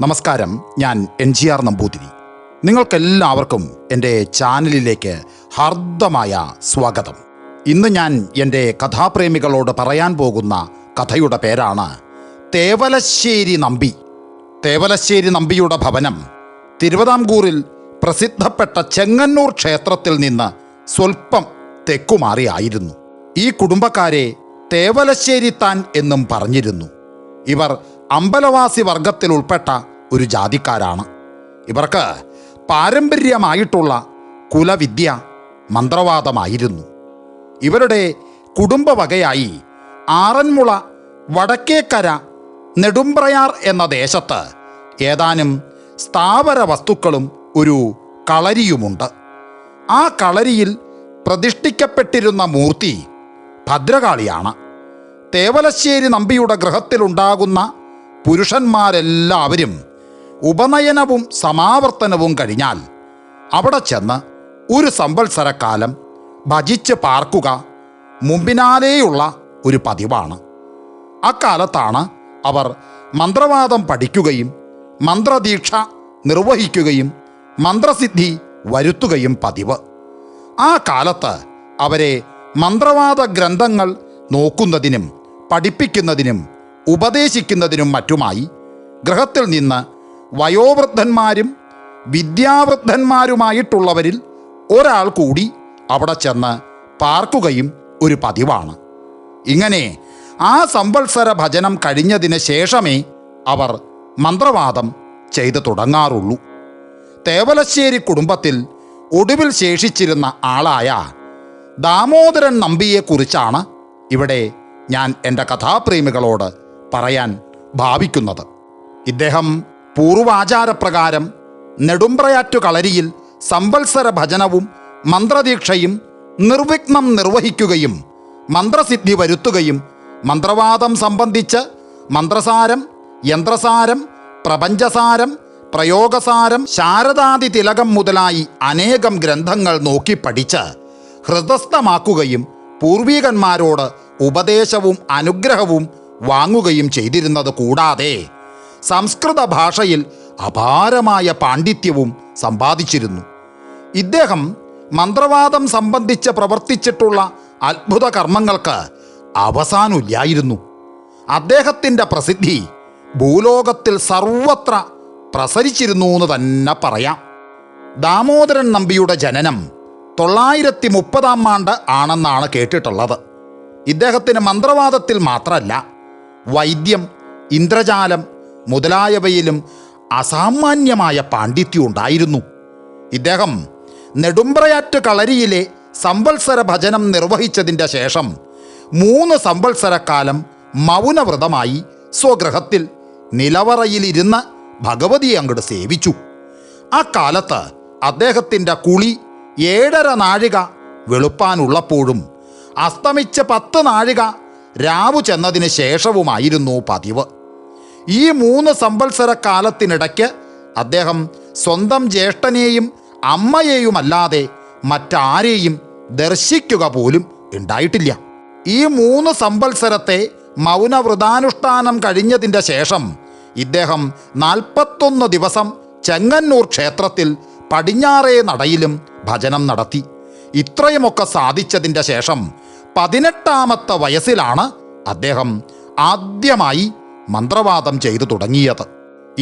നമസ്കാരം, ഞാൻ NGR നമ്പൂതിരി. നിങ്ങൾക്കെല്ലാവർക്കും എൻ്റെ ചാനലിലേക്ക് ഹാർദമായ സ്വാഗതം. ഇന്ന് ഞാൻ എൻ്റെ കഥാപ്രേമികളോട് പറയാൻ പോകുന്ന കഥയുടെ പേരാണ് തേവലശ്ശേരി നമ്പി. തേവലശ്ശേരി നമ്പിയുടെ ഭവനം തിരുവിതാംകൂറിൽ പ്രസിദ്ധപ്പെട്ട ചെങ്ങന്നൂർ ക്ഷേത്രത്തിൽ നിന്ന് സ്വൽപ്പം തെക്കുമാറിയായിരുന്നു. ഈ കുടുംബക്കാരെ തേവലശ്ശേരി താൻ എന്നും പറഞ്ഞിരുന്നു. ഇവർ അമ്പലവാസി വർഗത്തിൽ ഉൾപ്പെട്ട ഒരു ജാതിക്കാരാണ്. ഇവർക്ക് പാരമ്പര്യമായിട്ടുള്ള കുലവിദ്യ മന്ത്രവാദമായിരുന്നു. ഇവരുടെ കുടുംബവകയായി ആറന്മുള വടക്കേക്കര നെടുമ്പ്രയാർ എന്ന ദേശത്ത് ഏതാനും സ്ഥാവര വസ്തുക്കളും ഒരു കളരിയുമുണ്ട്. ആ കളരിയിൽ പ്രതിഷ്ഠിക്കപ്പെട്ടിരുന്ന മൂർത്തി ഭദ്രകാളിയാണ്. തേവലശ്ശേരി നമ്പിയുടെ ഗൃഹത്തിലുണ്ടാകുന്ന പുരുഷന്മാരെല്ലാവരും ഉപനയനവും സമാവർത്തനവും കഴിഞ്ഞാൽ അവിടെ ചെന്ന് ഒരു സംവത്സരക്കാലം ഭജിച്ച് പാർക്കുക മുമ്പിനാലേയുള്ള ഒരു പതിവാണ്. അക്കാലത്താണ് അവർ മന്ത്രവാദം പഠിക്കുകയും മന്ത്രദീക്ഷ നിർവഹിക്കുകയും മന്ത്രസിദ്ധി വരുത്തുകയും പതിവ്. ആ കാലത്ത് അവരെ മന്ത്രവാദ ഗ്രന്ഥങ്ങൾ നോക്കുന്നതിനും പഠിപ്പിക്കുന്നതിനും ഉപദേശിക്കുന്നതിനും മറ്റുമായി ഗൃഹത്തിൽ നിന്ന് വയോവൃദ്ധന്മാരും വിദ്യാവൃദ്ധന്മാരുമായിട്ടുള്ളവരിൽ ഒരാൾ കൂടി അവിടെ ചെന്ന് പാർക്കുകയും ഒരു പതിവാണ്. ഇങ്ങനെ ആ സംവത്സര ഭജനം കഴിഞ്ഞതിന് ശേഷമേ അവർ മന്ത്രവാദം ചെയ്തു തുടങ്ങാറുള്ളൂ. തേവലശ്ശേരി കുടുംബത്തിൽ ഒടുവിൽ ശേഷിച്ചിരുന്ന ആളായ ദാമോദരൻ നമ്പിയെക്കുറിച്ചാണ് ഇവിടെ ഞാൻ എൻ്റെ കഥാപ്രേമികളോട് പറയാൻ ഭാവിക്കുന്നത്. ഇദ്ദേഹം പൂർവാചാരപ്രകാരം നെടുമ്പ്രയാറ്റു കളരിയിൽ സംവത്സര ഭജനവും മന്ത്രദീക്ഷയും നിർവിഘ്നം നിർവഹിക്കുകയും മന്ത്രസിദ്ധി വരുത്തുകയും മന്ത്രവാദം സംബന്ധിച്ച് മന്ത്രസാരം, യന്ത്രസാരം, പ്രപഞ്ചസാരം, പ്രയോഗസാരം, ശാരദാദി തിലകം മുതലായി അനേകം ഗ്രന്ഥങ്ങൾ നോക്കി പഠിച്ച് ഹൃദസ്ഥമാക്കുകയും പൂർവികന്മാരോട് ഉപദേശവും അനുഗ്രഹവും വാങ്ങുകയും ചെയ്തിരുന്നത് കൂടാതെ സംസ്കൃത ഭാഷയിൽ അപാരമായ പാണ്ഡിത്യവും സമ്പാദിച്ചിരുന്നു. ഇദ്ദേഹം മന്ത്രവാദം സംബന്ധിച്ച് പ്രവർത്തിച്ചിട്ടുള്ള അത്ഭുത കർമ്മങ്ങൾക്ക് അവസാനമില്ലായിരുന്നു. അദ്ദേഹത്തിൻ്റെ പ്രസിദ്ധി ഭൂലോകത്തിൽ സർവത്ര പ്രസരിച്ചിരുന്നു എന്ന് തന്നെ പറയാം. ദാമോദരൻ നമ്പിയുടെ ജനനം 930 ആണ്ട് ആണെന്നാണ് കേട്ടിട്ടുള്ളത്. ഇദ്ദേഹത്തിന് മന്ത്രവാദത്തിൽ മാത്രമല്ല വൈദ്യം, ഇന്ദ്രജാലം മുതലായവയിലും അസാമാന്യമായ പാണ്ഡിത്യം ഉണ്ടായിരുന്നു. ഇദ്ദേഹം നെടുമ്പ്രയാറ്റ് കളരിയിലെ സംവത്സര ഭജനം നിർവഹിച്ചതിൻ്റെ ശേഷം 3 സംവത്സരക്കാലം മൗനവ്രതമായി സ്വഗൃഹത്തിൽ നിലവറയിലിരുന്ന് ഭഗവതിയെ അങ്ങോട്ട് സേവിച്ചു. അക്കാലത്ത് അദ്ദേഹത്തിൻ്റെ കുളി 7.5 നാഴിക വെളുപ്പാനുള്ളപ്പോഴും അസ്തമിച്ച് 10 നാഴിക രാവു ചെന്നതിന് ശേഷവുമായിരുന്നു പതിവ്. ഈ 3 സംവത്സരക്കാലത്തിനിടയ്ക്ക് അദ്ദേഹം സ്വന്തം ജ്യേഷ്ഠനെയും അമ്മയെയുമല്ലാതെ മറ്റാരെയും ദർശിക്കുക പോലും ഉണ്ടായിട്ടില്ല. ഈ 3 സംവത്സരത്തെ മൗനവ്രതാനുഷ്ഠാനം കഴിഞ്ഞതിൻ്റെ ശേഷം ഇദ്ദേഹം 41 ദിവസം ചെങ്ങന്നൂർ ക്ഷേത്രത്തിൽ പടിഞ്ഞാറേ നടയിലും ഭജനം നടത്തി. ഇത്രയുമൊക്കെ സാധിച്ചതിൻ്റെ ശേഷം 18ാമത്തെ വയസ്സിലാണ് അദ്ദേഹം ആദ്യമായി മന്ത്രവാദം ചെയ്തു തുടങ്ങിയത്.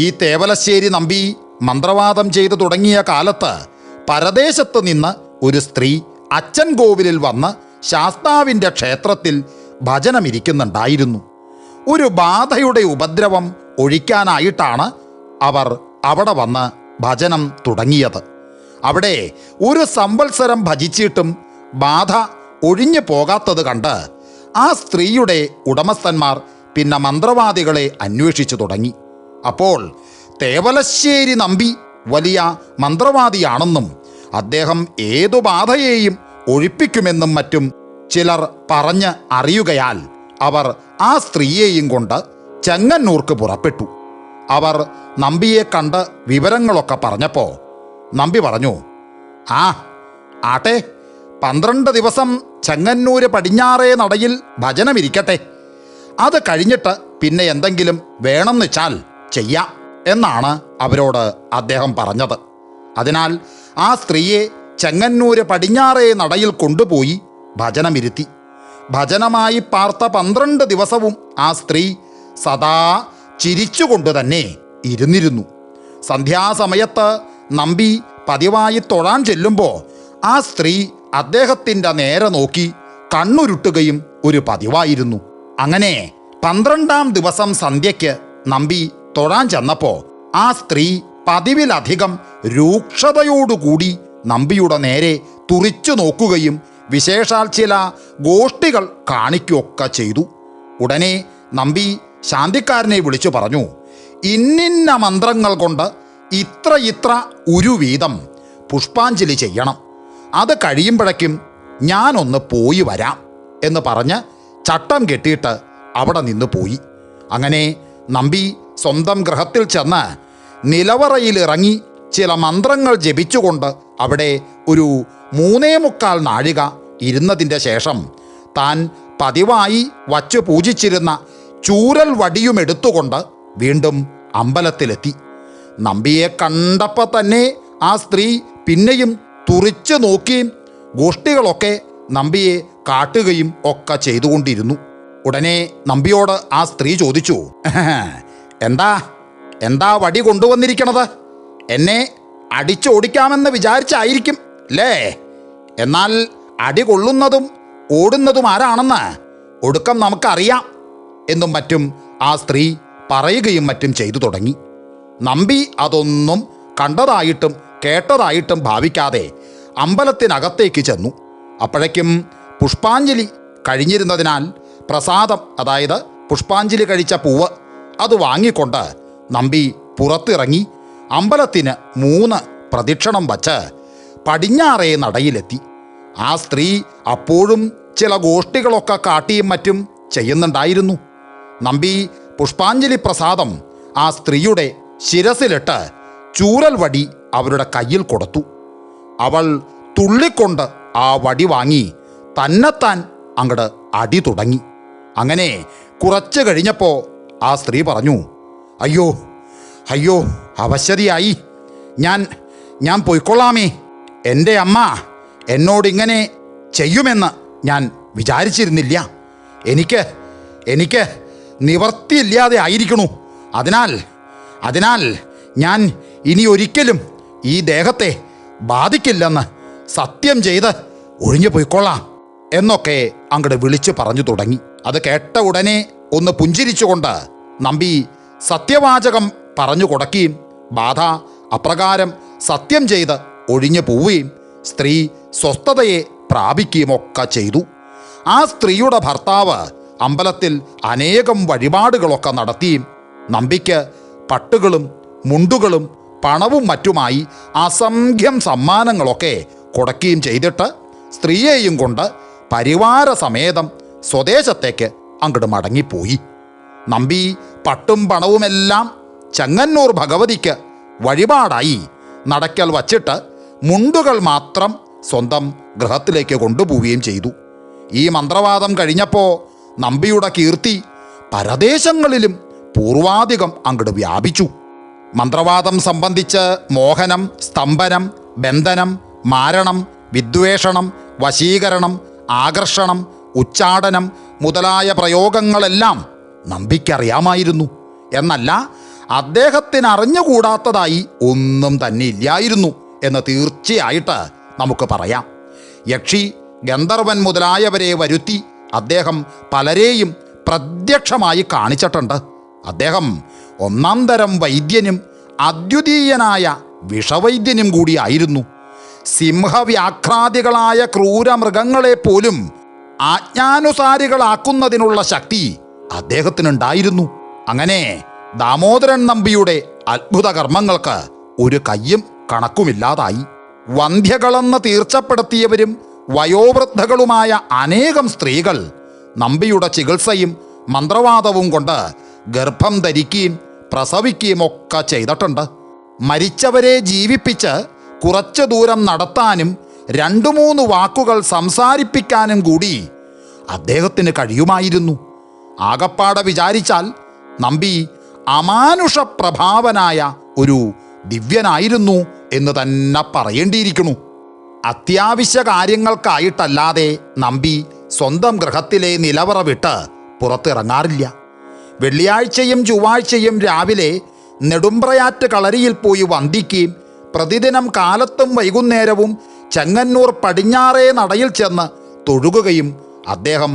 ഈ തേവലശ്ശേരി നമ്പി മന്ത്രവാദം ചെയ്തു തുടങ്ങിയ കാലത്ത് പരദേശത്ത് നിന്ന് ഒരു സ്ത്രീ അച്ഛൻ കോവിലിൽ വന്ന് ശാസ്താവിൻ്റെ ക്ഷേത്രത്തിൽ ഭജനമിരിക്കുന്നുണ്ടായിരുന്നു. ഒരു ബാധയുടെ ഉപദ്രവം ഒഴിക്കാനായിട്ടാണ് അവർ അവിടെ വന്ന് ഭജനം തുടങ്ങിയത്. അവിടെ ഒരു സംവത്സരം ഭജിച്ചിട്ടും ബാധ ഒഴിഞ്ഞു പോകാത്തത് കണ്ട് ആ സ്ത്രീയുടെ ഉടമസ്ഥന്മാർ പിന്നെ മന്ത്രവാദികളെ അന്വേഷിച്ചു തുടങ്ങി. അപ്പോൾ തേവലശ്ശേരി നമ്പി വലിയ മന്ത്രവാദിയാണെന്നും അദ്ദേഹം ഏതു ബാധയെയും ഒഴിപ്പിക്കുമെന്നും മറ്റും ചിലർ പറഞ്ഞ് അറിയുകയാൽ അവർ ആ സ്ത്രീയെയും കൊണ്ട് ചെങ്ങന്നൂർക്ക് പുറപ്പെട്ടു. അവർ നമ്പിയെ കണ്ട് വിവരങ്ങളൊക്കെ പറഞ്ഞപ്പോൾ നമ്പി പറഞ്ഞു, ആട്ടെ, 12 ദിവസം ചെങ്ങന്നൂര് പടിഞ്ഞാറേ നടയിൽ ഭജനമിരിക്കട്ടെ. അത് കഴിഞ്ഞിട്ട് പിന്നെ എന്തെങ്കിലും വേണമെന്ന് വെച്ചാൽ ചെയ്യാം. എന്നാണ് അവരോട് അദ്ദേഹം പറഞ്ഞത്. അതിനാൽ ആ സ്ത്രീയെ ചെങ്ങന്നൂര് പടിഞ്ഞാറേ നടയിൽ കൊണ്ടുപോയി ഭജനമിരുത്തി. ഭജനമായി പാർത്ത 12 ദിവസവും ആ സ്ത്രീ സദാ ചിരിച്ചുകൊണ്ട് തന്നെ ഇരുന്നിരുന്നു. സന്ധ്യാസമയത്ത് നമ്പി പതിവായി തൊഴാൻ ചെല്ലുമ്പോൾ ആ സ്ത്രീ അദ്ദേഹത്തിൻ്റെ നേരെ നോക്കി കണ്ണുരുട്ടുകയും ഒരു പതിവായിരുന്നു. അങ്ങനെ 12-ാം ദിവസം സന്ധ്യയ്ക്ക് നമ്പി തൊഴാൻ ചെന്നപ്പോൾ ആ സ്ത്രീ പതിവിലധികം രൂക്ഷതയോടുകൂടി നമ്പിയുടെ നേരെ തുറിച്ചു നോക്കുകയും വിശേഷാൽ ചില ഗോഷ്ഠികൾ കാണിക്കുകയൊക്കെ ചെയ്തു. ഉടനെ നമ്പി ശാന്തിക്കാരനെ വിളിച്ചു പറഞ്ഞു, ഇന്നിന്ന മന്ത്രങ്ങൾ കൊണ്ട് ഇത്ര ഉരു വീതം പുഷ്പാഞ്ജലി ചെയ്യണം. അത് കഴിയുമ്പോഴേക്കും ഞാനൊന്ന് പോയി വരാം എന്ന് പറഞ്ഞ് ചട്ടം കെട്ടിയിട്ട് അവിടെ നിന്ന് പോയി. അങ്ങനെ നമ്പി സ്വന്തം ഗൃഹത്തിൽ ചെന്ന് നിലവറയിലിറങ്ങി ചില മന്ത്രങ്ങൾ ജപിച്ചുകൊണ്ട് അവിടെ ഒരു 3.25 നാഴിക ഇരുന്നതിൻ്റെ ശേഷം താൻ പതിവായി വച്ചു പൂജിച്ചിരുന്ന ചൂരൽ വടിയുമെടുത്തുകൊണ്ട് വീണ്ടും അമ്പലത്തിലെത്തി. നമ്പിയെ കണ്ടപ്പോൾ തന്നെ ആ സ്ത്രീ പിന്നെയും തുറിച്ചു നോക്കുകയും ഗോഷ്ഠികളൊക്കെ നമ്പിയെ കാട്ടുകയും ഒക്കെ ചെയ്തുകൊണ്ടിരുന്നു. ഉടനെ നമ്പിയോട് ആ സ്ത്രീ ചോദിച്ചു, എന്താ വടി കൊണ്ടുവന്നിരിക്കണത്? എന്നെ അടിച്ചോടിക്കാമെന്ന് വിചാരിച്ചായിരിക്കും അല്ലേ? എന്നാൽ അടി കൊള്ളുന്നതും ഓടുന്നതും ആരാണെന്ന് ഒടുക്കം നമുക്കറിയാം എന്നും മറ്റും ആ സ്ത്രീ പറയുകയും മറ്റും ചെയ്തു തുടങ്ങി. നമ്പി അതൊന്നും കണ്ടതായിട്ടും കേട്ടതായിട്ടും ഭാവിക്കാതെ അമ്പലത്തിനകത്തേക്ക് ചെന്നു. അപ്പോഴേക്കും പുഷ്പാഞ്ജലി കഴിഞ്ഞിരുന്നതിനാൽ പ്രസാദം, അതായത് പുഷ്പാഞ്ജലി കഴിച്ച പൂവ്, അത് വാങ്ങിക്കൊണ്ട് നമ്പി പുറത്തിറങ്ങി അമ്പലത്തിന് 3 പ്രദക്ഷിണം വച്ച് പടിഞ്ഞാറേ നടയിലെത്തി. ആ സ്ത്രീ അപ്പോഴും ചില ഗോഷ്ഠികളൊക്കെ കാട്ടിയും മറ്റും ചെയ്യുന്നുണ്ടായിരുന്നു. നമ്പി പുഷ്പാഞ്ജലി പ്രസാദം ആ സ്ത്രീയുടെ ശിരസിലിട്ട് ചൂരൽ വടി അവരുടെ കയ്യിൽ കൊടുത്തു. അവൾ തുള്ളിക്കൊണ്ട് ആ വടി വാങ്ങി തന്നെത്താൻ അങ്ങട് അടി തുടങ്ങി. അങ്ങനെ കുറച്ച് കഴിഞ്ഞപ്പോൾ ആ സ്ത്രീ പറഞ്ഞു, അയ്യോ അവശതിയായി, ഞാൻ പൊയ്ക്കൊള്ളാമേ. എൻ്റെ അമ്മ എന്നോടിങ്ങനെ ചെയ്യുമെന്ന് ഞാൻ വിചാരിച്ചിരുന്നില്ല. എനിക്ക് നിവർത്തിയില്ലാതെ ആയിരിക്കണു. അതിനാൽ ഞാൻ ഇനി ഒരിക്കലും ഈ ദേഹത്തെ ബാധിക്കില്ലെന്ന് സത്യം ചെയ്ത് ഒഴിഞ്ഞു പോയിക്കൊള്ളാം എന്നൊക്കെ അങ്ങോട്ട് വിളിച്ചു പറഞ്ഞു തുടങ്ങി. അത് കേട്ട ഉടനെ ഒന്ന് പുഞ്ചിരിച്ചുകൊണ്ട് നമ്പി സത്യവാചകം പറഞ്ഞു കൊടുക്കുകയും ബാധ അപ്രകാരം സത്യം ചെയ്ത് ഒഴിഞ്ഞു പോവുകയും സ്ത്രീ സ്വസ്ഥതയെ പ്രാപിക്കുകയും ഒക്കെ ചെയ്തു. ആ സ്ത്രീയുടെ ഭർത്താവ് അമ്പലത്തിൽ അനേകം വഴിപാടുകളൊക്കെ നടത്തിയും നമ്പിക്ക് പട്ടുകളും മുണ്ടുകളും പണവും മറ്റുമായി അസംഖ്യം സമ്മാനങ്ങളൊക്കെ കൊടുക്കുകയും ചെയ്തിട്ട് സ്ത്രീയെയും കൊണ്ട് പരിവാര സമേതം സ്വദേശത്തേക്ക് അങ്ങോട്ട് മടങ്ങിപ്പോയി. നമ്പി പട്ടും പണവുമെല്ലാം ചെങ്ങന്നൂർ ഭഗവതിക്ക് വഴിപാടായി നടക്കൽ വച്ചിട്ട് മുണ്ടുകൾ മാത്രം സ്വന്തം ഗൃഹത്തിലേക്ക് കൊണ്ടുപോവുകയും ചെയ്തു. ഈ മന്ത്രവാദം കഴിഞ്ഞപ്പോൾ നമ്പിയുടെ കീർത്തി പരദേശങ്ങളിലും പൂർവാധികം അങ്ങോട്ട് വ്യാപിച്ചു. മന്ത്രവാദം സംബന്ധിച്ച് മോഹനം, സ്തംഭനം, ബന്ധനം, മാരണം, വിദ്വേഷണം, വശീകരണം, ആകർഷണം, ഉച്ചാടനം മുതലായ പ്രയോഗങ്ങളെല്ലാം നമ്പിക്കറിയാമായിരുന്നു. എന്നല്ല, അദ്ദേഹത്തിന് അറിഞ്ഞുകൂടാത്തതായി ഒന്നും തന്നെ ഇല്ലായിരുന്നു എന്ന് തീർച്ചയായിട്ട് നമുക്ക് പറയാം. യക്ഷി, ഗന്ധർവൻ മുതലായവരെ വരുത്തി അദ്ദേഹം പലരെയും പ്രത്യക്ഷമായി കാണിച്ചിട്ടുണ്ട്. അദ്ദേഹം 1-ാം തരം വൈദ്യനും അദ്വിതീയനായ വിഷവൈദ്യനും കൂടിയായിരുന്നു. സിംഹവ്യാഘ്രാദികളായ ക്രൂരമൃഗങ്ങളെപ്പോലും ആജ്ഞാനുസാരികളാക്കുന്നതിനുള്ള ശക്തി അദ്ദേഹത്തിനുണ്ടായിരുന്നു. അങ്ങനെ ദാമോദരൻ നമ്പിയുടെ അത്ഭുത കർമ്മങ്ങൾക്ക് ഒരു കയ്യും കണക്കുമില്ലാതായി. വന്ധ്യകളെന്ന് തീർച്ചപ്പെടുത്തിയവരും വയോവൃദ്ധകളുമായ അനേകം സ്ത്രീകൾ നമ്പിയുടെ ചികിത്സയും മന്ത്രവാദവും കൊണ്ട് ഗർഭം ധരിക്കുകയും പ്രസവിക്കുകയും ഒക്കെ ചെയ്തിട്ടുണ്ട്. മരിച്ചവരെ ജീവിപ്പിച്ച് കുറച്ചു ദൂരം നടത്താനും 2-3 വാക്കുകൾ സംസാരിപ്പിക്കാനും കൂടി അദ്ദേഹത്തിന് കഴിയുമായിരുന്നു. ആകപ്പാടെ വിചാരിച്ചാൽ നമ്പി അമാനുഷ പ്രഭാവനായ ഒരു ദിവ്യനായിരുന്നു എന്ന് തന്നെ പറയേണ്ടിയിരിക്കുന്നു. അത്യാവശ്യ കാര്യങ്ങൾക്കായിട്ടല്ലാതെ നമ്പി സ്വന്തം ഗൃഹത്തിലെ നിലവറ വിട്ട് പുറത്തിറങ്ങാറില്ല. വെള്ളിയാഴ്ചയും ചൊവ്വാഴ്ചയും രാവിലെ നെടുമ്പ്രയാറ്റ് കളരിയിൽ പോയി വന്ദിക്കുകയും പ്രതിദിനം കാലത്തും വൈകുന്നേരവും ചെങ്ങന്നൂർ പടിഞ്ഞാറേ നടയിൽ ചെന്ന് തൊഴുകുകയും അദ്ദേഹം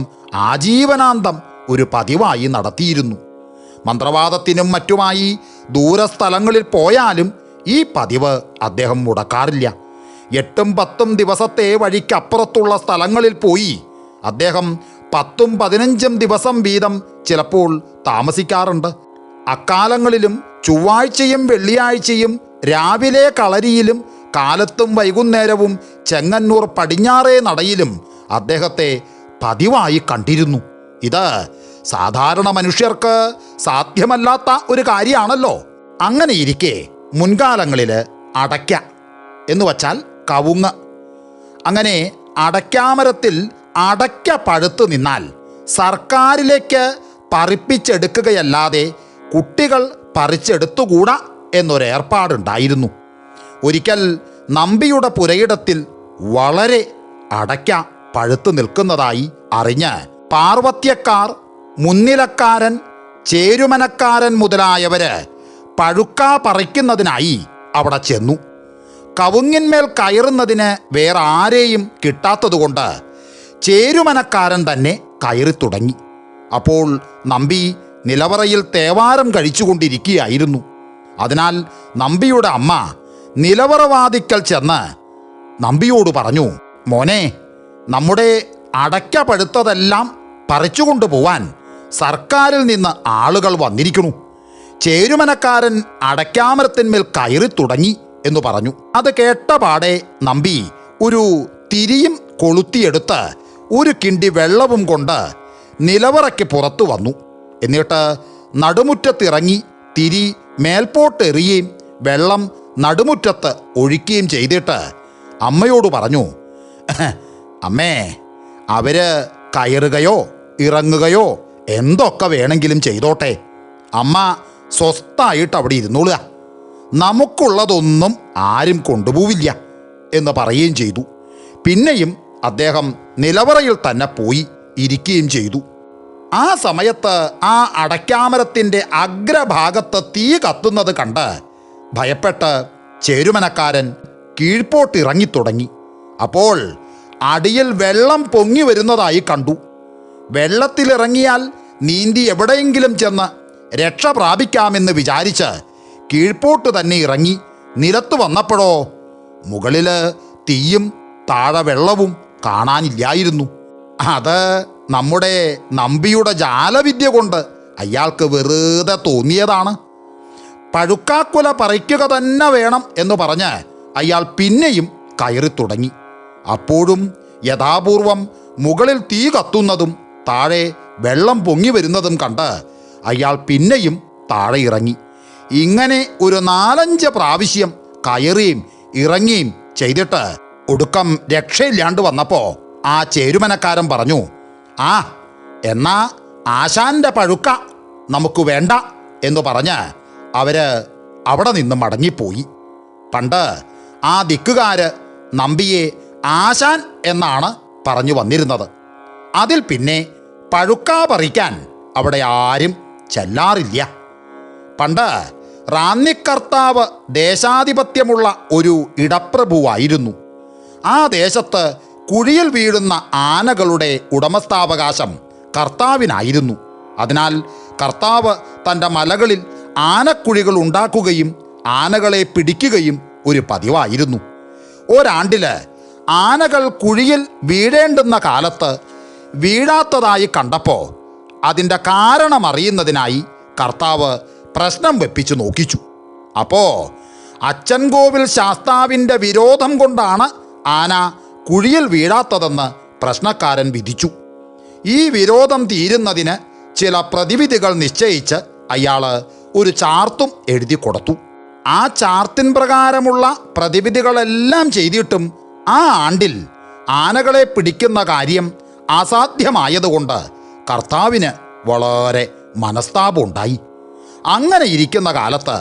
ആജീവനാന്തം ഒരു പതിവായി നടത്തിയിരുന്നു. മന്ത്രവാദത്തിനും മറ്റുമായി ദൂരസ്ഥലങ്ങളിൽ പോയാലും ഈ പതിവ് അദ്ദേഹം മുടക്കാറില്ല. 8-10 ദിവസത്തെ വഴിക്കപ്പുറത്തുള്ള സ്ഥലങ്ങളിൽ പോയി അദ്ദേഹം 10-15 ദിവസം വീതം ചിലപ്പോൾ താമസിക്കാറുണ്ട്. അക്കാലങ്ങളിലും ചൊവ്വാഴ്ചയും വെള്ളിയാഴ്ചയും രാവിലെ കളരിയിലും കാലത്തും വൈകുന്നേരവും ചെങ്ങന്നൂർ പടിഞ്ഞാറേ നടയിലും അദ്ദേഹത്തെ പതിവായി കണ്ടിരുന്നു. ഇത് സാധാരണ മനുഷ്യർക്ക് സാധ്യമല്ലാത്ത ഒരു കാര്യമാണല്ലോ. അങ്ങനെയിരിക്കെ മുൻകാലങ്ങളിൽ അടയ്ക്ക എന്ന് വച്ചാൽ കവുങ്ങ്, അങ്ങനെ അടയ്ക്കാമരത്തിൽ അടയ്ക്ക പഴുത്തു നിന്നാൽ സർക്കാരിലേക്ക് പറിപ്പിച്ചെടുക്കുകയല്ലാതെ കുട്ടികൾ പറിച്ചെടുത്തുകൂടാ എന്നൊരേർപ്പാടുണ്ടായിരുന്നു. ഒരിക്കൽ നമ്പിയുടെ പുരയിടത്തിൽ വളരെ അടയ്ക്ക പഴുത്തു നിൽക്കുന്നതായി അറിഞ്ഞ് പാർവത്യക്കാർ, മുന്നിലക്കാരൻ, ചേരുമനക്കാരൻ മുതലായവര് പഴുക്ക പറിക്കുന്നതിനായി അവിടെ ചെന്നു. കവുങ്ങിന്മേൽ കയറുന്നതിന് വേറെ ആരെയും കിട്ടാത്തതുകൊണ്ട് ചേരുമനക്കാരൻ തന്നെ കയറി തുടങ്ങി. അപ്പോൾ നമ്പി നിലവറയിൽ തേവാരം കഴിച്ചുകൊണ്ടിരിക്കുകയായിരുന്നു. അതിനാൽ നമ്പിയുടെ അമ്മ നിലവറവാതിക്കൽ ചെന്ന് നമ്പിയോട് പറഞ്ഞു, മോനെ, നമ്മുടെ അടയ്ക്ക പഴുത്തതെല്ലാം പറിച്ചുകൊണ്ടു പോവാൻ സർക്കാരിൽ നിന്ന് ആളുകൾ വന്നിരിക്കുന്നു. ചേരുമനക്കാരൻ അടയ്ക്കാമരത്തിന്മേൽ കയറി തുടങ്ങി എന്ന് പറഞ്ഞു. അത് കേട്ട പാടെ നമ്പി ഒരു തിരിയും കൊളുത്തിയെടുത്ത് ഒരു കിണ്ടി വെള്ളവും കൊണ്ട് നിലവറയ്ക്ക് പുറത്തു വന്നു. എന്നിട്ട് നടുമുറ്റത്തിറങ്ങി തിരി മേൽപോട്ടെറിയുകയും വെള്ളം നടുമുറ്റത്ത് ഒഴിക്കുകയും ചെയ്തിട്ട് അമ്മയോട് പറഞ്ഞു, അമ്മേ, അവര് കയറുകയോ ഇറങ്ങുകയോ എന്തൊക്കെ വേണമെങ്കിലും ചെയ്തോട്ടെ, അമ്മ സ്വസ്ഥായിട്ട് അവിടെ ഇരുന്നോളുക, നമുക്കുള്ളതൊന്നും ആരും കൊണ്ടുപോവില്ല എന്ന് പറയുകയും ചെയ്തു. പിന്നെയും അദ്ദേഹം നിലവറയിൽ തന്നെ പോയി ഇരിക്കുകയും ചെയ്തു. ആ സമയത്ത് ആ അടയ്ക്കാമരത്തിൻ്റെ അഗ്രഭാഗത്ത് തീ കത്തുന്നത് കണ്ട് ഭയപ്പെട്ട് ചേരുമനക്കാരൻ കീഴ്പോട്ടിറങ്ങിത്തുടങ്ങി. അപ്പോൾ അടിയിൽ വെള്ളം പൊങ്ങി വരുന്നതായി കണ്ടു. വെള്ളത്തിലിറങ്ങിയാൽ നീന്തി എവിടെയെങ്കിലും ചെന്ന് രക്ഷ പ്രാപിക്കാമെന്ന് വിചാരിച്ച് കീഴ്പോട്ട് തന്നെ ഇറങ്ങി നിലത്ത് വന്നപ്പോഴോ മുകളിൽ തീയും താഴെ വെള്ളവും കാണാനില്ലായിരുന്നു. അത് നമ്മുടെ നമ്പിയുടെ ജാലവിദ്യ കൊണ്ട് അയാൾക്ക് വെറുതെ തോന്നിയതാണ്. പഴുക്കാക്കുല പറിക്കുക തന്നെ വേണം എന്ന് പറഞ്ഞ് അയാൾ പിന്നെയും കയറി തുടങ്ങി. അപ്പോഴും യഥാപൂർവം മുകളിൽ തീ കത്തുന്നതും താഴെ വെള്ളം പൊങ്ങി വരുന്നതും കണ്ട് അയാൾ പിന്നെയും താഴെ ഇറങ്ങി. ഇങ്ങനെ ഒരു 4-5 പ്രാവശ്യം കയറിയും ഇറങ്ങിയും ചെയ്തിട്ട് ഒടുക്കം രക്ഷയില്ലാണ്ട് വന്നപ്പോൾ ആ ചേരുമനക്കാരൻ പറഞ്ഞു, ആ എന്നാ ആശാന്റെ പഴുക്ക നമുക്ക് വേണ്ട എന്ന് പറഞ്ഞ് അവര് അവിടെ നിന്ന് മടങ്ങിപ്പോയി. പണ്ട് ആ ദിക്കുകാര് നമ്പിയെ ആശാൻ എന്നാണ് പറഞ്ഞു വന്നിരുന്നത്. അതിൽ പിന്നെ പഴുക്ക പറിക്കാൻ അവിടെ ആരും ചെല്ലാറില്ല. പണ്ട് റാന്നിക്കർത്താവ് ദേശാധിപത്യമുള്ള ഒരു ഇടപ്രഭുവായിരുന്നു. ആ ദേശത്ത് കുഴിയിൽ വീഴുന്ന ആനകളുടെ ഉടമസ്ഥാവകാശം കർത്താവിനായിരുന്നു. അതിനാൽ കർത്താവ് തൻ്റെ മലകളിൽ ആനക്കുഴികൾ ഉണ്ടാക്കുകയും ആനകളെ പിടിക്കുകയും ഒരു പതിവായിരുന്നു. ഒരാണ്ടിൽ ആനകൾ കുഴിയിൽ വീഴേണ്ടുന്ന കാലത്ത് വീഴാത്തതായി കണ്ടപ്പോൾ അതിൻ്റെ കാരണമറിയുന്നതിനായി കർത്താവ് പ്രശ്നം വെപ്പിച്ചു നോക്കിച്ചു. അപ്പോൾ അച്ചൻകോവിൽ ശാസ്താവിൻ്റെ വിരോധം കൊണ്ടാണ് ആന കുഴിയിൽ വീഴാത്തതെന്ന് പ്രശ്നക്കാരൻ വിധിച്ചു. ഈ വിരോധം തീരുന്നതിന് ചില പ്രതിവിധികൾ നിശ്ചയിച്ച് അയാൾ ഒരു ചാർത്തും എഴുതി കൊടുത്തു. ആ ചാർത്തിൻ പ്രകാരമുള്ള പ്രതിവിധികളെല്ലാം ചെയ്തിട്ടും ആ ആണ്ടിൽ ആനകളെ പിടിക്കുന്ന കാര്യം അസാധ്യമായതുകൊണ്ട് കർത്താവിന് വളരെ മനസ്താപമുണ്ടായി. അങ്ങനെ ഇരിക്കുന്ന കാലത്ത്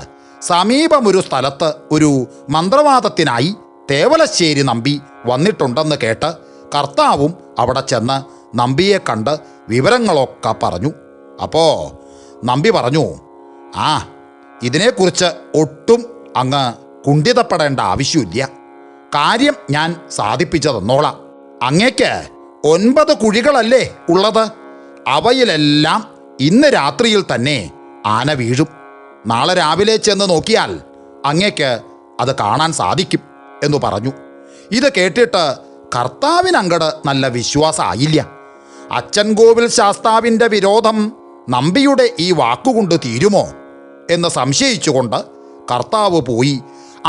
സമീപമൊരു സ്ഥലത്ത് ഒരു മന്ത്രവാദത്തിനായി തേവലശ്ശേരി നമ്പി വന്നിട്ടുണ്ടെന്ന് കേട്ട് കർത്താവും അവിടെ ചെന്ന് നമ്പിയെ കണ്ട് വിവരങ്ങളൊക്കെ പറഞ്ഞു. അപ്പോൾ നമ്പി പറഞ്ഞു, ആ ഇതിനെക്കുറിച്ച് ഒട്ടും അങ്ങ് കുണ്ഠിതപ്പെടേണ്ട ആവശ്യമില്ല. കാര്യം ഞാൻ സാധിപ്പിച്ചു തന്നോളാം. അങ്ങേക്ക് 9 കുഴികളല്ലേ ഉള്ളത്? അവയിലെല്ലാം ഇന്ന് രാത്രിയിൽ തന്നെ ആന വീഴും. നാളെ രാവിലെ ചെന്ന് നോക്കിയാൽ അങ്ങേക്ക് അത് കാണാൻ സാധിക്കും എന്നു പറഞ്ഞു. ഇത് കേട്ടിട്ട് കർത്താവിനങ്ങട് നല്ല വിശ്വാസമായില്ല. അച്ചൻകോവിൽ ശാസ്താവിൻ്റെ വിരോധം നമ്പിയുടെ ഈ വാക്കുകൊണ്ട് തീരുമോ എന്ന് സംശയിച്ചുകൊണ്ട് കർത്താവ് പോയി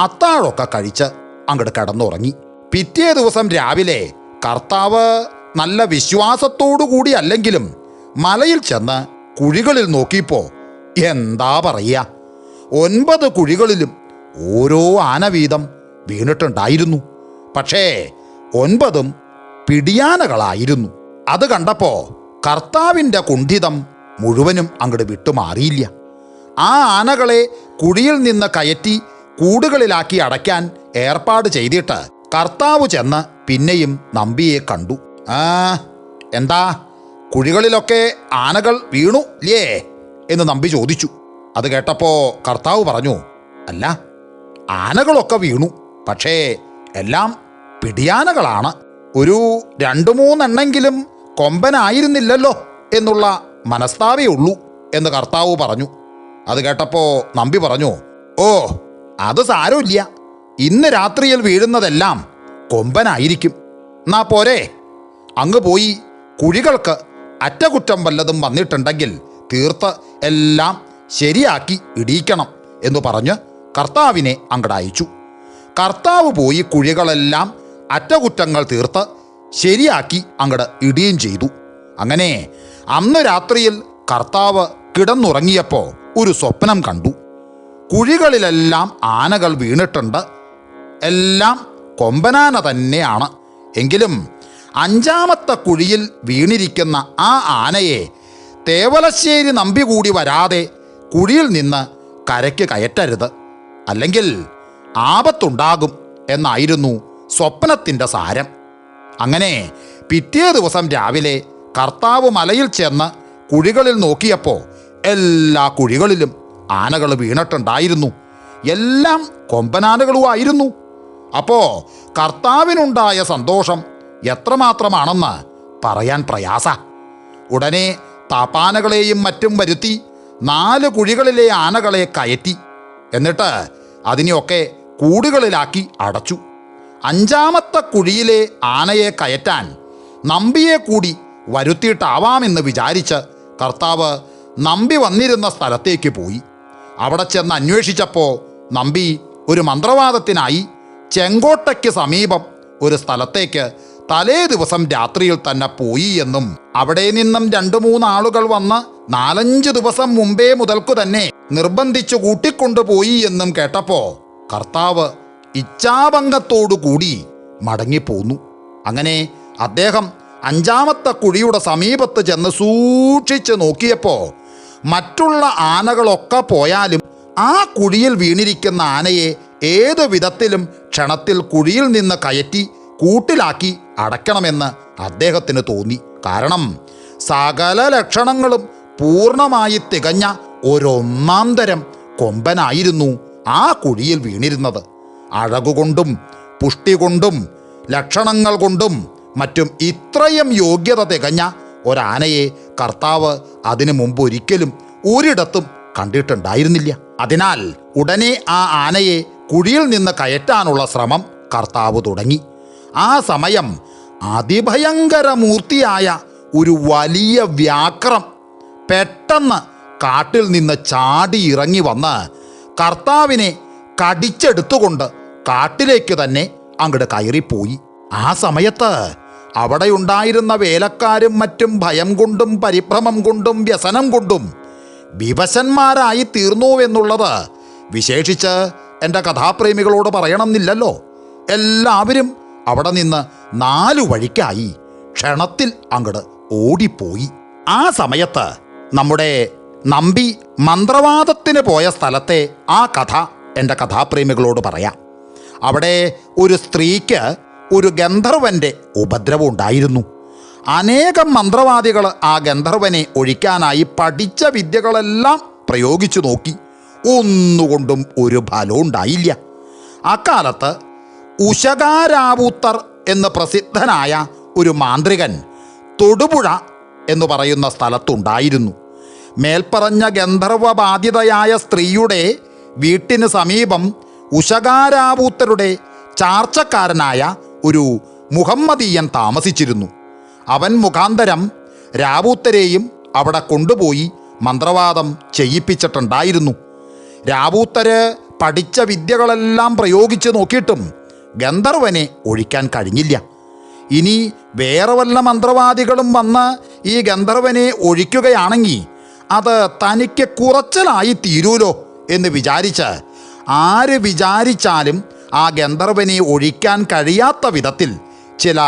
അത്താഴമൊക്കെ കഴിച്ച് അങ്ങോട്ട് കിടന്നുറങ്ങി. പിറ്റേ ദിവസം രാവിലെ കർത്താവ് നല്ല വിശ്വാസത്തോടു കൂടി അല്ലെങ്കിലും മലയിൽ ചെന്ന് കുഴികളിൽ നോക്കിയപ്പോൾ എന്താ പറയുക, 9 കുഴികളിലും ഓരോ ആന വീതം വീണിട്ടുണ്ടായിരുന്നു. പക്ഷേ 9ഉം പിടിയാനകളായിരുന്നു. അത് കണ്ടപ്പോൾ കർത്താവിൻ്റെ കുണ്ഠിതം മുഴുവനും അങ്ങോട്ട് വിട്ടുമാറിയില്ല. ആ ആനകളെ കുഴിയിൽ നിന്ന് കയറ്റി കൂടുകളിലാക്കി അടയ്ക്കാൻ ഏർപ്പാട് ചെയ്തിട്ട് കർത്താവ് ചെന്ന് പിന്നെയും നമ്പിയെ കണ്ടു. എന്താ കുഴികളിലൊക്കെ ആനകൾ വീണു ഇല്ലേ എന്ന് നമ്പി ചോദിച്ചു. അത് കേട്ടപ്പോൾ കർത്താവ് പറഞ്ഞു, അല്ല, ആനകളൊക്കെ വീണു, പക്ഷേ എല്ലാം പിടിയാനകളാണ്. ഒരു 2-3 എണ്ണെങ്കിലും കൊമ്പനായിരുന്നില്ലല്ലോ എന്നുള്ള മനസ്താവേ ഉള്ളൂ എന്ന് കർത്താവ് പറഞ്ഞു. അത് കേട്ടപ്പോൾ നമ്പി പറഞ്ഞു, ഓ അത് സാരമില്ല, ഇന്ന് രാത്രിയിൽ വീഴുന്നതെല്ലാം കൊമ്പനായിരിക്കും. എന്നാ പോരെ, അങ്ങ് പോയി കുഴികൾക്ക് അറ്റകുറ്റം വല്ലതും വന്നിട്ടുണ്ടെങ്കിൽ തീർത്ത് എല്ലാം ശരിയാക്കി ഇടിയിക്കണം എന്ന് പറഞ്ഞ് കർത്താവിനെ അങ്ങടയച്ചു. കർത്താവ് പോയി കുഴികളെല്ലാം അറ്റകുറ്റങ്ങൾ തീർത്ത് ശരിയാക്കി അങ്ങട് ഇടുകയും ചെയ്തു. അങ്ങനെ അന്ന് രാത്രിയിൽ കർത്താവ് കിടന്നുറങ്ങിയപ്പോൾ ഒരു സ്വപ്നം കണ്ടു. കുഴികളിലെല്ലാം ആനകൾ വീണിട്ടുണ്ട്. എല്ലാം കൊമ്പനാന തന്നെയാണ്. എങ്കിലും 5ാമത്തെ കുഴിയിൽ വീണിരിക്കുന്ന ആ ആനയെ തേവലശ്ശേരി നമ്പി കൂടി വരാതെ കുഴിയിൽ നിന്ന് കരയ്ക്ക് കയറ്റരുത്, അല്ലെങ്കിൽ ആപത്തുണ്ടാകും എന്നായിരുന്നു സ്വപ്നത്തിൻ്റെ സാരം. അങ്ങനെ പിറ്റേ ദിവസം രാവിലെ കർത്താവ് മലയിൽ ചെന്ന് കുഴികളിൽ നോക്കിയപ്പോൾ എല്ലാ കുഴികളിലും ആനകൾ വീണിട്ടുണ്ടായിരുന്നു. എല്ലാം കൊമ്പനാനകളുമായിരുന്നു. അപ്പോൾ കർത്താവിനുണ്ടായ സന്തോഷം എത്രമാത്രമാണെന്ന് പറയാൻ പ്രയാസ. ഉടനെ താപ്പാനകളെയും മറ്റും വരുത്തി 4 കുഴികളിലെ ആനകളെ കയറ്റി, എന്നിട്ട് അതിനെയൊക്കെ കൂടുകളിലാക്കി അടച്ചു. 5ാമത്തെ കുഴിയിലെ ആനയെ കയറ്റാൻ നമ്പിയെ കൂടി വരുത്തിയിട്ടാവാമെന്ന് വിചാരിച്ച് കർത്താവ് നമ്പി വന്നിരുന്ന സ്ഥലത്തേക്ക് പോയി. അവിടെ ചെന്ന് അന്വേഷിച്ചപ്പോൾ നമ്പി ഒരു മന്ത്രവാദത്തിനായി ചെങ്കോട്ടയ്ക്ക് സമീപം ഒരു സ്ഥലത്തേക്ക് തലേ ദിവസം രാത്രിയിൽ തന്നെ പോയി എന്നും അവിടെ നിന്നും 2-3 ആളുകൾ വന്ന് 4-5 ദിവസം മുമ്പേ മുതൽക്കു തന്നെ നിർബന്ധിച്ചു കൂട്ടിക്കൊണ്ടുപോയി എന്നും കേട്ടപ്പോൾ കർത്താവ് ഇച്ഛാഭംഗത്തോടു കൂടി മടങ്ങിപ്പോന്നു. അങ്ങനെ അദ്ദേഹം 5ാമത്തെ കുഴിയുടെ സമീപത്ത് ചെന്ന് സൂക്ഷിച്ച് നോക്കിയപ്പോൾ മറ്റുള്ള ആനകളൊക്കെ പോയാലും ആ കുഴിയിൽ വീണിരിക്കുന്ന ആനയെ ഏതു വിധത്തിലും ക്ഷണത്തിൽ കുഴിയിൽ നിന്ന് കയറ്റി കൂട്ടിലാക്കി അടയ്ക്കണമെന്ന് അദ്ദേഹത്തിന് തോന്നി. കാരണം സകല ലക്ഷണങ്ങളും പൂർണ്ണമായി തികഞ്ഞ ഒരൊന്നാം തരം കൊമ്പനായിരുന്നു ആ കുഴിയിൽ വീണിരുന്നത്. അഴകുകൊണ്ടും പുഷ്ടി കൊണ്ടും ലക്ഷണങ്ങൾ കൊണ്ടും മറ്റും ഇത്രയും യോഗ്യത തികഞ്ഞ ഒരാനയെ കർത്താവ് അതിനു മുമ്പ് ഒരിക്കലും ഒരിടത്തും കണ്ടിട്ടുണ്ടായിരുന്നില്ല. അതിനാൽ ഉടനെ ആ ആനയെ കുഴിയിൽ നിന്ന് കയറ്റാനുള്ള ശ്രമം കർത്താവ് തുടങ്ങി. ആ സമയം അതിഭയങ്കര മൂർത്തിയായ ഒരു വലിയ വ്യാഘ്രം പെട്ടെന്ന് കാട്ടിൽ നിന്ന് ചാടി ഇറങ്ങി വന്ന് കർത്താവിനെ കടിച്ചെടുത്തുകൊണ്ട് കാട്ടിലേക്ക് തന്നെ അങ്ങോട്ട് കയറിപ്പോയി. ആ സമയത്ത് അവിടെയുണ്ടായിരുന്ന വേലക്കാരും മറ്റും ഭയം കൊണ്ടും പരിഭ്രമം കൊണ്ടും വ്യസനം കൊണ്ടും വിവശന്മാരായി തീർന്നുവെന്നുള്ളത് വിശേഷിച്ച് എൻ്റെ കഥാപ്രേമികളോട് പറയണമെന്നില്ലല്ലോ. എല്ലാവരും അവിടെ നിന്ന് 4 വഴിക്കായി ക്ഷണത്തിൽ അങ്ങോട്ട് ഓടിപ്പോയി. ആ സമയത്ത് നമ്മുടെ നമ്പി മന്ത്രവാദത്തിന് പോയ സ്ഥലത്തെ ആ കഥ എൻ്റെ കഥാപ്രേമികളോട് പറയാം. അവിടെ ഒരു സ്ത്രീക്ക് ഒരു ഗന്ധർവൻ്റെ ഉപദ്രവം ഉണ്ടായിരുന്നു. അനേകം മന്ത്രവാദികൾ ആ ഗന്ധർവനെ ഒഴിക്കാനായി പഠിച്ച വിദ്യകളെല്ലാം പ്രയോഗിച്ചു നോക്കി. ഒന്നുകൊണ്ടും ഒരു ഫലവും ഉണ്ടായില്ല. അക്കാലത്ത് ഉശകാരാവൂത്തർ എന്ന് പ്രസിദ്ധനായ ഒരു മാന്ത്രികൻ തൊടുപുഴ എന്ന് പറയുന്ന സ്ഥലത്തുണ്ടായിരുന്നു. മേൽപ്പറഞ്ഞ ഗന്ധർവബാധിതയായ സ്ത്രീയുടെ വീട്ടിന് സമീപം ഉശകാരാവൂത്തരുടെ ചാർച്ചക്കാരനായ ഒരു മുഹമ്മദീയൻ താമസിച്ചിരുന്നു. അവൻ മുഖാന്തരം രാവൂത്തരെയും അവിടെ കൊണ്ടുപോയി മന്ത്രവാദം ചെയ്യിപ്പിച്ചിട്ടുണ്ടായിരുന്നു. രാവൂത്തര് പഠിച്ച വിദ്യകളെല്ലാം പ്രയോഗിച്ച് നോക്കിയിട്ടും ഗന്ധർവനെ ഒഴിക്കാൻ കഴിഞ്ഞില്ല. ഇനി വേറെ വല്ല മന്ത്രവാദികളും വന്ന് ഈ ഗന്ധർവനെ ഒഴിക്കുകയാണെങ്കിൽ അത് തനിക്ക് കുറച്ചലായി തീരൂലോ എന്ന് വിചാരിച്ച് ആര് വിചാരിച്ചാലും ആ ഗന്ധർവനെ ഒഴിക്കാൻ കഴിയാത്ത വിധത്തിൽ ചില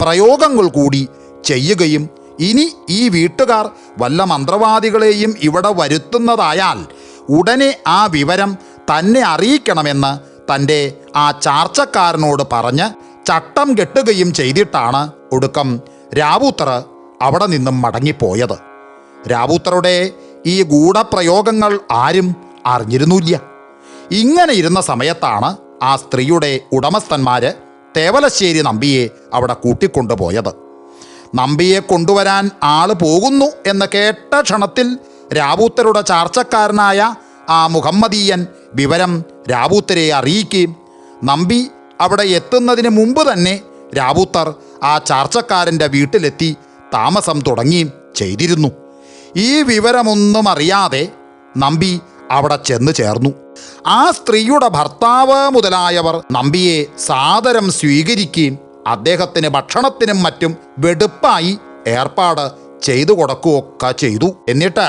പ്രയോഗങ്ങൾ കൂടി ചെയ്യുകയും ഇനി ഈ വീട്ടുകാർ വല്ല മന്ത്രവാദികളെയും ഇവിടെ വരുത്തുന്നതായാൽ ഉടനെ ആ വിവരം തന്നെ അറിയിക്കണമെന്ന് തൻ്റെ ആ ചാർച്ചക്കാരനോട് പറഞ്ഞ് ചട്ടം കെട്ടുകയും ചെയ്തിട്ടാണ് ഒടുക്കം രാവൂത്തർ അവിടെ നിന്നും മടങ്ങിപ്പോയത്. രാവൂത്തറുടെ ഈ ഗൂഢപ്രയോഗങ്ങൾ ആരും അറിഞ്ഞിരുന്നില്ല. ഇങ്ങനെ ഇരുന്ന സമയത്താണ് ആ സ്ത്രീയുടെ ഉടമസ്ഥന്മാർ തേവലശ്ശേരി നമ്പിയെ അവിടെ കൂട്ടിക്കൊണ്ടുപോയത്. നമ്പിയെ കൊണ്ടുവരാൻ ആൾ പോകുന്നു എന്ന് കേട്ട ക്ഷണത്തിൽ രാവൂത്തരുടെ ചാർച്ചക്കാരനായ ആ മുഹമ്മദീയൻ വിവരം രാവൂത്തരെ അറിയിക്കുകയും നമ്പി അവിടെ എത്തുന്നതിന് മുമ്പ് തന്നെ രാവൂത്തർ ആ ചാർച്ചക്കാരൻ്റെ വീട്ടിലെത്തി താമസം തുടങ്ങിയും ചെയ്തിരുന്നു. ഈ വിവരമൊന്നും അറിയാതെ നമ്പി അവിടെ ചെന്ന് ചേർന്നു. ആ സ്ത്രീയുടെ ഭർത്താവ് മുതലായവർ നമ്പിയെ സാദരം സ്വീകരിക്കുകയും അദ്ദേഹത്തിന് ഭക്ഷണത്തിനും മറ്റും വെടുപ്പായി ഏർപ്പാട് ചെയ്തു കൊടുക്കുകയൊക്കെ ചെയ്തു. എന്നിട്ട്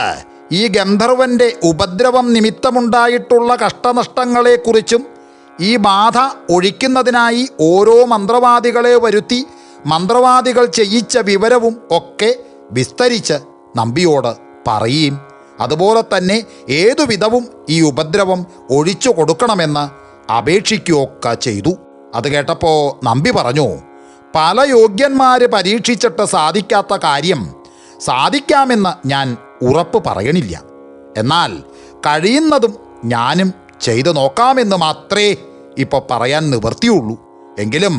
ഈ ഗന്ധർവൻ്റെ ഉപദ്രവം നിമിത്തമുണ്ടായിട്ടുള്ള കഷ്ടനഷ്ടങ്ങളെക്കുറിച്ചും ഈ ബാധ ഒഴിക്കുന്നതിനായി ഓരോ മന്ത്രവാദികളെ വരുത്തി മന്ത്രവാദികൾ ചെയ്യിച്ച വിവരവും ഒക്കെ വിസ്തരിച്ച് നമ്പിയോട് പറയുകയും അതുപോലെ തന്നെ ഏതുവിധവും ഈ ഉപദ്രവം ഒഴിച്ചു കൊടുക്കണമെന്ന് അപേക്ഷിക്കുകയൊക്കെ ചെയ്തു. അത് കേട്ടപ്പോൾ നമ്പി പറഞ്ഞു, പല യോഗ്യന്മാർ പരീക്ഷിച്ചിട്ട് സാധിക്കാത്ത കാര്യം സാധിക്കാമെന്ന് ഞാൻ ഉറപ്പ് പറയണില്ല. എന്നാൽ കഴിയുന്നതും ഞാനും ചെയ്തു നോക്കാമെന്ന് മാത്രമേ ഇപ്പോൾ പറയാൻ നിവൃത്തിയുള്ളൂ. എങ്കിലും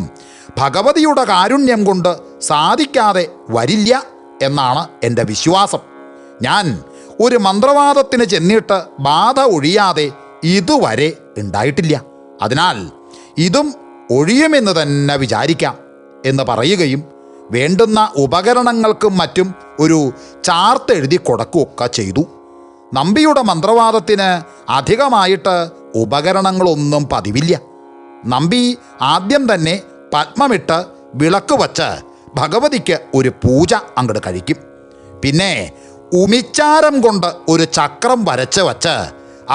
ഭഗവതിയുടെ കാരുണ്യം കൊണ്ട് സാധിക്കാതെ വരില്ല എന്നാണ് എൻ്റെ വിശ്വാസം. ഞാൻ ഒരു മന്ത്രവാദത്തിന് ചെന്നിട്ട് ബാധ ഒഴിയാതെ ഇതുവരെ ഉണ്ടായിട്ടില്ല. അതിനാൽ ഇതും ഒഴിയുമെന്ന് തന്നെ വിചാരിക്കാം എന്ന് പറയുകയും വേണ്ടുന്ന ഉപകരണങ്ങൾക്കും മറ്റും ഒരു ചാർത്ത് എഴുതി കൊടുക്കുകയൊക്കെ ചെയ്തു. നമ്പിയുടെ മന്ത്രവാദത്തിന് അധികമായിട്ട് ഉപകരണങ്ങളൊന്നും പതിവില്ല. നമ്പി ആദ്യം തന്നെ പത്മമിട്ട് വിളക്ക് വച്ച് ഭഗവതിക്ക് ഒരു പൂജ അങ്ങോട്ട് കഴിക്കും. പിന്നെ ഉമിച്ചാരം കൊണ്ട് ഒരു ചക്രം വരച്ച് വച്ച്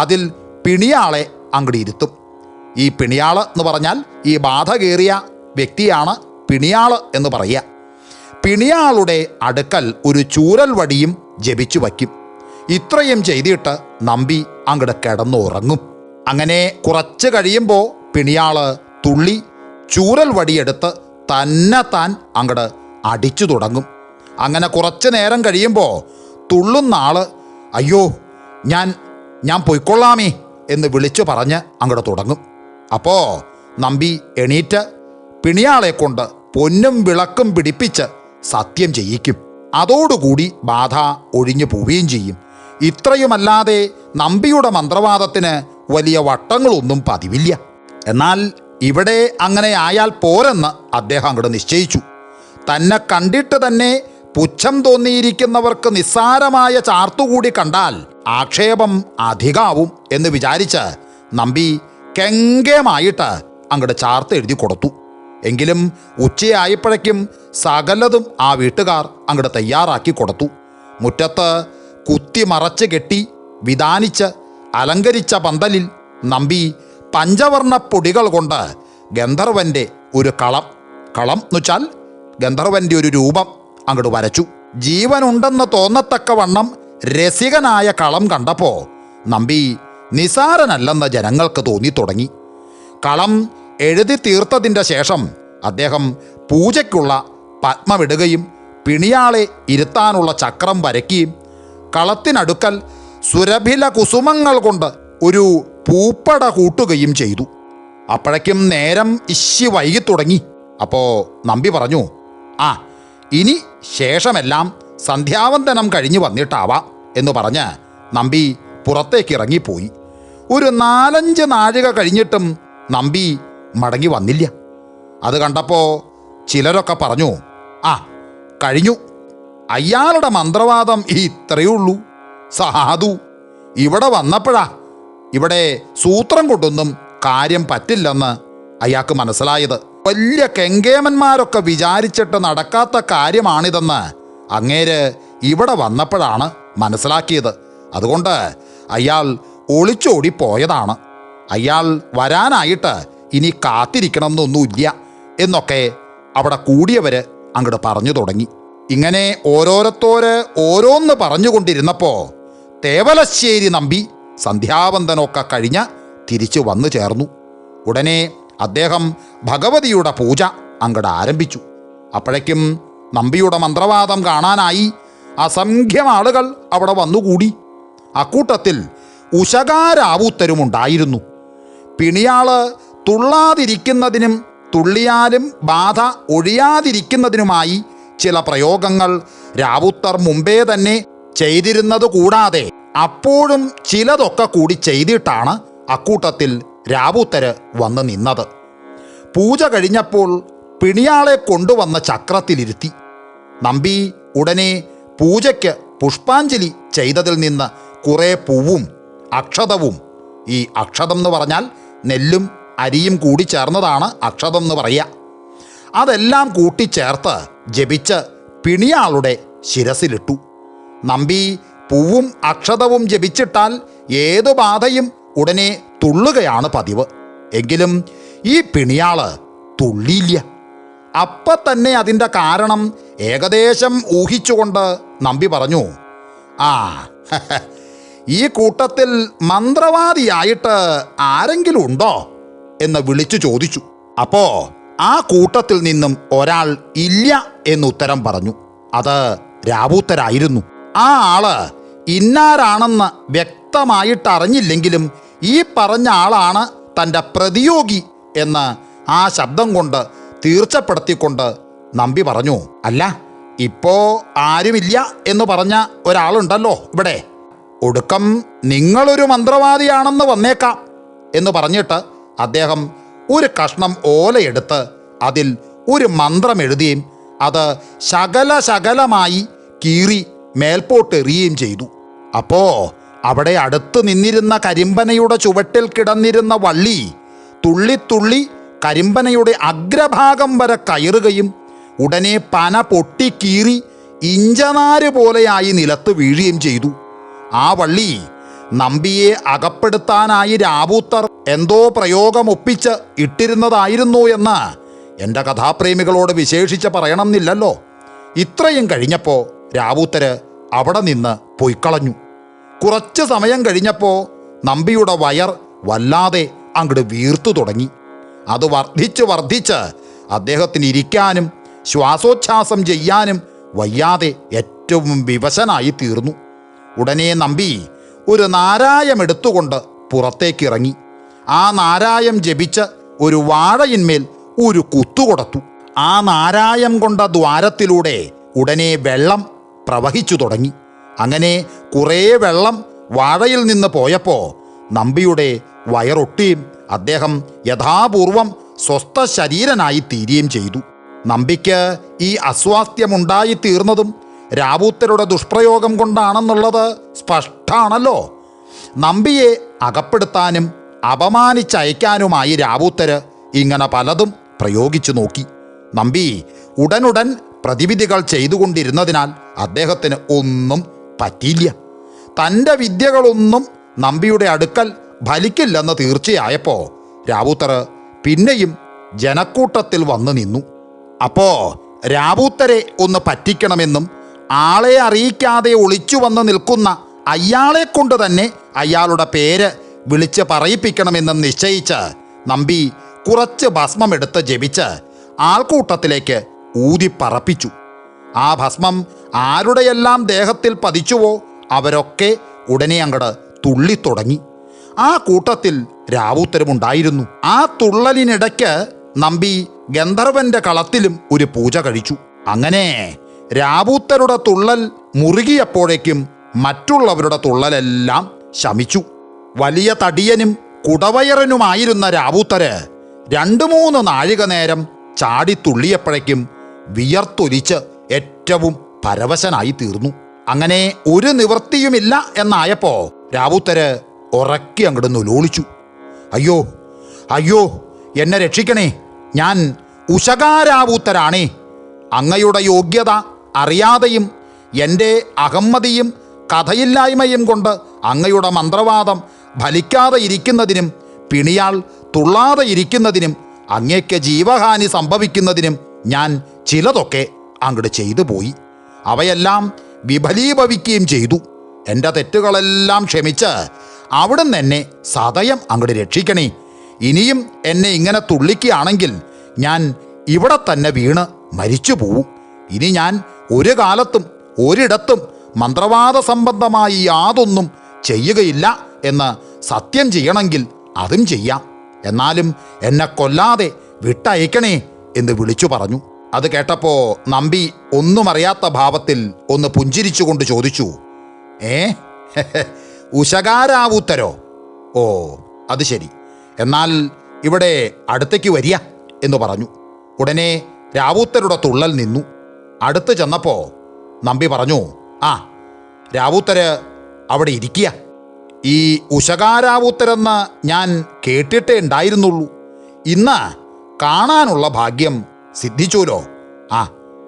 അതിൽ പിണിയാളെ അങ്ങോട്ട് ഇരുത്തും. ഈ പിണിയാൾ എന്ന് പറഞ്ഞാൽ ഈ ബാധ കയറിയ വ്യക്തിയാണ് പിണിയാൾ എന്ന് പറയുക. പിണിയാളുടെ അടുക്കൽ ഒരു ചൂരൽ വടിയും ജപിച്ചു വയ്ക്കും. ഇത്രയും ചെയ്തിട്ട് നമ്പി അങ്ങോട്ട് കിടന്നുറങ്ങും. അങ്ങനെ കുറച്ച് കഴിയുമ്പോൾ പിണിയാൾ തുള്ളി ചൂരൽ വടിയെടുത്ത് താൻ അങ്ങോട്ട് അടിച്ചു തുടങ്ങും. അങ്ങനെ കുറച്ച് നേരം കഴിയുമ്പോൾ തുള്ളുന്ന ആൾ അയ്യോ ഞാൻ പൊയ്ക്കൊള്ളാമേ എന്ന് വിളിച്ചു പറഞ്ഞ് അങ്ങോട്ട് തുടങ്ങും. അപ്പോൾ നമ്പി എണീറ്റ് പിണിയാളെ കൊണ്ട് പൊന്നും വിളക്കും പിടിപ്പിച്ച് സത്യം ചെയ്യിക്കും. അതോടുകൂടി ബാധ ഒഴിഞ്ഞു പോവുകയും ചെയ്യും. ഇത്രയുമല്ലാതെ നമ്പിയുടെ മന്ത്രവാദത്തിന് വലിയ വട്ടങ്ങളൊന്നും പതിവില്ല. എന്നാൽ ഇവിടെ അങ്ങനെ ആയാൽ പോരെന്ന് അദ്ദേഹം അങ്ങോട്ട് നിശ്ചയിച്ചു. തന്നെ കണ്ടിട്ട് തന്നെ പുച്ഛം തോന്നിയിരിക്കുന്നവർക്ക് നിസ്സാരമായ ചാർത്തുകൂടി കണ്ടാൽ ആക്ഷേപം അധികാവും എന്ന് വിചാരിച്ച് നമ്പി കെങ്കേമായിട്ട് അങ്ങോട്ട് ചാർത്ത് എഴുതി കൊടുത്തു. എങ്കിലും ഉച്ചയായപ്പോഴേക്കും സകലതും ആ വീട്ടുകാർ അങ്ങോട്ട് തയ്യാറാക്കി കൊടുത്തു. മുറ്റത്ത് കുത്തി മറച്ച് കെട്ടി വിധാനിച്ച് അലങ്കരിച്ച പന്തലിൽ നമ്പി പഞ്ചവർണ്ണ പൊടികൾ കൊണ്ട് ഗന്ധർവൻ്റെ ഒരു കളം എന്ന് വെച്ചാൽ ഗന്ധർവൻ്റെ ഒരു രൂപം അങ്ങോട്ട് വരച്ചു. ജീവനുണ്ടെന്ന് തോന്നത്തക്കവണ്ണം രസികനായ കളം കണ്ടപ്പോൾ നമ്പി നിസാരനല്ലെന്ന് ജനങ്ങൾക്ക് തോന്നിത്തുടങ്ങി. കളം എഴുതി തീർത്തതിൻ്റെ ശേഷം അദ്ദേഹം പൂജയ്ക്കുള്ള പത്മമിടുകയും പിണിയാളെ ഇരുത്താനുള്ള ചക്രം വരയ്ക്കുകയും കളത്തിനടുക്കൽ സുരഭില കുസുമങ്ങൾ കൊണ്ട് ഒരു പൂപ്പട കൂട്ടുകയും ചെയ്തു. അപ്പോഴേക്കും നേരം ഇശി വൈകി തുടങ്ങി. അപ്പോൾ നമ്പി പറഞ്ഞു, ആ ഇനി ശേഷമെല്ലാം സന്ധ്യാവന്തനം കഴിഞ്ഞു വന്നിട്ടാവാം എന്ന് പറഞ്ഞ് നമ്പി പുറത്തേക്ക് ഇറങ്ങിപ്പോയി. ഒരു 4-5 നാഴിക കഴിഞ്ഞിട്ടും നമ്പി മടങ്ങി വന്നില്ല. അത് കണ്ടപ്പോൾ ചിലരൊക്കെ പറഞ്ഞു, ആ കഴിഞ്ഞു, അയാളുടെ മന്ത്രവാദം ഇത്രയേ ഉള്ളൂ. സാധു ഇവിടെ വന്നപ്പോഴാ ഇവിടെ സൂത്രം കൊണ്ടൊന്നും കാര്യം പറ്റില്ലെന്ന് അയാൾക്ക് മനസ്സിലായത്. വലിയ കെങ്കേമന്മാരൊക്കെ വിചാരിച്ചിട്ട് നടക്കാത്ത കാര്യമാണിതെന്ന് അങ്ങേര് ഇവിടെ വന്നപ്പോഴാണ് മനസ്സിലാക്കിയത്. അതുകൊണ്ട് അയാൾ ഒളിച്ചോടി പോയതാണ്. അയാൾ വരാനായിട്ട് ഇനി കാത്തിരിക്കണമെന്നൊന്നുമില്ല എന്നൊക്കെ അവിടെ കൂടിയവർ അങ്ങോട്ട് പറഞ്ഞു തുടങ്ങി. ഇങ്ങനെ ഓരോന്ന് പറഞ്ഞുകൊണ്ടിരുന്നപ്പോൾ തേവലശ്ശേരി നമ്പി സന്ധ്യാവന്തനമൊക്കെ കഴിഞ്ഞ് തിരിച്ചു വന്നു ചേർന്നു. ഉടനെ അദ്ദേഹം ഭഗവതിയുടെ പൂജ അങ്ങോട്ട് ആരംഭിച്ചു. അപ്പോഴേക്കും നമ്പിയുടെ മന്ത്രവാദം കാണാനായി അസംഖ്യം ആളുകൾ അവിടെ വന്നുകൂടി. അക്കൂട്ടത്തിൽ ഉശകാരാവൂത്തരുമുണ്ടായിരുന്നു. പിണിയാള് തുള്ളാതിരിക്കുന്നതിനും തുള്ളിയാലും ബാധ ഒഴിയാതിരിക്കുന്നതിനുമായി ചില പ്രയോഗങ്ങൾ രാവുത്തർ മുമ്പേ തന്നെ ചെയ്തിരുന്നത് കൂടാതെ അപ്പോഴും ചിലതൊക്കെ കൂടി ചെയ്തിട്ടാണ് അക്കൂട്ടത്തിൽ രാവുത്തര് വന്ന് നിന്നത്. പൂജ കഴിഞ്ഞപ്പോൾ പിണിയാളെ കൊണ്ടുവന്ന ചക്രത്തിലിരുത്തി. നമ്പി ഉടനെ പൂജയ്ക്ക് പുഷ്പാഞ്ജലി ചെയ്തതിൽ നിന്ന് കുറേ പൂവും അക്ഷതവും, ഈ അക്ഷതം എന്ന് പറഞ്ഞാൽ നെല്ലും അരിയും കൂടി ചേർന്നതാണ് അക്ഷതം എന്ന് പറയുക, അതെല്ലാം കൂട്ടിച്ചേർത്ത് ജപിച്ച് പിണിയാളുടെ ശിരസിലിട്ടു. നമ്പി പൂവും അക്ഷതവും ജപിച്ചിട്ടാൽ ഏതു ബാധയും ഉടനെ തുള്ളുകയാണ് പതിവ്. എങ്കിലും ഈ പിണിയാള് തുള്ളിയില്ല. അപ്പം തന്നെ അതിൻ്റെ കാരണം ഏകദേശം ഊഹിച്ചുകൊണ്ട് നമ്പി പറഞ്ഞു, ആ ഈ കൂട്ടത്തിൽ മന്ത്രവാദിയായിട്ട് ആരെങ്കിലും ഉണ്ടോ എന്ന് വിളിച്ചു ചോദിച്ചു. അപ്പോൾ ആ കൂട്ടത്തിൽ നിന്നും ഒരാൾ ഇല്ല എന്നുത്തരം പറഞ്ഞു. അത് രാവൂത്തരായിരുന്നു. ആ ആള് ഇന്നാരാണെന്ന് വ്യക്തമായിട്ട് അറിഞ്ഞില്ലെങ്കിലും ഈ പറഞ്ഞ ആളാണ് തൻ്റെ പ്രതിയോഗി എന്ന് ആ ശബ്ദം കൊണ്ട് തീർച്ചപ്പെടുത്തിക്കൊണ്ട് നമ്പി പറഞ്ഞു, അല്ല ഇപ്പോ ആരുമില്ല എന്ന് പറഞ്ഞ ഒരാളുണ്ടല്ലോ ഇവിടെ, ഒടുക്കം നിങ്ങളൊരു മന്ത്രവാദിയാണെന്ന് വന്നേക്കാം എന്ന് പറഞ്ഞിട്ട് അദ്ദേഹം ഒരു കഷ്ണം ഓലയെടുത്ത് അതിൽ ഒരു മന്ത്രം എഴുതുകയും അത് ശകലമായി കീറി മേൽപോട്ടെറിയുകയും ചെയ്തു. അപ്പോൾ അവിടെ അടുത്ത് നിന്നിരുന്ന കരിമ്പനയുടെ ചുവട്ടിൽ കിടന്നിരുന്ന വള്ളി തുള്ളിത്തുള്ളി കരിമ്പനയുടെ അഗ്രഭാഗം വരെ കയറുകയും ഉടനെ പന പൊട്ടിക്കീറി ഇഞ്ചനാര് പോലെയായി നിലത്ത് വീഴുകയും ചെയ്തു. ആ വള്ളി നമ്പിയെ അകപ്പെടുത്താനായി രാവൂത്തർ എന്തോ പ്രയോഗമൊപ്പിച്ച് ഇട്ടിരുന്നതായിരുന്നു എന്ന് എൻ്റെ കഥാപ്രേമികളോട് വിശേഷിച്ച് പറയണമെന്നില്ലല്ലോ. ഇത്രയും കഴിഞ്ഞപ്പോൾ രാവൂത്തര് അവിടെ നിന്ന് പൊയ്ക്കളഞ്ഞു. കുറച്ച് സമയം കഴിഞ്ഞപ്പോൾ നമ്പിയുടെ വയർ വല്ലാതെ അങ്ങോട്ട് വീർത്തു തുടങ്ങി. അത് വർദ്ധിച്ച് അദ്ദേഹത്തിന് ഇരിക്കാനും ശ്വാസോച്ഛ്വാസം ചെയ്യാനും വയ്യാതെ ഏറ്റവും വിവശനായി തീർന്നു. ഉടനെ നമ്പി ഒരു നാരായം എടുത്തുകൊണ്ട് പുറത്തേക്കിറങ്ങി. ആ നാരായം ജപിച്ച് ഒരു വാഴയിന്മേൽ ഒരു കുത്തുകൊടുത്തു. ആ നാരായം കൊണ്ട ദ്വാരത്തിലൂടെ ഉടനെ വെള്ളം പ്രവഹിച്ചു തുടങ്ങി. അങ്ങനെ കുറേ വെള്ളം വാഴയിൽ നിന്ന് പോയപ്പോൾ നമ്പിയുടെ വയറൊട്ടിയും അദ്ദേഹം യഥാപൂർവം സ്വസ്ഥ ശരീരനായി തീരുകയും ചെയ്തു. നമ്പിക്ക് ഈ അസ്വാസ്ഥ്യമുണ്ടായി തീർന്നതും രാവൂത്തരുടെ ദുഷ്പ്രയോഗം കൊണ്ടാണെന്നുള്ളത് സ്പഷ്ടാണല്ലോ. നമ്പിയെ അകപ്പെടുത്താനും അപമാനിച്ചയക്കാനുമായി രാവൂത്തര് ഇങ്ങനെ പലതും പ്രയോഗിച്ചു നോക്കി. നമ്പി ഉടനുടൻ പ്രതിവിധികൾ ചെയ്തുകൊണ്ടിരുന്നതിനാൽ അദ്ദേഹത്തിന് ഒന്നും പറ്റിയില്ല. തൻ്റെ വിദ്യകളൊന്നും നമ്പിയുടെ അടുക്കൽ ഫലിക്കില്ലെന്ന് തീർച്ചയായപ്പോൾ രാവൂത്തർ പിന്നെയും ജനക്കൂട്ടത്തിൽ വന്നു നിന്നു. അപ്പോൾ രാവൂത്തരെ ഒന്ന് പറ്റിക്കണമെന്നും ആളെ അറിയിക്കാതെ ഒളിച്ചു വന്ന് നിൽക്കുന്ന അയാളെ കൊണ്ട് തന്നെ അയാളുടെ പേര് വിളിച്ച് പറയിപ്പിക്കണമെന്ന് നിശ്ചയിച്ച് നമ്പി കുറച്ച് ഭസ്മമെടുത്ത് ജപിച്ച് ആൾക്കൂട്ടത്തിലേക്ക് ഊതിപ്പറപ്പിച്ചു. ആ ഭസ്മം ആരുടെയെല്ലാം ദേഹത്തിൽ പതിച്ചുവോ അവരൊക്കെ ഉടനെ അങ്ങട് തുള്ളിത്തുടങ്ങി. ആ കൂട്ടത്തിൽ രാവുത്തരുമുണ്ടായിരുന്നു. ആ തുള്ളലിനിടയ്ക്ക് നമ്പി ഗന്ധർവന്റെ കളത്തിലും ഒരു പൂജ കഴിച്ചു. അങ്ങനെ രാവുത്തരുടെ തുള്ളൽ മുറുകിയപ്പോഴേക്കും മറ്റുള്ളവരുടെ തുള്ളലെല്ലാം ശമിച്ചു. വലിയ തടിയനും കുടവയറനുമായിരുന്ന രാവുത്തര് 2-3 നാഴിക നേരം ചാടിത്തുള്ളിയപ്പോഴേക്കും വിയർത്തൊലിച്ച് ഏറ്റവും പരവശനായി തീർന്നു. അങ്ങനെ ഒരു നിവൃത്തിയുമില്ല എന്നായപ്പോ രാവുത്തര് ഉറക്കി അങ്ങോട്ട് നുലോളിച്ചു. അയ്യോ അയ്യോ, എന്നെ രക്ഷിക്കണേ, ഞാൻ ഉശകാരാവൂത്തരാണേ. അങ്ങയുടെ യോഗ്യത അറിയാതെയും എൻ്റെ അഹമ്മതിയും കഥയില്ലായ്മയും കൊണ്ട് അങ്ങയുടെ മന്ത്രവാദം ഫലിക്കാതെ ഇരിക്കുന്നതിനും പിണിയാൾ തുള്ളാതെ ഇരിക്കുന്നതിനും അങ്ങേക്ക് ജീവഹാനി സംഭവിക്കുന്നതിനും ഞാൻ ചിലതൊക്കെ അങ്ങോട്ട് ചെയ്തു പോയി. അവയെല്ലാം വിഫലീഭവിക്കുകയും ചെയ്തു. എൻ്റെ തെറ്റുകളെല്ലാം ക്ഷമിച്ച് അവിടുന്ന് എന്നെ സദയം അങ്ങോട്ട് രക്ഷിക്കണേ. ഇനിയും എന്നെ ഇങ്ങനെ തുള്ളിക്കുകയാണെങ്കിൽ ഞാൻ ഇവിടെ തന്നെ വീണ് മരിച്ചു പോവും. ഇനി ഞാൻ ഒരു കാലത്തും ഒരിടത്തും മന്ത്രവാദ സംബന്ധമായി യാതൊന്നും ചെയ്യുകയില്ല എന്ന് സത്യം ചെയ്യണമെങ്കിൽ അതും ചെയ്യാം. എന്നാലും എന്നെ കൊല്ലാതെ വിട്ടയക്കണേ എന്ന് വിളിച്ചു പറഞ്ഞു. അത് കേട്ടപ്പോൾ നമ്പി ഒന്നും അറിയാത്ത ഭാവത്തിൽ ഒന്ന് പുഞ്ചിരിച്ചുകൊണ്ട് ചോദിച്ചു, ഉശകാരാവൂത്തരോ? ഓ, അത് ശരി, എന്നാൽ ഇവിടെ അടുത്തേക്ക് വരിക എന്ന് പറഞ്ഞു. ഉടനെ രാവൂത്തരുടെ തുള്ളൽ നിന്നു. അടുത്ത് ചെന്നപ്പോൾ നമ്പി പറഞ്ഞു, ആ, രാവൂത്തര് അവിടെ ഇരിക്കുക. ഈ ഉശകാരാവൂത്തരെന്ന് ഞാൻ കേട്ടിട്ടേ ഉണ്ടായിരുന്നുള്ളൂ. ഇന്ന് കാണാനുള്ള ഭാഗ്യം സിദ്ധിച്ചുല്ലോ. ആ,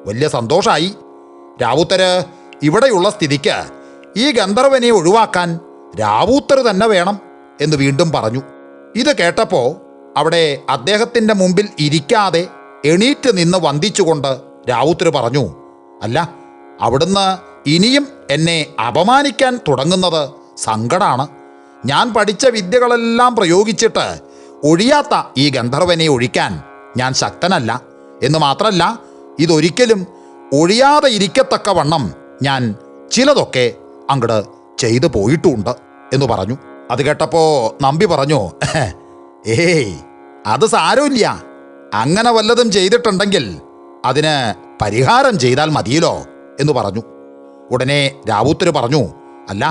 വലിയ സന്തോഷമായി. രാവൂത്തര് ഇവിടെയുള്ള സ്ഥിതിക്ക് ഈ ഗന്ധർവനെ ഒഴിവാക്കാൻ രാവൂത്തർ തന്നെ വേണം എന്ന് വീണ്ടും പറഞ്ഞു. ഇത് കേട്ടപ്പോൾ അവിടെ അദ്ദേഹത്തിൻ്റെ മുമ്പിൽ ഇരിക്കാതെ എണീറ്റ് നിന്ന് വന്ദിച്ചുകൊണ്ട് രാവൂത്തർ പറഞ്ഞു, അല്ല, അവിടുന്ന് ഇനിയും എന്നെ അപമാനിക്കാൻ തുടങ്ങുന്നത് സങ്കടാണ്. ഞാൻ പഠിച്ച വിദ്യകളെല്ലാം പ്രയോഗിച്ചിട്ട് ഒഴിയാത്ത ഈ ഗന്ധർവനെ ഒഴിക്കാൻ ഞാൻ ശക്തനല്ല. എന്ന് മാത്രമല്ല, ഇതൊരിക്കലും ഒഴിയാതെ ഇരിക്കത്തക്കവണ്ണം ഞാൻ ചിലതൊക്കെ അങ്ങട് ചെയ്തു പോയിട്ടുമുണ്ട് എന്ന് പറഞ്ഞു. അത് കേട്ടപ്പോൾ നമ്പി പറഞ്ഞു, ഏയ്, അത് സാരമില്ല. അങ്ങനെ വല്ലതും ചെയ്തിട്ടുണ്ടെങ്കിൽ അതിന് പരിഹാരം ചെയ്താൽ മതിയല്ലോ എന്ന് പറഞ്ഞു. ഉടനെ രാവൂത്തര് പറഞ്ഞു, അല്ല,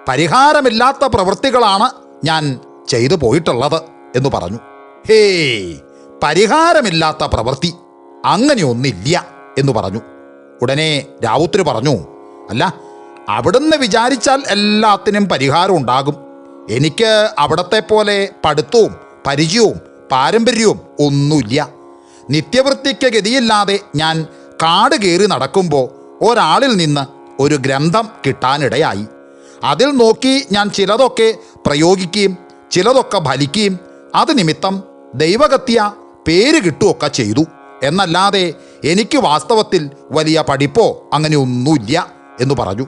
പരിഹാരമില്ലാത്ത പ്രവൃത്തികളാണ് ഞാൻ ചെയ്തു പോയിട്ടുള്ളത് എന്ന് പറഞ്ഞു. ഹേയ്, പരിഹാരമില്ലാത്ത പ്രവൃത്തി അങ്ങനെയൊന്നില്ല എന്ന് പറഞ്ഞു. ഉടനെ രാവൂത്തര് പറഞ്ഞു, അല്ല, അവിടുന്ന് വിചാരിച്ചാൽ എല്ലാത്തിനും പരിഹാരം ഉണ്ടാകും. എനിക്ക് അവിടത്തെ പോലെ പഠിത്തവും പരിചയവും പാരമ്പര്യവും ഒന്നുമില്ല. നിത്യവൃത്തിക്ക് ഗതിയില്ലാതെ ഞാൻ കാട് കയറി നടക്കുമ്പോൾ ഒരാളിൽ നിന്ന് ഒരു ഗ്രന്ഥം കിട്ടാനിടയായി. അതിൽ നോക്കി ഞാൻ ചിലതൊക്കെ പ്രയോഗിക്കുകയും ചിലതൊക്കെ ഫലിക്കുകയും അത് നിമിത്തം ദൈവകത്യ പേര് കിട്ടുകയൊക്കെ ചെയ്തു. എന്നല്ലാതെ എനിക്ക് വാസ്തവത്തിൽ വലിയ പഠിപ്പോ അങ്ങനെ ഒന്നുമില്ല എന്ന് പറഞ്ഞു.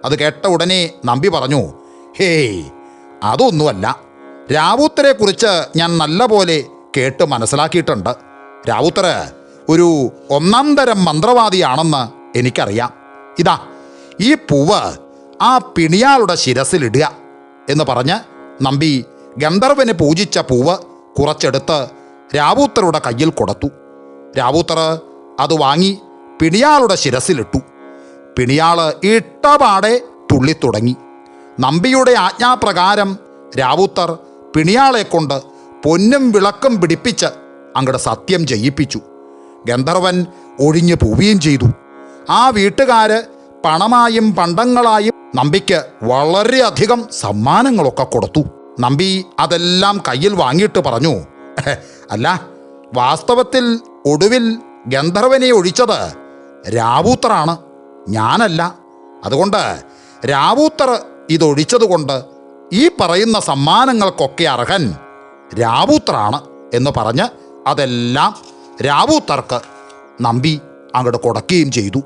അത് കേട്ട ഉടനെ നമ്പി പറഞ്ഞു, ഹേയ്, അതൊന്നുമല്ല. രാവൂത്തരെക്കുറിച്ച് ഞാൻ നല്ല പോലെ കേട്ട് മനസ്സിലാക്കിയിട്ടുണ്ട്. രാവൂത്തര് ഒരു 1-ാം തരം മന്ത്രവാദിയാണെന്ന് എനിക്കറിയാം. ഇതാ, ഈ പൂവ് ആ പിണിയാളുടെ ശിരസിലിടുക എന്ന് പറഞ്ഞ് നമ്പി ഗന്ധർവന് പൂജിച്ച പൂവ് കുറച്ചെടുത്ത് രാവൂത്തരുടെ കയ്യിൽ കൊടുത്തു. രാവൂത്തർ അത് വാങ്ങി പിണിയാളുടെ ശിരസിലിട്ടു. പിണിയാള് ഇട്ടപാടെ തുള്ളിത്തുടങ്ങി. നമ്പിയുടെ ആജ്ഞാപ്രകാരം രാവൂത്തർ പിണിയാളെ കൊണ്ട് പൊന്നും വിളക്കും പിടിപ്പിച്ച് അങ്ങടെ സത്യം ചെയ്യിപ്പിച്ചു. ഗന്ധർവൻ ഒഴിഞ്ഞു പോവുകയും ചെയ്തു. ആ വീട്ടുകാര് പണമായും പണ്ടങ്ങളായും നമ്പിക്ക് വളരെയധികം സമ്മാനങ്ങളൊക്കെ കൊടുത്തു. നമ്പി അതെല്ലാം കയ്യിൽ വാങ്ങിയിട്ട് പറഞ്ഞു, അല്ല, വാസ്തവത്തിൽ ഒടുവിൽ ഗന്ധർവനെ ഒഴിച്ചത് രാവൂത്തറാണ്, ഞാനല്ല. അതുകൊണ്ട് രാവൂത്തർ ഇതൊഴിച്ചതുകൊണ്ട് ഈ പറയുന്ന സമ്മാനങ്ങൾക്കൊക്കെ അർഹൻ രാവൂത്തറാണ് എന്ന് പറഞ്ഞ് അതെല്ലാം രാവൂത്തർക്ക് നമ്പി അങ്ങോട്ട് കൊടുക്കുകയും ചെയ്തു.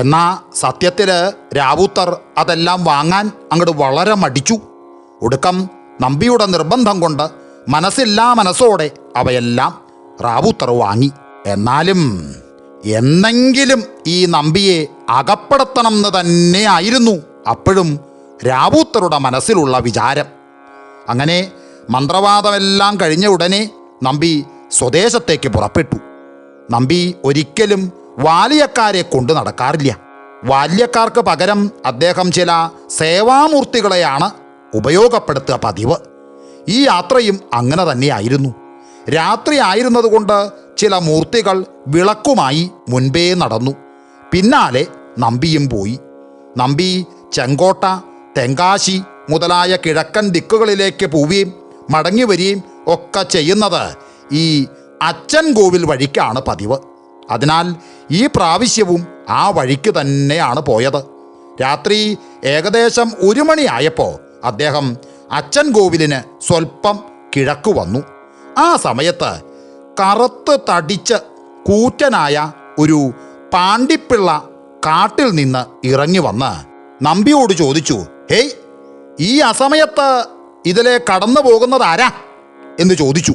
എന്നാ സത്യത്തിൽ രാവുത്തർ അതെല്ലാം വാങ്ങാൻ അങ്ങോട്ട് വളരെ മടിച്ചു. ഒടുക്കം നമ്പിയുടെ നിർബന്ധം കൊണ്ട് മനസ്സില്ലാ മനസ്സോടെ അവയെല്ലാം റാവുത്തർ വാങ്ങി. എന്നാലും എന്നെങ്കിലും ഈ നമ്പിയെ അകപ്പെടുത്തണം എന്ന് തന്നെയായിരുന്നു അപ്പോഴും രാവുത്തരുടെ മനസ്സിലുള്ള വിചാരം. അങ്ങനെ മന്ത്രവാദമെല്ലാം കഴിഞ്ഞ ഉടനെ നമ്പി സ്വദേശത്തേക്ക് പുറപ്പെട്ടു. നമ്പി ഒരിക്കലും വാല്യക്കാരെ കൊണ്ട് നടക്കാറില്ല. വാല്യക്കാർക്ക് പകരം അദ്ദേഹം ചില സേവാമൂർത്തികളെയാണ് ഉപയോഗപ്പെടുത്തുക പതിവ്. ഈ യാത്രയും അങ്ങനെ തന്നെയായിരുന്നു. രാത്രി ആയിരുന്നതുകൊണ്ട് ചില മൂർത്തികൾ വിളക്കുമായി മുൻപേ നടന്നു. പിന്നാലെ നമ്പിയും പോയി. നമ്പി ചെങ്കോട്ട, തെങ്കാശി മുതലായ കിഴക്കൻ ദിക്കുകളിലേക്ക് പോവുകയും മടങ്ങി വരികയും ഒക്കെ ചെയ്യുന്നത് ഈ അച്ഛൻ കോവിൽ വഴിക്കാണ് പതിവ്. അതിനാൽ ഈ പ്രാവശ്യവും ആ വഴിക്ക് തന്നെയാണ് പോയത്. രാത്രി ഏകദേശം 1 മണിയായപ്പോൾ അദ്ദേഹം അച്ഛൻ കോവിലിന് സ്വൽപ്പം കിഴക്ക് വന്നു. ആ സമയത്ത് കറുത്ത് തടിച്ച് കൂറ്റനായ ഒരു പാണ്ടിപ്പിള്ള കാട്ടിൽ നിന്ന് ഇറങ്ങി വന്ന് നമ്പിയോട് ചോദിച്ചു, ഹേയ്, ഈ അസമയത്ത് ഇതിലെ കടന്നു പോകുന്നത് ആരാ എന്ന് ചോദിച്ചു.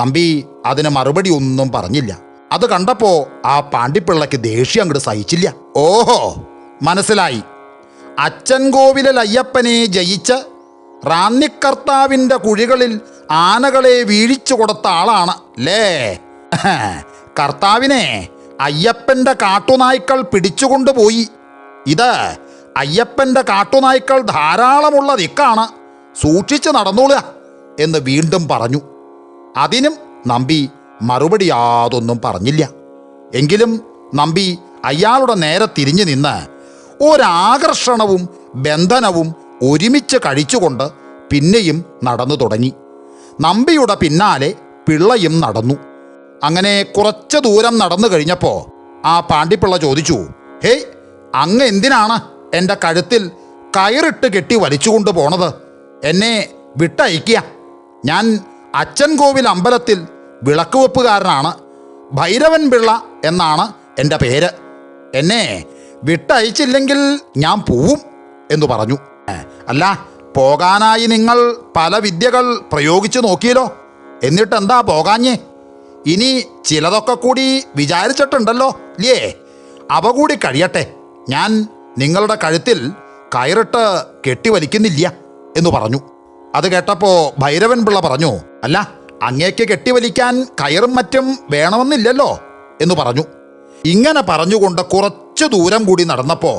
നമ്പി അതിന് മറുപടി ഒന്നും പറഞ്ഞില്ല. അത് കണ്ടപ്പോൾ ആ പാണ്ടിപ്പിള്ളയ്ക്ക് ദേഷ്യം അങ്ങോട്ട് സഹിച്ചില്ല. ഓഹോ, മനസ്സിലായി. അച്ഛൻ കോവിലിൽ അയ്യപ്പനെ ജയിച്ച് റാന്നിക്കർത്താവിൻ്റെ കുഴികളിൽ ആനകളെ വീഴിച്ചു കൊടുത്ത ആളാണ് അല്ലേ? കർത്താവിനെ അയ്യപ്പൻ്റെ കാട്ടുനായ്ക്കൾ പിടിച്ചുകൊണ്ടുപോയി. ഇത് അയ്യപ്പൻ്റെ കാട്ടുനായ്ക്കൾ ധാരാളമുള്ള ദിക്കാണ്, സൂക്ഷിച്ച് നടന്നോളുക എന്ന് വീണ്ടും പറഞ്ഞു. അതിനും നമ്പി മറുപടി യാതൊന്നും പറഞ്ഞില്ല. എങ്കിലും നമ്പി അയാളുടെ നേരെ തിരിഞ്ഞു നിന്ന് ഒരാകർഷണവും ബന്ധനവും ഒരുമിച്ച് കഴിച്ചുകൊണ്ട് പിന്നെയും നടന്നു തുടങ്ങി. നമ്പിയുടെ പിന്നാലെ പിള്ളയും നടന്നു. അങ്ങനെ കുറച്ച് ദൂരം നടന്നു കഴിഞ്ഞപ്പോൾ ആ പാണ്ടിപ്പിള്ള ചോദിച്ചു, ഹേയ്, അങ്ങ് എന്തിനാണ് എൻ്റെ കഴുത്തിൽ കയറിട്ട് കെട്ടി വലിച്ചുകൊണ്ട് പോണത്? എന്നെ വിട്ടയക്കുക. ഞാൻ അച്ഛൻ കോവിൽ അമ്പലത്തിൽ വിളക്ക് വെപ്പുകാരനാണ്. ഭൈരവൻ പിള്ള എന്നാണ് എൻ്റെ പേര്. എന്നെ വിട്ടയച്ചില്ലെങ്കിൽ ഞാൻ പോവും എന്ന് പറഞ്ഞു. അല്ല, പോകാനായി നിങ്ങൾ പല വിദ്യകൾ പ്രയോഗിച്ചു നോക്കിയല്ലോ, എന്നിട്ടെന്താ പോകാഞ്ഞേ? ഇനി ചിലതൊക്കെ കൂടി വിചാരിച്ചിട്ടുണ്ടല്ലോ ഇല്ലേ? അവ കൂടി കഴിയട്ടെ. ഞാൻ നിങ്ങളുടെ കഴുത്തിൽ കയറിട്ട് കെട്ടിവലിക്കുന്നില്ല എന്ന് പറഞ്ഞു. അത് കേട്ടപ്പോൾ ഭൈരവൻ പിള്ള പറഞ്ഞു, അല്ല, അങ്ങേക്ക് കെട്ടിവലിക്കാൻ കയറും മറ്റും വേണമെന്നില്ലല്ലോ എന്ന് പറഞ്ഞു. ഇങ്ങനെ പറഞ്ഞുകൊണ്ട് കുറച്ചു ദൂരം കൂടി നടന്നപ്പോൾ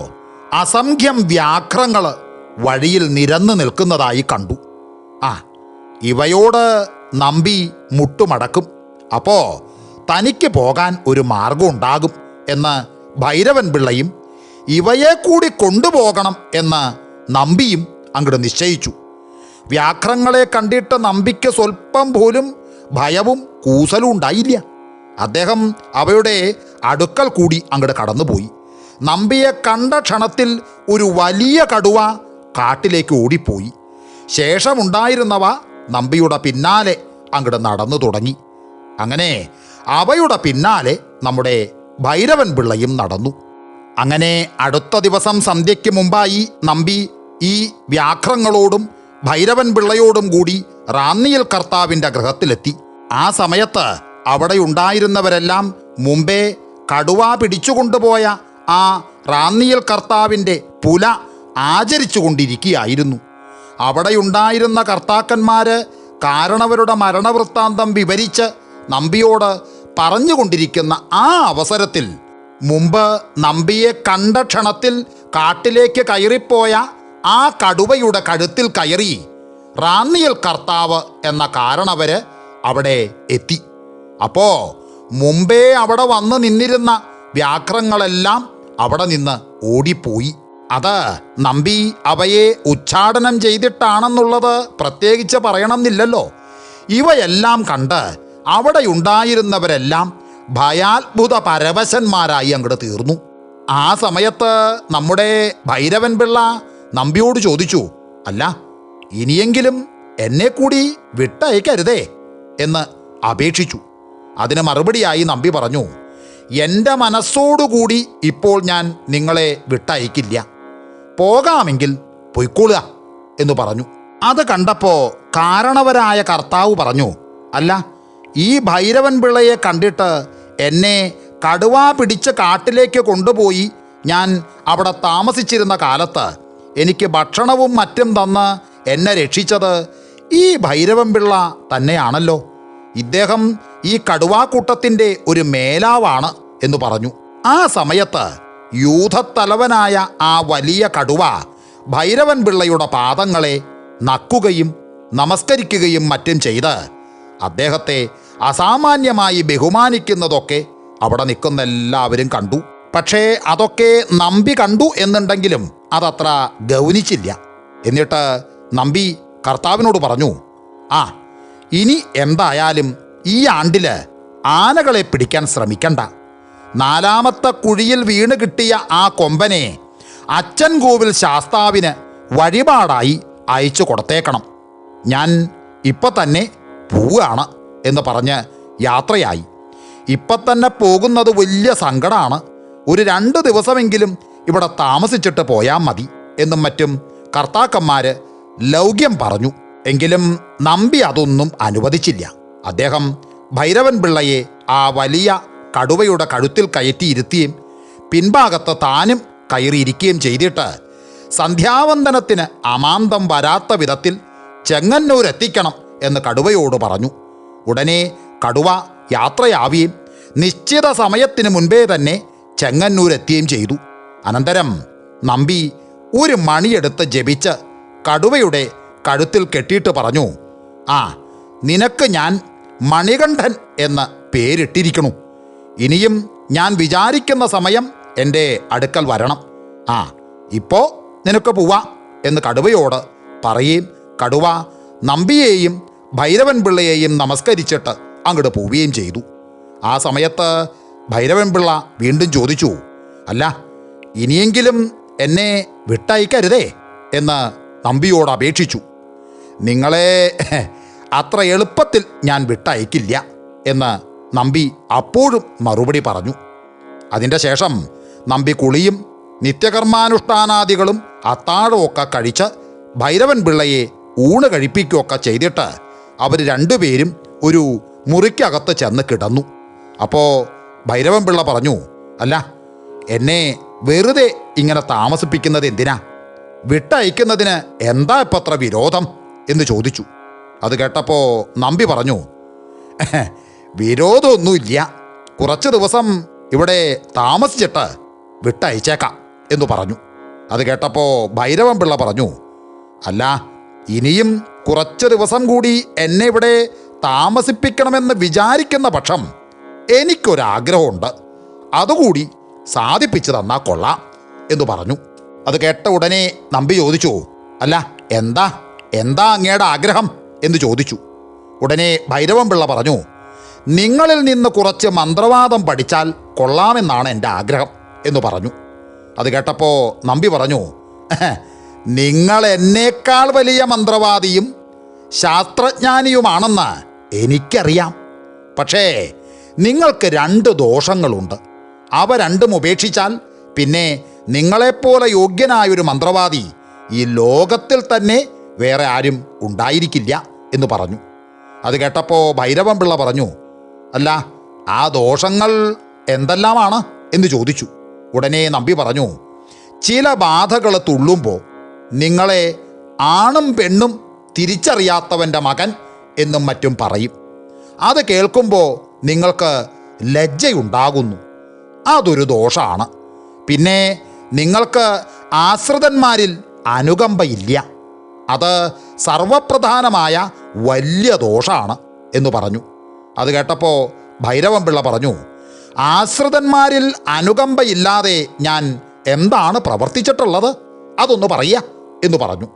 അസംഖ്യം വ്യാഘ്രങ്ങൾ വഴിയിൽ നിരന്നു നിൽക്കുന്നതായി കണ്ടു. ഇവയോട് നമ്പി മുട്ടുമടക്കും. അപ്പോൾ തനിക്ക് പോകാൻ ഒരു മാർഗം ഉണ്ടാകും എന്ന് ഭൈരവൻ പിള്ളയും ഇവയെ കൂടി കൊണ്ടുപോകണം എന്ന് നമ്പിയും അങ്ങോട്ട് നിശ്ചയിച്ചു. വ്യാഘ്രങ്ങളെ കണ്ടിട്ട് നമ്പിക്ക് സ്വൽപ്പം പോലും ഭയവും കൂസലും ഉണ്ടായില്ല. അദ്ദേഹം അവയുടെ അടുക്കൽ കൂടി അങ്ങോട്ട് കടന്നുപോയി. നമ്പിയെ കണ്ട ക്ഷണത്തിൽ ഒരു വലിയ കടുവ കാട്ടിലേക്ക് ഓടിപ്പോയി. ശേഷമുണ്ടായിരുന്നവ നമ്പിയുടെ പിന്നാലെ അങ്ങോട്ട് നടന്നു തുടങ്ങി. അങ്ങനെ അവയുടെ പിന്നാലെ നമ്മുടെ ഭൈരവൻ പിള്ളയും നടന്നു. അങ്ങനെ അടുത്ത ദിവസം സന്ധ്യയ്ക്ക് മുമ്പായി നമ്പി ഈ വ്യാഘ്രങ്ങളോടും ഭൈരവൻ പിള്ളയോടും കൂടി റാന്നിയിൽ കർത്താവിൻ്റെ ഗൃഹത്തിലെത്തി. ആ സമയത്ത് അവിടെ ഉണ്ടായിരുന്നവരെല്ലാം മുമ്പേ കടുവ പിടിച്ചുകൊണ്ടുപോയ ആ റാന്നിയിൽ കർത്താവിൻ്റെ പുല ആചരിച്ചു കൊണ്ടിരിക്കുകയായിരുന്നു. അവിടെയുണ്ടായിരുന്ന കർത്താക്കന്മാര് കാരണവരുടെ മരണവൃത്താന്തം വിവരിച്ച് നമ്പിയോട് പറഞ്ഞുകൊണ്ടിരിക്കുന്ന ആ അവസരത്തിൽ മുമ്പ് നമ്പിയെ കണ്ട ക്ഷണത്തിൽ കാട്ടിലേക്ക് കയറിപ്പോയ ആ കടുവയുടെ കഴുത്തിൽ കയറി റാന്നിയിൽ കർത്താവ് എന്ന കാരണവര് അവിടെ എത്തി. അപ്പോൾ മുമ്പേ അവിടെ വന്ന് നിന്നിരുന്ന വ്യാഘ്രങ്ങളെല്ലാം അവിടെ നിന്ന് ഓടിപ്പോയി. അത് നമ്പി അവയെ ഉച്ചാടനം ചെയ്തിട്ടാണെന്നുള്ളത് പ്രത്യേകിച്ച് പറയണമെന്നില്ലല്ലോ. ഇവയെല്ലാം കണ്ട് അവിടെയുണ്ടായിരുന്നവരെല്ലാം ഭയാത്ഭുത പരവശന്മാരായി അങ്ങോട്ട് തീർന്നു. ആ സമയത്ത് നമ്മുടെ ഭൈരവൻ പിള്ള നമ്പിയോട് ചോദിച്ചു, അല്ല, ഇനിയെങ്കിലും എന്നെ കൂടി വിട്ടയക്കരുതേ എന്ന് അപേക്ഷിച്ചു. അതിന് മറുപടിയായി നമ്പി പറഞ്ഞു, എൻ്റെ മനസ്സോടുകൂടി ഇപ്പോൾ ഞാൻ നിങ്ങളെ വിട്ടയക്കില്ല. പോകാമെങ്കിൽ പൊയ്ക്കൊള്ളുക എന്ന് പറഞ്ഞു. അത് കണ്ടപ്പോൾ കാരണവരായ കർത്താവ് പറഞ്ഞു, അല്ല, ഈ ഭൈരവൻ പിള്ളയെ കണ്ടിട്ട് എന്നെ കടുവ പിടിച്ച് കാട്ടിലേക്ക് കൊണ്ടുപോയി ഞാൻ അവിടെ താമസിച്ചിരുന്ന കാലത്ത് എനിക്ക് ഭക്ഷണവും മറ്റും തന്ന് എന്നെ രക്ഷിച്ചത് ഈ ഭൈരവൻ പിള്ള തന്നെയാണല്ലോ. ഇദ്ദേഹം ഈ കടുവാക്കൂട്ടത്തിൻ്റെ ഒരു മേലാവാണ് എന്ന് പറഞ്ഞു. ആ സമയത്ത് യൂഥത്തലവനായ ആ വലിയ കടുവ ഭൈരവൻ പിള്ളയുടെ പാദങ്ങളെ നക്കുകയും നമസ്കരിക്കുകയും മറ്റും ചെയ്ത് അദ്ദേഹത്തെ അസാമാന്യമായി ബഹുമാനിക്കുന്നതൊക്കെ അവിടെ നിൽക്കുന്ന എല്ലാവരും കണ്ടു. പക്ഷേ അതൊക്കെ നമ്പി കണ്ടു എന്നുണ്ടെങ്കിലും അതത്ര ഗൗനിച്ചില്ല. എന്നിട്ട് നമ്പി കർത്താവിനോട് പറഞ്ഞു, ആ, ഇനി എന്തായാലും ഈ ആണ്ടിൽ ആനകളെ പിടിക്കാൻ ശ്രമിക്കണ്ട. 4ാമത്തെ കുഴിയിൽ വീണ് കിട്ടിയ ആ കൊമ്പനെ അച്ചൻകോവിൽ ശാസ്താവിന് വഴിപാടായി അയച്ചു കൊടുത്തേക്കണം. ഞാൻ ഇപ്പം തന്നെ പോവുകയാണ് എന്ന് പറഞ്ഞ് യാത്രയായി. ഇപ്പം തന്നെ പോകുന്നത് വലിയ സങ്കടമാണ്. ഒരു 2 ദിവസമെങ്കിലും ഇവിടെ താമസിച്ചിട്ട് പോയാൽ മതി എന്നും മറ്റും കർത്താക്കന്മാർ ലൗക്യം പറഞ്ഞു. എങ്കിലും നമ്പി അതൊന്നും അനുവദിച്ചില്ല. അദ്ദേഹം ഭൈരവൻ പിള്ളയെ ആ വലിയ കടുവയുടെ കഴുത്തിൽ കയറ്റിയിരുത്തുകയും പിൻഭാഗത്ത് താനും കയറിയിരിക്കുകയും ചെയ്തിട്ട് സന്ധ്യാവന്ദനത്തിന് അമാന്തം വരാത്ത വിധത്തിൽ ചെങ്ങന്നൂരെത്തിക്കണം എന്ന് കടുവയോട് പറഞ്ഞു. ഉടനെ കടുവ യാത്രയാവുകയും നിശ്ചിത സമയത്തിന് മുൻപേ തന്നെ ചെങ്ങന്നൂരെത്തുകയും ചെയ്തു. അനന്തരം നമ്പി ഒരു മണിയെടുത്ത് ജപിച്ച് കടുവയുടെ കഴുത്തിൽ കെട്ടിയിട്ട് പറഞ്ഞു, ആ, നിനക്ക് ഞാൻ മണികണ്ഠൻ എന്ന് പേരിട്ടിരിക്കണു. ഇനിയും ഞാൻ വിചാരിക്കുന്ന സമയം എൻ്റെ അടുക്കൽ വരണം. ആ, ഇപ്പോൾ നിനക്ക് പോവാം എന്ന് കടുവയോട് പറയുകയും കടുവ നമ്പിയെയും ഭൈരവൻ പിള്ളയെയും നമസ്കരിച്ചിട്ട് അങ്ങോട്ട് പോവുകയും ചെയ്തു. ആ സമയത്ത് ഭൈരവൻ പിള്ള വീണ്ടും ചോദിച്ചു, അല്ല, ഇനിയെങ്കിലും എന്നെ വിട്ടയക്കരുതേ എന്ന് നമ്പിയോട് അപേക്ഷിച്ചു. നിങ്ങളെ അത്ര എളുപ്പത്തിൽ ഞാൻ വിട്ടയക്കില്ല എന്ന് നമ്പി അപ്പോഴും മറുപടി പറഞ്ഞു. അതിൻ്റെ ശേഷം നമ്പി കുളിയും നിത്യകർമാനുഷ്ഠാനാദികളും അത്താഴമൊക്കെ കഴിച്ച് ഭൈരവൻ പിള്ളയെ ഊണ് കഴിപ്പിക്കുകയൊക്കെ ചെയ്തിട്ട് അവർ രണ്ടുപേരും ഒരു മുറിക്കകത്ത് ചെന്ന് കിടന്നു. അപ്പോൾ ഭൈരവൻ പിള്ള പറഞ്ഞു, അല്ല, എന്നെ വെറുതെ ഇങ്ങനെ താമസിപ്പിക്കുന്നത് എന്തിനാ? വിട്ടയക്കുന്നതിന് എന്താ ഇപ്പം അത്ര വിരോധം എന്ന് ചോദിച്ചു. അത് കേട്ടപ്പോൾ നമ്പി പറഞ്ഞു, വിരോധമൊന്നുമില്ല, കുറച്ച് ദിവസം ഇവിടെ താമസിച്ചിട്ട് വിട്ടയച്ചേക്കാം എന്ന് പറഞ്ഞു. അത് കേട്ടപ്പോൾ ഭൈരവൻ പിള്ള പറഞ്ഞു, അല്ല, ഇനിയും കുറച്ച് ദിവസം കൂടി എന്നെ ഇവിടെ താമസിപ്പിക്കണമെന്ന് വിചാരിക്കുന്ന പക്ഷം എനിക്കൊരാഗ്രഹമുണ്ട്, അതുകൂടി സാധിപ്പിച്ചു തന്നാൽ കൊള്ളാം എന്ന് പറഞ്ഞു. അത് കേട്ട ഉടനെ നമ്പി ചോദിച്ചു, അല്ല, എന്താ എന്താ അങ്ങയുടെ ആഗ്രഹം എന്ന് ചോദിച്ചു. ഉടനെ ഭൈരവൻ പിള്ള പറഞ്ഞു, നിങ്ങളിൽ നിന്ന് കുറച്ച് മന്ത്രവാദം പഠിച്ചാൽ കൊള്ളാമെന്നാണ് എൻ്റെ ആഗ്രഹം എന്ന് പറഞ്ഞു. അത് കേട്ടപ്പോൾ നമ്പി പറഞ്ഞു, നിങ്ങൾ എന്നേക്കാൾ വലിയ മന്ത്രവാദിയും ശാസ്ത്രജ്ഞാനിയുമാണെന്ന് എനിക്കറിയാം. പക്ഷേ നിങ്ങൾക്ക് 2 ദോഷങ്ങളുണ്ട്. അവ രണ്ടും ഉപേക്ഷിച്ചാൽ പിന്നെ നിങ്ങളെപ്പോലെ യോഗ്യനായൊരു മന്ത്രവാദി ഈ ലോകത്തിൽ തന്നെ വേറെ ആരും ഉണ്ടായിരിക്കില്ല എന്ന് പറഞ്ഞു. അത് കേട്ടപ്പോൾ ഭൈരവൻ പിള്ള പറഞ്ഞു, അല്ല, ആ ദോഷങ്ങൾ എന്തെല്ലാമാണ് എന്ന് ചോദിച്ചു. ഉടനെ നമ്പി പറഞ്ഞു, ചില ബാധകൾ തുള്ളുമ്പോൾ നിങ്ങളെ ആണും പെണ്ണും തിരിച്ചറിയാത്തവൻ്റെ മകൻ എന്നും മറ്റും പറയും. അത് കേൾക്കുമ്പോൾ നിങ്ങൾക്ക് ലജ്ജയുണ്ടാകുന്നു, അതൊരു ദോഷമാണ്. പിന്നെ നിങ്ങൾക്ക് ആശ്രിതന്മാരിൽ അനുകമ്പയില്ല, അത് സർവപ്രധാനമായ വലിയ ദോഷമാണ് എന്ന് പറഞ്ഞു. അത് കേട്ടപ്പോൾ ഭൈരവൻ പിള്ള പറഞ്ഞു, ആശ്രിതന്മാരിൽ അനുകമ്പയില്ലാതെ ഞാൻ എന്താണ് പ്രവർത്തിച്ചിട്ടുള്ളത്, അതൊന്ന് പറയുക എന്ന് പറഞ്ഞു.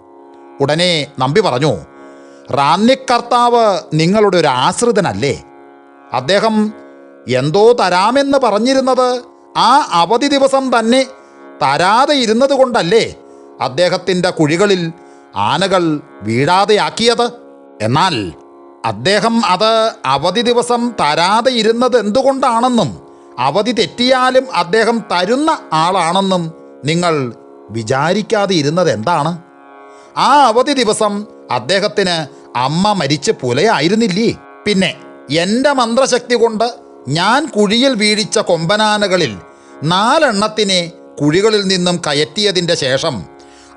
ഉടനെ നമ്പി പറഞ്ഞു, റാന്നിക്കർത്താവ് നിങ്ങളുടെ ഒരു ആശ്രിതനല്ലേ? അദ്ദേഹം എന്തോ തരാമെന്ന് പറഞ്ഞിരുന്നത് ആ അവധി ദിവസം തന്നെ തരാതെ ഇരുന്നത് കൊണ്ടല്ലേ അദ്ദേഹത്തിൻ്റെ കുഴികളിൽ ആനകൾ വീഴാതെയാക്കിയത്? എന്നാൽ അദ്ദേഹം അത് അവധി ദിവസം തരാതെ ഇരുന്നത് എന്തുകൊണ്ടാണെന്നും അവധി തെറ്റിയാലും അദ്ദേഹം തരുന്ന ആളാണെന്നും നിങ്ങൾ വിചാരിക്കാതെ ഇരുന്നത് എന്താണ്? ആ അവധി ദിവസം അദ്ദേഹത്തിന് അമ്മ മരിച്ച് പുലയായിരുന്നില്ലേ? പിന്നെ എൻ്റെ മന്ത്രശക്തി കൊണ്ട് ഞാൻ കുഴിയിൽ വീഴിച്ച കൊമ്പനാനകളിൽ 4 എണ്ണത്തിനെ കുഴികളിൽ നിന്നും കയറ്റിയതിൻ്റെ ശേഷം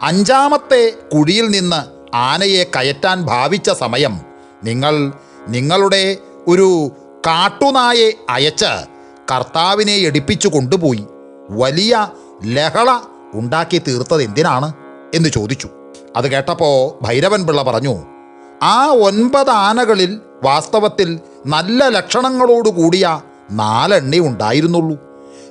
5-ാമത്തെ കുഴിയിൽ നിന്ന് ആനയെ കയറ്റാൻ ഭാവിച്ച സമയം നിങ്ങൾ നിങ്ങളുടെ ഒരു കാട്ടുനായെ അയച്ച് കർത്താവിനെ എടുപ്പിച്ചു കൊണ്ടുപോയി വലിയ ലഹള ഉണ്ടാക്കി തീർത്തത് എന്തിനാണ് എന്ന് ചോദിച്ചു. അത് കേട്ടപ്പോൾ ഭൈരവൻ പിള്ള പറഞ്ഞു, ആ 9 ആനകളിൽ വാസ്തവത്തിൽ നല്ല ലക്ഷണങ്ങളോടുകൂടിയ 4 എണ്ണേ ഉണ്ടായിരുന്നുള്ളൂ.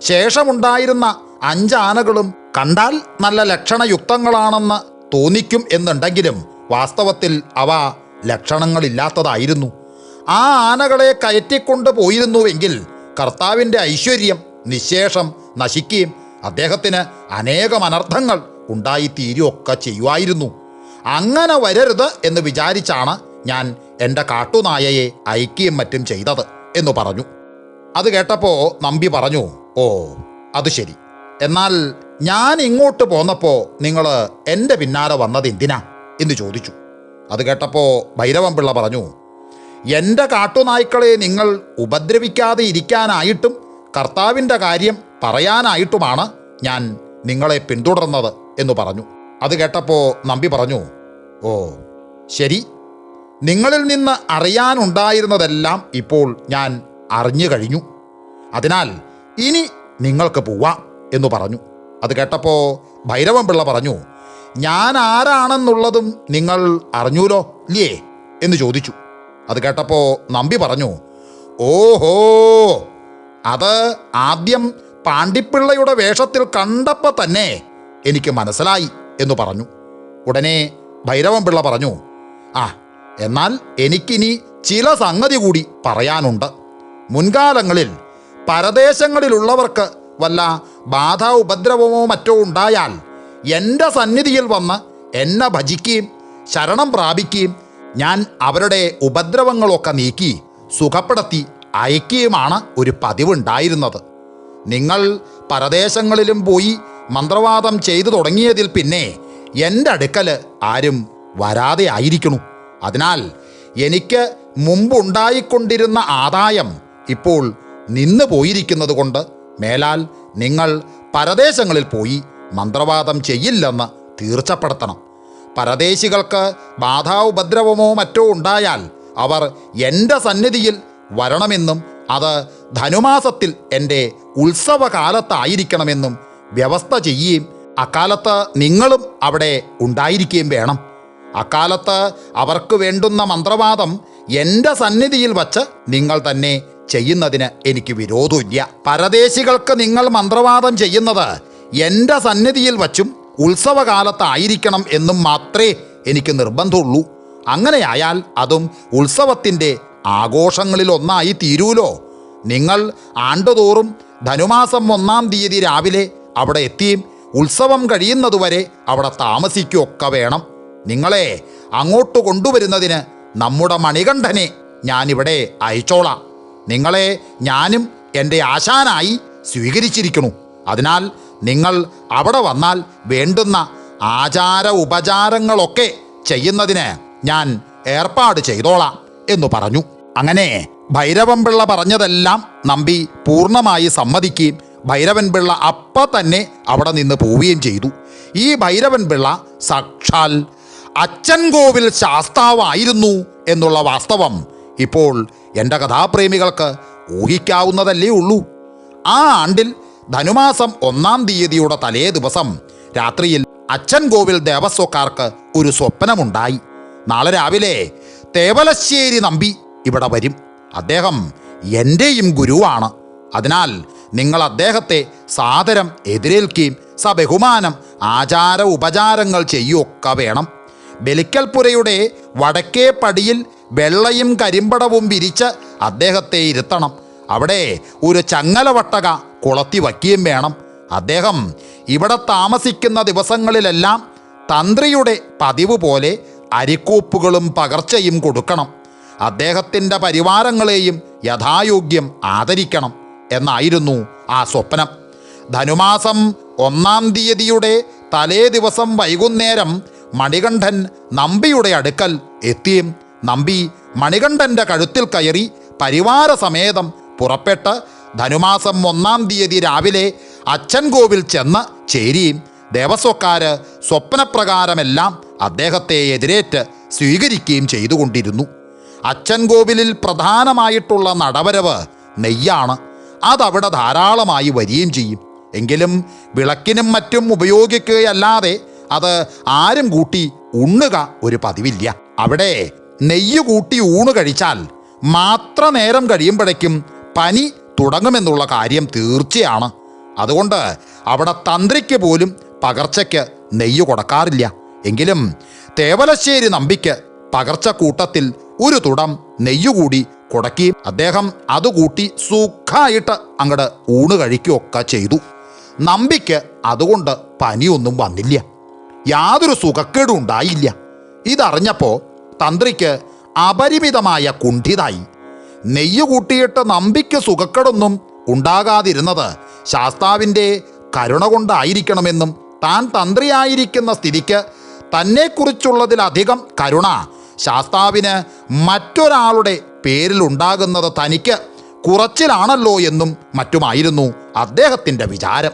ശേഷമുണ്ടായിരുന്ന 5 ആനകളും കണ്ടാൽ നല്ല ലക്ഷണയുക്തങ്ങളാണെന്ന് തോന്നിക്കും എന്നുണ്ടെങ്കിലും വാസ്തവത്തിൽ അവ ലക്ഷണങ്ങളില്ലാത്തതായിരുന്നു. ആ ആനകളെ കയറ്റിക്കൊണ്ട് പോയിരുന്നുവെങ്കിൽ കർത്താവിൻ്റെ ഐശ്വര്യം നിശേഷം നശിക്കുകയും അദ്ദേഹത്തിന് അനേകം അനർത്ഥങ്ങൾ ഉണ്ടായിത്തീരുകയൊക്കെ ചെയ്യുമായിരുന്നു. അങ്ങനെ വരരുത് എന്ന് വിചാരിച്ചാണ് ഞാൻ എൻ്റെ കാട്ടുനായയെ അയക്കുകയും മറ്റും ചെയ്തത് എന്ന് പറഞ്ഞു. അത് കേട്ടപ്പോൾ നമ്പി പറഞ്ഞു, ഓ അത് ശരി. എന്നാൽ ഞാൻ ഇങ്ങോട്ട് പോന്നപ്പോൾ നിങ്ങൾ എൻ്റെ പിന്നാലെ വന്നത് എന്തിനാ എന്ന് ചോദിച്ചു. അത് കേട്ടപ്പോൾ ഭൈരവൻ പിള്ള പറഞ്ഞു, എൻ്റെ കാട്ടുനായ്ക്കളെ നിങ്ങൾ ഉപദ്രവിക്കാതെ ഇരിക്കാനായിട്ടും കർത്താവിൻ്റെ കാര്യം പറയാനായിട്ടുമാണ് ഞാൻ നിങ്ങളെ പിന്തുടർന്നത് എന്ന് പറഞ്ഞു. അത് കേട്ടപ്പോൾ നമ്പി പറഞ്ഞു, ഓ ശരി, നിങ്ങളിൽ നിന്ന് അറിയാനുണ്ടായിരുന്നതെല്ലാം ഇപ്പോൾ ഞാൻ അറിഞ്ഞു കഴിഞ്ഞു. അതിനാൽ ഇനി നിങ്ങൾക്ക് പോവാം എന്ന് പറഞ്ഞു. അത് കേട്ടപ്പോൾ ഭൈരവൻ പിള്ള പറഞ്ഞു, ഞാൻ ആരാണെന്നുള്ളതും നിങ്ങൾ അറിഞ്ഞൂലോ ഇല്ലേ എന്ന് ചോദിച്ചു. അത് കേട്ടപ്പോൾ നമ്പി പറഞ്ഞു, ഓഹോ, അത് ആദ്യം പാണ്ടിപ്പിള്ളയുടെ വേഷത്തിൽ കണ്ടപ്പോൾ തന്നെ എനിക്ക് മനസ്സിലായി എന്ന് പറഞ്ഞു. ഉടനെ ഭൈരവൻ പിള്ള പറഞ്ഞു, ആ എന്നാൽ എനിക്കിനി ചില സംഗതി കൂടി പറയാനുണ്ട്. മുൻകാലങ്ങളിൽ പരദേശങ്ങളിലുള്ളവർക്ക് വല്ല ബാധ ഉപദ്രവമോ മറ്റോ ഉണ്ടായാൽ എൻ്റെ സന്നിധിയിൽ വന്ന് എന്നെ ഭജിക്കുകയും ശരണം പ്രാപിക്കുകയും ഞാൻ അവരുടെ ഉപദ്രവങ്ങളൊക്കെ നീക്കി സുഖപ്പെടുത്തി അയക്കുകയുമാണ് ഒരു പതിവുണ്ടായിരുന്നത്. നിങ്ങൾ പരദേശങ്ങളിലും പോയി മന്ത്രവാദം ചെയ്തു തുടങ്ങിയതിൽ പിന്നെ എൻ്റെ അടുക്കൽ ആരും വരാതെ ആയിരിക്കണു. അതിനാൽ എനിക്ക് മുമ്പുണ്ടായിക്കൊണ്ടിരുന്ന ആദായം ഇപ്പോൾ നിന്ന് പോയിരിക്കുന്നത് കൊണ്ട് മേലാൽ നിങ്ങൾ പരദേശങ്ങളിൽ പോയി മന്ത്രവാദം ചെയ്യില്ലെന്ന് തീർച്ചപ്പെടുത്തണം. പരദേശികൾക്ക് ബാധാ ഉപദ്രവമോ മറ്റോ ഉണ്ടായാൽ അവർ എൻ്റെ സന്നിധിയിൽ വരണമെന്നും അത് ധനുമാസത്തിൽ എൻ്റെ ഉത്സവകാലത്തായിരിക്കണമെന്നും വ്യവസ്ഥ ചെയ്യുകയും അക്കാലത്ത് നിങ്ങളും അവിടെ ഉണ്ടായിരിക്കുകയും വേണം. അക്കാലത്ത് അവർക്ക് വേണ്ടുന്ന മന്ത്രവാദം എൻ്റെ സന്നിധിയിൽ വച്ച് നിങ്ങൾ തന്നെ ചെയ്യുന്നതിന് എനിക്ക് വിരോധമില്ല. പരദേശികൾക്ക് നിങ്ങൾ മന്ത്രവാദം ചെയ്യുന്നത് എൻ്റെ സന്നിധിയിൽ വച്ചും ഉത്സവകാലത്തായിരിക്കണം എന്നും മാത്രമേ എനിക്ക് നിർബന്ധമുള്ളൂ. അങ്ങനെയായാൽ അതും ഉത്സവത്തിൻ്റെ ആഘോഷങ്ങളിലൊന്നായി തീരൂലോ. നിങ്ങൾ ആണ്ടുതോറും ധനുമാസം 1-ാം തീയതി രാവിലെ അവിടെ എത്തിയും ഉത്സവം കഴിയുന്നതുവരെ അവിടെ താമസിക്കുകയൊക്കെ വേണം. നിങ്ങളെ അങ്ങോട്ട് കൊണ്ടുവരുന്നതിന് നമ്മുടെ മണികണ്ഠനെ ഞാനിവിടെ അയച്ചോളാം. നിങ്ങളെ ഞാനും എൻ്റെ ആശാനായി സ്വീകരിച്ചിരിക്കുന്നു. അതിനാൽ നിങ്ങൾ അവിടെ വന്നാൽ വേണ്ടുന്ന ആചാര ഉപചാരങ്ങളൊക്കെ ചെയ്യുന്നതിന് ഞാൻ ഏർപ്പാട് ചെയ്തോളാം എന്ന് പറഞ്ഞു. അങ്ങനെ ഭൈരവൻ പിള്ള പറഞ്ഞതെല്ലാം നമ്പി പൂർണ്ണമായി സമ്മതിക്കുകയും ഭൈരവൻ പിള്ള അപ്പം തന്നെ അവിടെ നിന്ന് പോവുകയും ചെയ്തു. ഈ ഭൈരവൻ പിള്ള സാക്ഷാൽ അച്ചൻകോവിൽ ശാസ്താവായിരുന്നു എന്നുള്ള വാസ്തവം ഇപ്പോൾ എൻ്റെ കഥാപ്രേമികൾക്ക് ഊഹിക്കാവുന്നതല്ലേ ഉള്ളൂ. ആ ആണ്ടിൽ ധനുമാസം 1-ാം തീയതിയുടെ തലേ ദിവസം രാത്രിയിൽ അച്ചൻകോവിൽ ദേവസ്വക്കാർക്ക് ഒരു സ്വപ്നമുണ്ടായി. നാളെ രാവിലെ തേവലശ്ശേരി നമ്പി ഇവിടെ വരും. അദ്ദേഹം എൻ്റെയും ഗുരുവാണ്. അതിനാൽ നിങ്ങൾ അദ്ദേഹത്തെ സാദരം എതിരേൽക്കുകയും സബഹുമാനം ആചാര ഉപചാരങ്ങൾ ചെയ്യുകയൊക്കെ വേണം. ബലിക്കൽപുരയുടെ വടക്കേ പടിയിൽ വെള്ളയും കരിമ്പടവും വിരിച്ച് അദ്ദേഹത്തെ ഇരുത്തണം. അവിടെ ഒരു ചങ്ങലവട്ടക കൊളത്തി വയ്ക്കുകയും വേണം. അദ്ദേഹം ഇവിടെ താമസിക്കുന്ന ദിവസങ്ങളിലെല്ലാം തന്ത്രിയുടെ പതിവ് പോലെ അരിക്കോപ്പുകളും പകർച്ചയും കൊടുക്കണം. അദ്ദേഹത്തിൻ്റെ പരിവാരങ്ങളെയും യഥായോഗ്യം ആദരിക്കണം. എന്നായിരുന്നു ആ സ്വപ്നം. ധനുമാസം 1-ാം തീയതിയുടെ തലേ ദിവസം വൈകുന്നേരം മണികണ്ഠൻ നമ്പിയുടെ അടുക്കൽ എത്തി. നമ്പി മണികണ്ഠൻ്റെ കഴുത്തിൽ കയറി പരിവാരസമേതം പുറപ്പെട്ട് ധനുമാസം 1-ാം തീയതി രാവിലെ അച്ചൻകോവിൽ ചെന്ന് ചേരി. ദേവസ്വക്കാര് സ്വപ്നപ്രകാരമെല്ലാം അദ്ദേഹത്തെ എതിരേറ്റ് സ്വീകരിക്കുകയും ചെയ്തുകൊണ്ടിരുന്നു. അച്ചൻകോവിലിൽ പ്രധാനമായിട്ടുള്ള നടവരവ് നെയ്യാണ്. അതവിടെ ധാരാളമായി വരികയും ചെയ്യും. എങ്കിലും വിളക്കിനും മറ്റും ഉപയോഗിക്കുകയല്ലാതെ അത് ആരും കൂട്ടി ഉണ്ണുക ഒരു പതിവില്ല. അവിടെ നെയ്യ് കൂട്ടി ഊണ് കഴിച്ചാൽ മാത്ര നേരം കഴിയുമ്പോഴേക്കും പനി തുടങ്ങുമെന്നുള്ള കാര്യം തീർച്ചയാണ്. അതുകൊണ്ട് അവിടെ തന്ത്രിക്ക് പോലും പകർച്ചയ്ക്ക് നെയ്യ് കൊടുക്കാറില്ല. എങ്കിലും തേവലശ്ശേരി നമ്പിക്ക് പകർച്ചക്കൂട്ടത്തിൽ ഒരു തുടം നെയ്യുകൂടി കുടക്കി അദ്ദേഹം അതുകൂട്ടി സുഖമായിട്ട് അങ്ങട് ഊണ് കഴിക്കുകയൊക്കെ ചെയ്തു. നമ്പിക്ക് അതുകൊണ്ട് പനിയൊന്നും വന്നില്ല, യാതൊരു സുഖക്കേടും ഉണ്ടായില്ല. ഇതറിഞ്ഞപ്പോൾ തന്ത്രിക്ക് അപരിമിതമായ കുണ്ഠിതായി. നെയ്യ് കൂട്ടിയിട്ട് നമ്പിക്ക് സുഖക്കേടൊന്നും ഉണ്ടാകാതിരുന്നത് ശാസ്താവിൻ്റെ കരുണ കൊണ്ടായിരിക്കണമെന്നും താൻ തന്ത്രിയായിരിക്കുന്ന സ്ഥിതിക്ക് തന്നെക്കുറിച്ചുള്ളതിലധികം കരുണ ശാസ്താവിന് മറ്റൊരാളുടെ പേരിലുണ്ടാകുന്നത് തനിക്ക് കുറച്ചിലാണല്ലോ എന്നും മറ്റുമായിരുന്നു അദ്ദേഹത്തിൻ്റെ വിചാരം.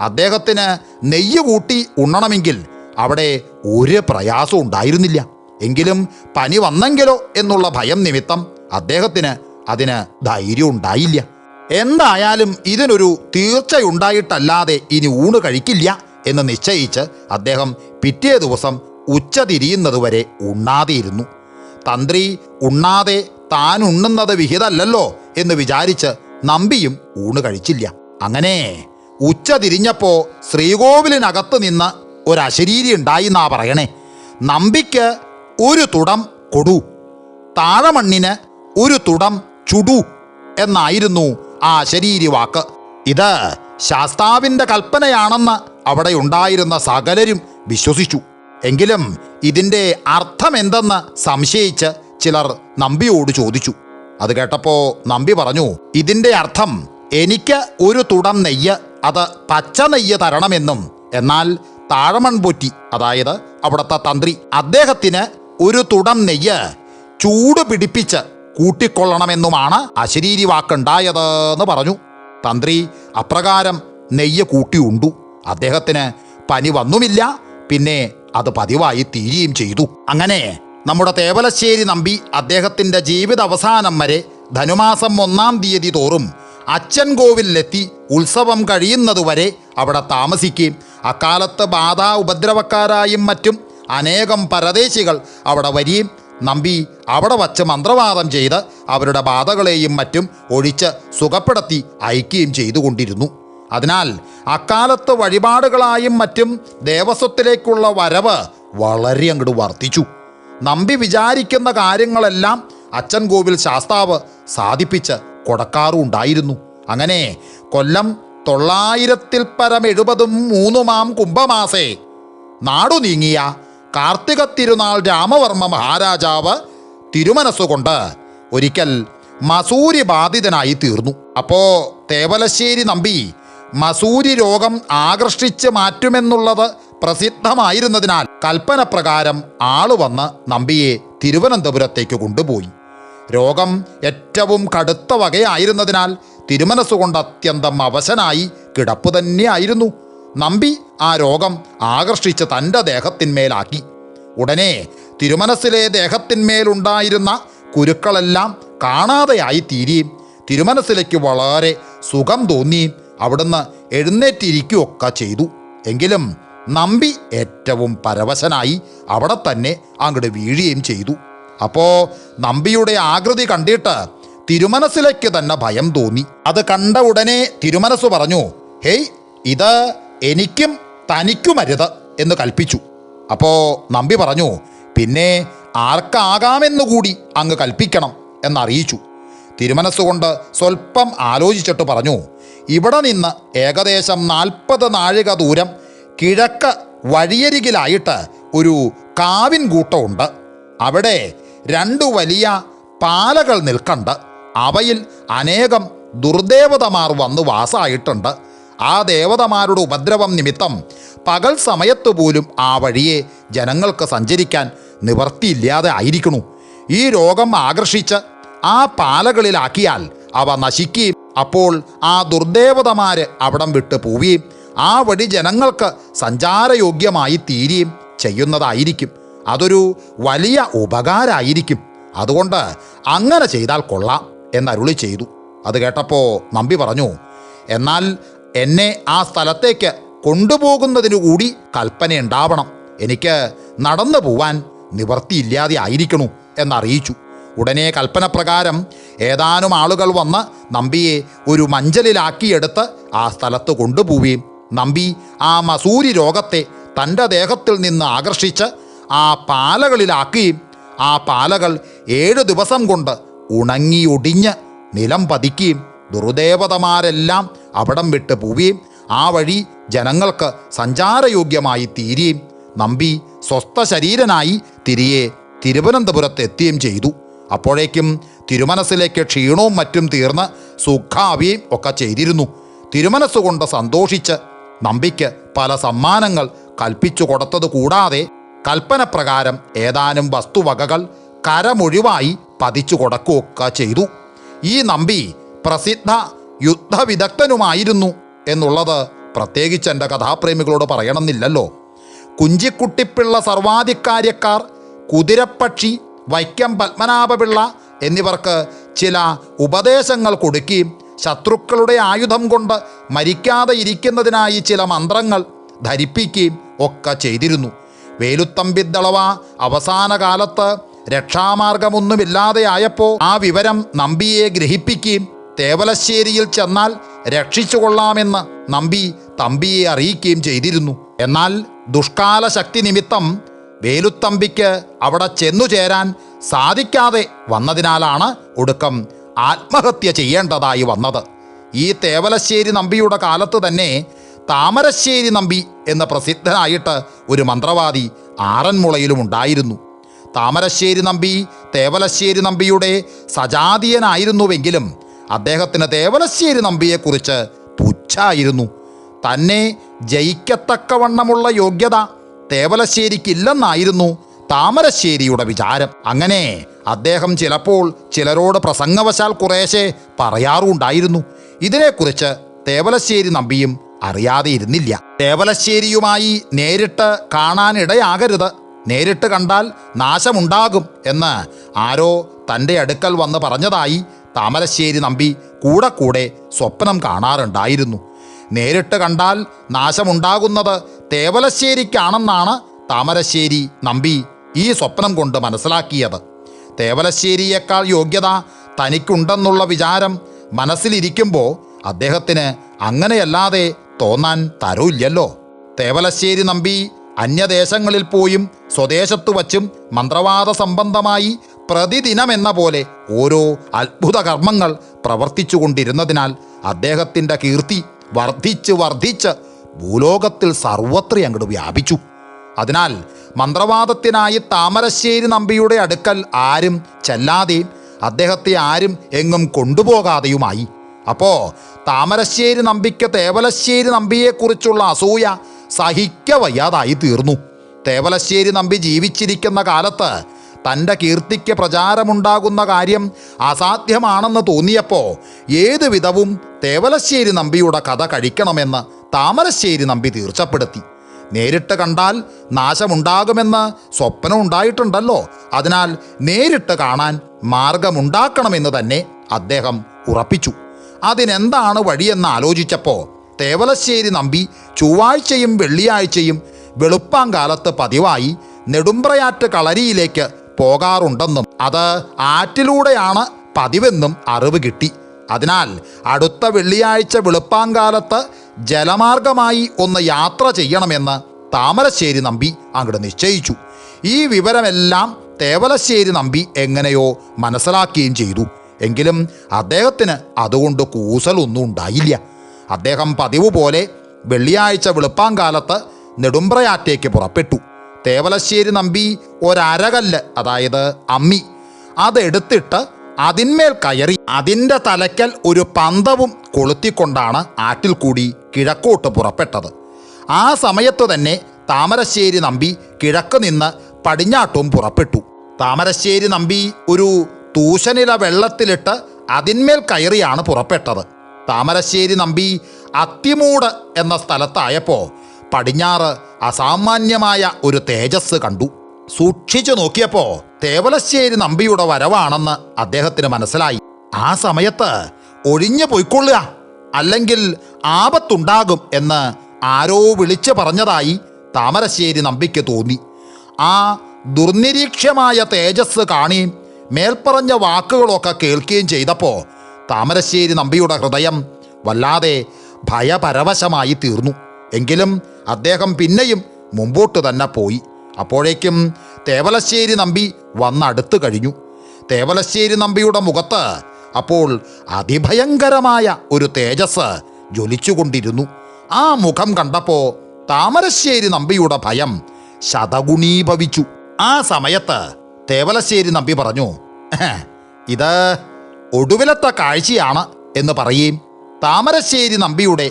അദ്ദേഹത്തിന് നെയ്യ് കൂട്ടി ഉണ്ണണമെങ്കിൽ അവിടെ ഒരു പ്രയാസവും ഉണ്ടായിരുന്നില്ല. എങ്കിലും പനി വന്നെങ്കിലോ എന്നുള്ള ഭയം നിമിത്തം അദ്ദേഹത്തിന് അതിന് ധൈര്യം ഉണ്ടായില്ല. എന്തായാലും ഇതിനൊരു തീർച്ചയുണ്ടായിട്ടല്ലാതെ ഇനി ഊണ് കഴിക്കില്ല എന്ന് നിശ്ചയിച്ച് അദ്ദേഹം പിറ്റേ ദിവസം ഉച്ച തിരിയുന്നതുവരെ ഉണ്ണാതെയിരുന്നു. തന്ത്രി ഉണ്ണാതെ താൻ ഉണ്ണുന്നത് വിഹിതമല്ലല്ലോ എന്ന് വിചാരിച്ച് നമ്പിയും ഊണ് കഴിച്ചില്ല. അങ്ങനെ ഉച്ച തിരിഞ്ഞപ്പോൾ ശ്രീകോവിലിനകത്ത് നിന്ന് ഒരശരീരി ഉണ്ടായിന്നാ പറയണേ. നമ്പിക്ക് ഒരു തുടം കൊടു, താഴമണ്ണിന് ഒരു തുടം ചുടു എന്നായിരുന്നു ആ അശരീരി വാക്ക്. ഇത് ശാസ്താവിൻ്റെ കൽപ്പനയാണെന്ന് അവിടെ ഉണ്ടായിരുന്ന സകലരും വിശ്വസിച്ചു. എങ്കിലും ഇതിൻ്റെ അർത്ഥമെന്തെന്ന് സംശയിച്ച് ചിലർ നമ്പിയോട് ചോദിച്ചു. അത് കേട്ടപ്പോൾ നമ്പി പറഞ്ഞു, ഇതിൻ്റെ അർത്ഥം എനിക്ക് ഒരു തുടം നെയ്യ്, അത് പച്ച നെയ്യ് തരണമെന്നും എന്നാൽ താഴമൺപൊറ്റി, അതായത് അവിടുത്തെ തന്ത്രി, അദ്ദേഹത്തിന് ഒരു തുടം നെയ്യ് ചൂട് പിടിപ്പിച്ച് കൂട്ടിക്കൊള്ളണമെന്നുമാണ് അശരീരി വാക്കുണ്ടായതെന്ന് പറഞ്ഞു. തന്ത്രി അപ്രകാരം നെയ്യ് കൂട്ടി ഉണ്ടു. അദ്ദേഹത്തിന് പനി വന്നുമില്ല, പിന്നെ അത് പതിവായി തീരുകയും ചെയ്തു. അങ്ങനെ നമ്മുടെ തേവലശ്ശേരി നമ്പി അദ്ദേഹത്തിൻ്റെ ജീവിത അവസാനം വരെ ധനുമാസം 1-ാം തീയതി തോറും അച്ചൻകോവിലെത്തി ഉത്സവം കഴിയുന്നതുവരെ അവിടെ താമസിക്കുകയും അക്കാലത്ത് ബാധാ ഉപദ്രവക്കാരായും മറ്റും അനേകം പരദേശികൾ അവിടെ വരികയും നമ്പി അവിടെ വച്ച് മന്ത്രവാദം ചെയ്ത് അവരുടെ ബാധകളെയും മറ്റും ഒഴിച്ച് സുഖപ്പെടുത്തി അയക്കുകയും ചെയ്തുകൊണ്ടിരുന്നു. അതിനാൽ അക്കാലത്ത് വഴിപാടുകളായും മറ്റും ദേവസ്വത്തിലേക്കുള്ള വരവ് വളരെ അങ്ങോട്ട് വർദ്ധിച്ചു. നമ്പി വിചാരിക്കുന്ന കാര്യങ്ങളെല്ലാം അച്ചൻകോവിൽ ശാസ്താവ് സാധിപ്പിച്ച് കൊടുക്കാറുണ്ടായിരുന്നു. അങ്ങനെ കൊല്ലം 973 കുംഭമാസേ നാടു നീങ്ങിയ കാർത്തിക തിരുനാൾ രാമവർമ്മ മഹാരാജാവ് തിരുമനസ്സുകൊണ്ട് ഒരിക്കൽ മസൂരി ബാധിതനായി തീർന്നു. അപ്പോൾ തേവലശ്ശേരി നമ്പി മസൂരി രോഗം ആകർഷിച്ച് മാറ്റുമെന്നുള്ളത് പ്രസിദ്ധമായിരുന്നതിനാൽ കൽപ്പന പ്രകാരം ആള് വന്ന് നമ്പിയെ തിരുവനന്തപുരത്തേക്ക് കൊണ്ടുപോയി. രോഗം ഏറ്റവും കടുത്ത വകയായിരുന്നതിനാൽ തിരുമനസ്സുകൊണ്ട് അത്യന്തം അവശനായി കിടപ്പ് തന്നെയായിരുന്നു. നമ്പി ആ രോഗം ആകർഷിച്ച് തൻ്റെ ദേഹത്തിന്മേലാക്കി. ഉടനെ തിരുമനസ്സിലെ ദേഹത്തിന്മേലുണ്ടായിരുന്ന കുരുക്കളെല്ലാം കാണാതെയായി തീരുകയും തിരുമനസ്സിലേക്ക് വളരെ സുഖം തോന്നിയും അവിടുന്ന് എഴുന്നേറ്റിരിക്കുകയൊക്കെ ചെയ്തു. എങ്കിലും നമ്പി ഏറ്റവും പരവശനായി അവിടെ തന്നെ അങ്ങോട്ട് വീഴുകയും ചെയ്തു. അപ്പോൾ നമ്പിയുടെ ആകൃതി കണ്ടിട്ട് തിരുമനസ്സിലേക്ക് തന്നെ ഭയം തോന്നി. അത് കണ്ട ഉടനെ തിരുമനസ് പറഞ്ഞു, ഹേയ്, ഇത് എനിക്കും തനിക്കുമരുത് എന്ന് കൽപ്പിച്ചു. അപ്പോൾ നമ്പി പറഞ്ഞു, പിന്നെ ആർക്കാകാമെന്നുകൂടി അങ്ങ് കൽപ്പിക്കണം എന്നറിയിച്ചു. തിരുമനസ്സുകൊണ്ട് സ്വല്പം ആലോചിച്ചിട്ട് പറഞ്ഞു, ഇവിടെ നിന്ന് ഏകദേശം 40 നാഴിക ദൂരം കിഴക്ക് വഴിയരികിലായിട്ട് ഒരു കാവിൻ കൂട്ടമുണ്ട്. അവിടെ 2 വലിയ പാലകൾ നിൽക്കണ്ട്. അവയിൽ അനേകം ദുർദേവതമാർ വന്ന് വാസമായിട്ടുണ്ട്. ആ ദേവതമാരുടെ ഉപദ്രവം നിമിത്തം പകൽ സമയത്ത് പോലും ആ വഴിയെ ജനങ്ങൾക്ക് സഞ്ചരിക്കാൻ നിവർത്തിയില്ലാതെ ആയിരിക്കണു. ഈ രോഗം ആകർഷിച്ച് ആ പാലകളിലാക്കിയാൽ അവ നശിക്കുകയും അപ്പോൾ ആ ദുർദേവതമാർ അവിടം വിട്ട് പോവുകയും ആ വഴി ജനങ്ങൾക്ക് സഞ്ചാരയോഗ്യമായി തീരുകയും ചെയ്യുന്നതായിരിക്കും. അതൊരു വലിയ ഉപകാരമായിരിക്കും. അതുകൊണ്ട് അങ്ങനെ ചെയ്താൽ കൊള്ളാം എന്നരുളി ചെയ്തു. അത് കേട്ടപ്പോൾ നമ്പി പറഞ്ഞു, എന്നാൽ എന്നെ ആ സ്ഥലത്തേക്ക് കൊണ്ടുപോകുന്നതിനു കൂടി കൽപ്പനയുണ്ടാവണം. എനിക്ക് നടന്നു പോവാൻ നിവർത്തിയില്ലാതെ ആയിരിക്കണു എന്നറിയിച്ചു. ഉടനെ കൽപ്പന പ്രകാരം ഏതാനും ആളുകൾ വന്ന് നമ്പിയെ ഒരു മഞ്ചലിലാക്കിയെടുത്ത് ആ സ്ഥലത്ത് കൊണ്ടുപോവുകയും നമ്പി ആ മസൂരി രോഗത്തെ തൻ്റെ ദേഹത്തിൽ നിന്ന് ആകർഷിച്ച് ആ പാലകളിലാക്കുകയും ആ പാലകൾ 7 ദിവസം കൊണ്ട് ഉണങ്ങിയൊടിഞ്ഞ് നിലം പതിക്കുകയും ദുർദേവതമാരെല്ലാം അവിടം വിട്ട് പോവുകയും ആ വഴി ജനങ്ങൾക്ക് സഞ്ചാരയോഗ്യമായി തീരുകയും നമ്പി സ്വസ്ഥ ശരീരനായി തിരികെ തിരുവനന്തപുരത്ത് എത്തുകയും ചെയ്തു. അപ്പോഴേക്കും തിരുമനസ്സിലേക്ക് ക്ഷീണവും മറ്റും തീർന്ന് സുഖാവുകയും ഒക്കെ ചെയ്തിരുന്നു. തിരുമനസ്സുകൊണ്ട് സന്തോഷിച്ച് നമ്പിക്ക് പല സമ്മാനങ്ങൾ കൽപ്പിച്ചു കൊടുത്തത് കൂടാതെ കൽപ്പന പ്രകാരം ഏതാനും വസ്തുവകകൾ കരമൊഴിവായി പതിച്ചു കൊടുക്കുകയൊക്കെ ചെയ്തു. ഈ നമ്പി പ്രസിദ്ധ യുദ്ധവിദഗ്ധനുമായിരുന്നു എന്നുള്ളത് പ്രത്യേകിച്ച് എൻ്റെ കഥാപ്രേമികളോട് പറയണമെന്നില്ലല്ലോ. കുഞ്ചിക്കുട്ടിപ്പിള്ള സർവാധികാര്യക്കാർ, കുതിരപ്പക്ഷി, വൈക്കം പത്മനാഭപിള്ള എന്നിവർക്ക് ചില ഉപദേശങ്ങൾ കൊടുക്കുകയും ശത്രുക്കളുടെ ആയുധം കൊണ്ട് മരിക്കാതെ ഇരിക്കുന്നതിനായി ചില മന്ത്രങ്ങൾ ധരിപ്പിക്കുകയും ഒക്കെ ചെയ്തിരുന്നു. വേലുത്തമ്പിദ്ദളവ അവസാന കാലത്ത് രക്ഷാമാർഗമൊന്നുമില്ലാതെ ആയപ്പോൾ ആ വിവരം നമ്പിയെ ഗ്രഹിപ്പിക്കുകയും തേവലശ്ശേരിയിൽ ചെന്നാൽ രക്ഷിച്ചുകൊള്ളാമെന്ന് നമ്പി തമ്പിയെ അറിയിക്കുകയും ചെയ്തിരുന്നു. എന്നാൽ ദുഷ്കാല ശക്തി നിമിത്തം വേലുത്തമ്പിക്ക് അവിടെ ചെന്നുചേരാൻ സാധിക്കാതെ വന്നതിനാലാണ് ഒടുക്കം ആത്മഹത്യ ചെയ്യേണ്ടതായി വന്നത്. ഈ തേവലശ്ശേരി നമ്പിയുടെ കാലത്ത് തന്നെ താമരശ്ശേരി നമ്പി എന്ന പ്രസിദ്ധനായിട്ട് ഒരു മന്ത്രവാദി ആറന്മുളയിലും ഉണ്ടായിരുന്നു. താമരശ്ശേരി നമ്പി തേവലശ്ശേരി നമ്പിയുടെ സജാതീയനായിരുന്നുവെങ്കിലും അദ്ദേഹത്തിന് തേവലശ്ശേരി നമ്പിയെക്കുറിച്ച് പുച്ഛായിരുന്നു. തന്നെ ജയിക്കത്തക്കവണ്ണമുള്ള യോഗ്യത തേവലശ്ശേരിക്കില്ലെന്നായിരുന്നു താമരശ്ശേരിയുടെ വിചാരം. അങ്ങനെ അദ്ദേഹം ചിലപ്പോൾ ചിലരോട് പ്രസംഗവശാൽ കുറേശ്ശെ പറയാറുണ്ടായിരുന്നു. ഇതിനെക്കുറിച്ച് തേവലശ്ശേരി നമ്പിയും അറിയാതെ ഇരുന്നില്ല. തേവലശ്ശേരിയുമായി നേരിട്ട് കാണാനിടയാകരുത്, നേരിട്ട് കണ്ടാൽ നാശമുണ്ടാകും എന്ന് ആരോ തൻ്റെ അടുക്കൽ വന്ന് പറഞ്ഞതായി താമരശ്ശേരി നമ്പി കൂടെ കൂടെ സ്വപ്നം കാണാറുണ്ടായിരുന്നു. നേരിട്ട് കണ്ടാൽ നാശമുണ്ടാകുന്നത് തേവലശ്ശേരിക്കാണെന്നാണ് താമരശ്ശേരി നമ്പി ഈ സ്വപ്നം കൊണ്ട് മനസ്സിലാക്കിയത്. തേവലശ്ശേരിയേക്കാൾ യോഗ്യത തനിക്കുണ്ടെന്നുള്ള വിചാരം മനസ്സിലിരിക്കുമ്പോൾ അദ്ദേഹത്തിന് അങ്ങനെയല്ലാതെ തോന്നാൻ തരവില്ലല്ലോ. തേവലശ്ശേരി നമ്പി അന്യദേശങ്ങളിൽ പോയും സ്വദേശത്തു വച്ചും മന്ത്രവാദ സംബന്ധമായി പ്രതിദിനമെന്ന പോലെ ഓരോ അത്ഭുത കർമ്മങ്ങൾ പ്രവർത്തിച്ചു കൊണ്ടിരുന്നതിനാൽ അദ്ദേഹത്തിൻ്റെ കീർത്തി വർദ്ധിച്ച് ഭൂലോകത്തിൽ സർവത്ര അങ്ങോട്ട് വ്യാപിച്ചു. അതിനാൽ മന്ത്രവാദത്തിനായി താമരശ്ശേരി നമ്പിയുടെ അടുക്കൽ ആരും ചെല്ലാതെയും അദ്ദേഹത്തെ ആരും എങ്ങും കൊണ്ടുപോകാതെയുമായി. അപ്പോൾ താമരശ്ശേരി നമ്പിക്ക് തേവലശ്ശേരി നമ്പിയെക്കുറിച്ചുള്ള അസൂയ സഹിക്കവയ്യാതായി തീർന്നു. തേവലശ്ശേരി നമ്പി ജീവിച്ചിരിക്കുന്ന കാലത്ത് തൻ്റെ കീർത്തിക്ക് പ്രചാരമുണ്ടാകുന്ന കാര്യം അസാധ്യമാണെന്ന് തോന്നിയപ്പോൾ ഏതു വിധവും തേവലശ്ശേരി നമ്പിയുടെ കഥ കഴിക്കണമെന്ന് താമരശ്ശേരി നമ്പി തീർച്ചപ്പെടുത്തി. നേരിട്ട് കണ്ടാൽ നാശമുണ്ടാകുമെന്ന് സ്വപ്നം ഉണ്ടായിട്ടുണ്ടല്ലോ, അതിനാൽ നേരിട്ട് കാണാൻ മാർഗമുണ്ടാക്കണമെന്ന് തന്നെ അദ്ദേഹം ഉറപ്പിച്ചു. അതിനെന്താണ് വഴിയെന്ന് ആലോചിച്ചപ്പോൾ തേവലശ്ശേരി നമ്പി ചൊവ്വാഴ്ചയും വെള്ളിയാഴ്ചയും വെളുപ്പാങ്കാലത്ത് പതിവായി നെടുമ്പ്രയാറ്റ് കളരിയിലേക്ക് പോകാറുണ്ടെന്നും അത് ആറ്റിലൂടെയാണ് പതിവെന്നും അറിവ് കിട്ടി. അതിനാൽ അടുത്ത വെള്ളിയാഴ്ച വെളുപ്പാങ്കാലത്ത് ജലമാർഗമായി ഒന്ന് യാത്ര ചെയ്യണമെന്ന് താമരശ്ശേരി നമ്പി അങ്ങോട്ട് നിശ്ചയിച്ചു. ഈ വിവരമെല്ലാം തേവലശ്ശേരി നമ്പി എങ്ങനെയോ മനസ്സിലാക്കുകയും ചെയ്തു. എങ്കിലും അദ്ദേഹത്തിന് അതുകൊണ്ട് കൂസലൊന്നും ഉണ്ടായില്ല. അദ്ദേഹം പതിവ് പോലെ വെള്ളിയാഴ്ച വെളുപ്പാങ്കാലത്ത് നെടുമ്പ്രയാറ്റേക്ക് പുറപ്പെട്ടു. തേവലശ്ശേരി നമ്പി ഒരകല്ല്, അതായത് അമ്മി, അതെടുത്തിട്ട് അതിന്മേൽ കയറി അതിൻ്റെ തലയ്ക്കൽ ഒരു പന്തവും കൊളുത്തിക്കൊണ്ടാണ് ആറ്റിൽ കൂടി കിഴക്കോട്ട് പുറപ്പെട്ടത്. ആ സമയത്ത് തന്നെ താമരശ്ശേരി നമ്പി കിഴക്ക് നിന്ന് പടിഞ്ഞാട്ടും പുറപ്പെട്ടു. താമരശ്ശേരി നമ്പി ഒരു തൂശനില വെള്ളത്തിലിട്ട് അതിന്മേൽ കയറിയാണ് പുറപ്പെട്ടത്. താമരശ്ശേരി നമ്പി അത്തിമൂട് എന്ന സ്ഥലത്തായപ്പോൾ പടിഞ്ഞാറ് അസാമാന്യമായ ഒരു തേജസ് കണ്ടു. സൂക്ഷിച്ചു നോക്കിയപ്പോൾ തേവലശ്ശേരി നമ്പിയുടെ വരവാണെന്ന് അദ്ദേഹത്തിന് മനസ്സിലായി. ആ സമയത്ത് ഒഴിഞ്ഞു പോയിക്കൊള്ളുക, അല്ലെങ്കിൽ ആപത്തുണ്ടാകും എന്ന് ആരോ വിളിച്ചു പറഞ്ഞതായി താമരശ്ശേരി നമ്പിക്ക് തോന്നി. ആ ദുർനിരീക്ഷ്യമായ തേജസ് കാണുകയും മേൽപ്പറഞ്ഞ വാക്കുകളൊക്കെ കേൾക്കുകയും ചെയ്തപ്പോൾ താമരശ്ശേരി നമ്പിയുടെ ഹൃദയം വല്ലാതെ ഭയപരവശമായി തീർന്നു. എങ്കിലും അദ്ദേഹം പിന്നെയും മുമ്പോട്ട് തന്നെ പോയി. അപ്പോഴേക്കും തേവലശ്ശേരി നമ്പി വന്നടുത്ത് കഴിഞ്ഞു. തേവലശ്ശേരി നമ്പിയുടെ മുഖത്ത് അപ്പോൾ അതിഭയങ്കരമായ ഒരു തേജസ് ജ്വലിച്ചുകൊണ്ടിരുന്നു. ആ മുഖം കണ്ടപ്പോൾ താമരശ്ശേരി നമ്പിയുടെ ഭയം ശതഗുണീഭവിച്ചു. ആ സമയത്ത് തേവലശ്ശേരി നമ്പി പറഞ്ഞു, ഇത് ഒടുവിലത്തെ കാഴ്ചയാണ് എന്ന് പറയുകയും താമരശ്ശേരി നമ്പിയുടെ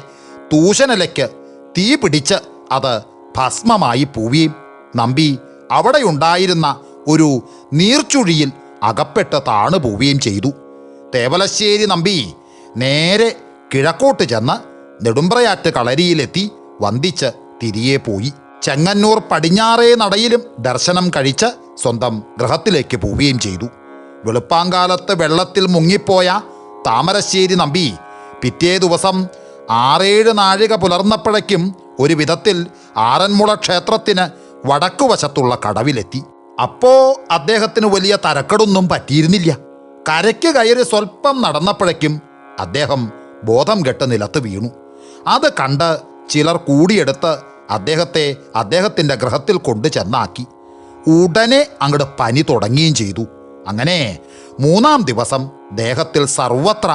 തൂശനിലയ്ക്ക് തീ പിടിച്ച് അത് ഭസ്മമായി പോവുകയും നമ്പി അവിടെയുണ്ടായിരുന്ന ഒരു നീർച്ചുഴിയിൽ അകപ്പെട്ട് താണു പോവുകയും ചെയ്തു. തേവലശ്ശേരി നമ്പി നേരെ കിഴക്കോട്ട് ചെന്ന് നെടുമ്പ്രയാറ്റ് കളരിയിലെത്തി വന്ദിച്ച് തിരികെ പോയി. ചെങ്ങന്നൂർ പടിഞ്ഞാറേ നടയിലും ദർശനം കഴിച്ച് സ്വന്തം ഗൃഹത്തിലേക്ക് പോവുകയും ചെയ്തു. വെളുപ്പാങ്കാലത്ത് വെള്ളത്തിൽ മുങ്ങിപ്പോയ താമരശ്ശേരി നമ്പി പിറ്റേ ദിവസം 6-7 നാഴിക പുലർന്നപ്പോഴേക്കും ഒരു വിധത്തിൽ ആറന്മുള ക്ഷേത്രത്തിന് വടക്കുവശത്തുള്ള കടവിലെത്തി. അപ്പോൾ അദ്ദേഹത്തിന് വലിയ തരക്കെടൊന്നും പറ്റിയിരുന്നില്ല. കരയ്ക്ക് കയറി സ്വല്പം നടന്നപ്പോഴേക്കും അദ്ദേഹം ബോധം കെട്ട് നിലത്ത് വീണു. അത് കണ്ട് ചിലർ കൂടിയെടുത്ത് അദ്ദേഹത്തിൻ്റെ ഗൃഹത്തിൽ കൊണ്ടു ചെന്നാക്കി. ഉടനെ അങ്ങോട്ട് പനി തുടങ്ങുകയും ചെയ്തു. അങ്ങനെ 3-ാം ദിവസം ദേഹത്തിൽ സർവത്ര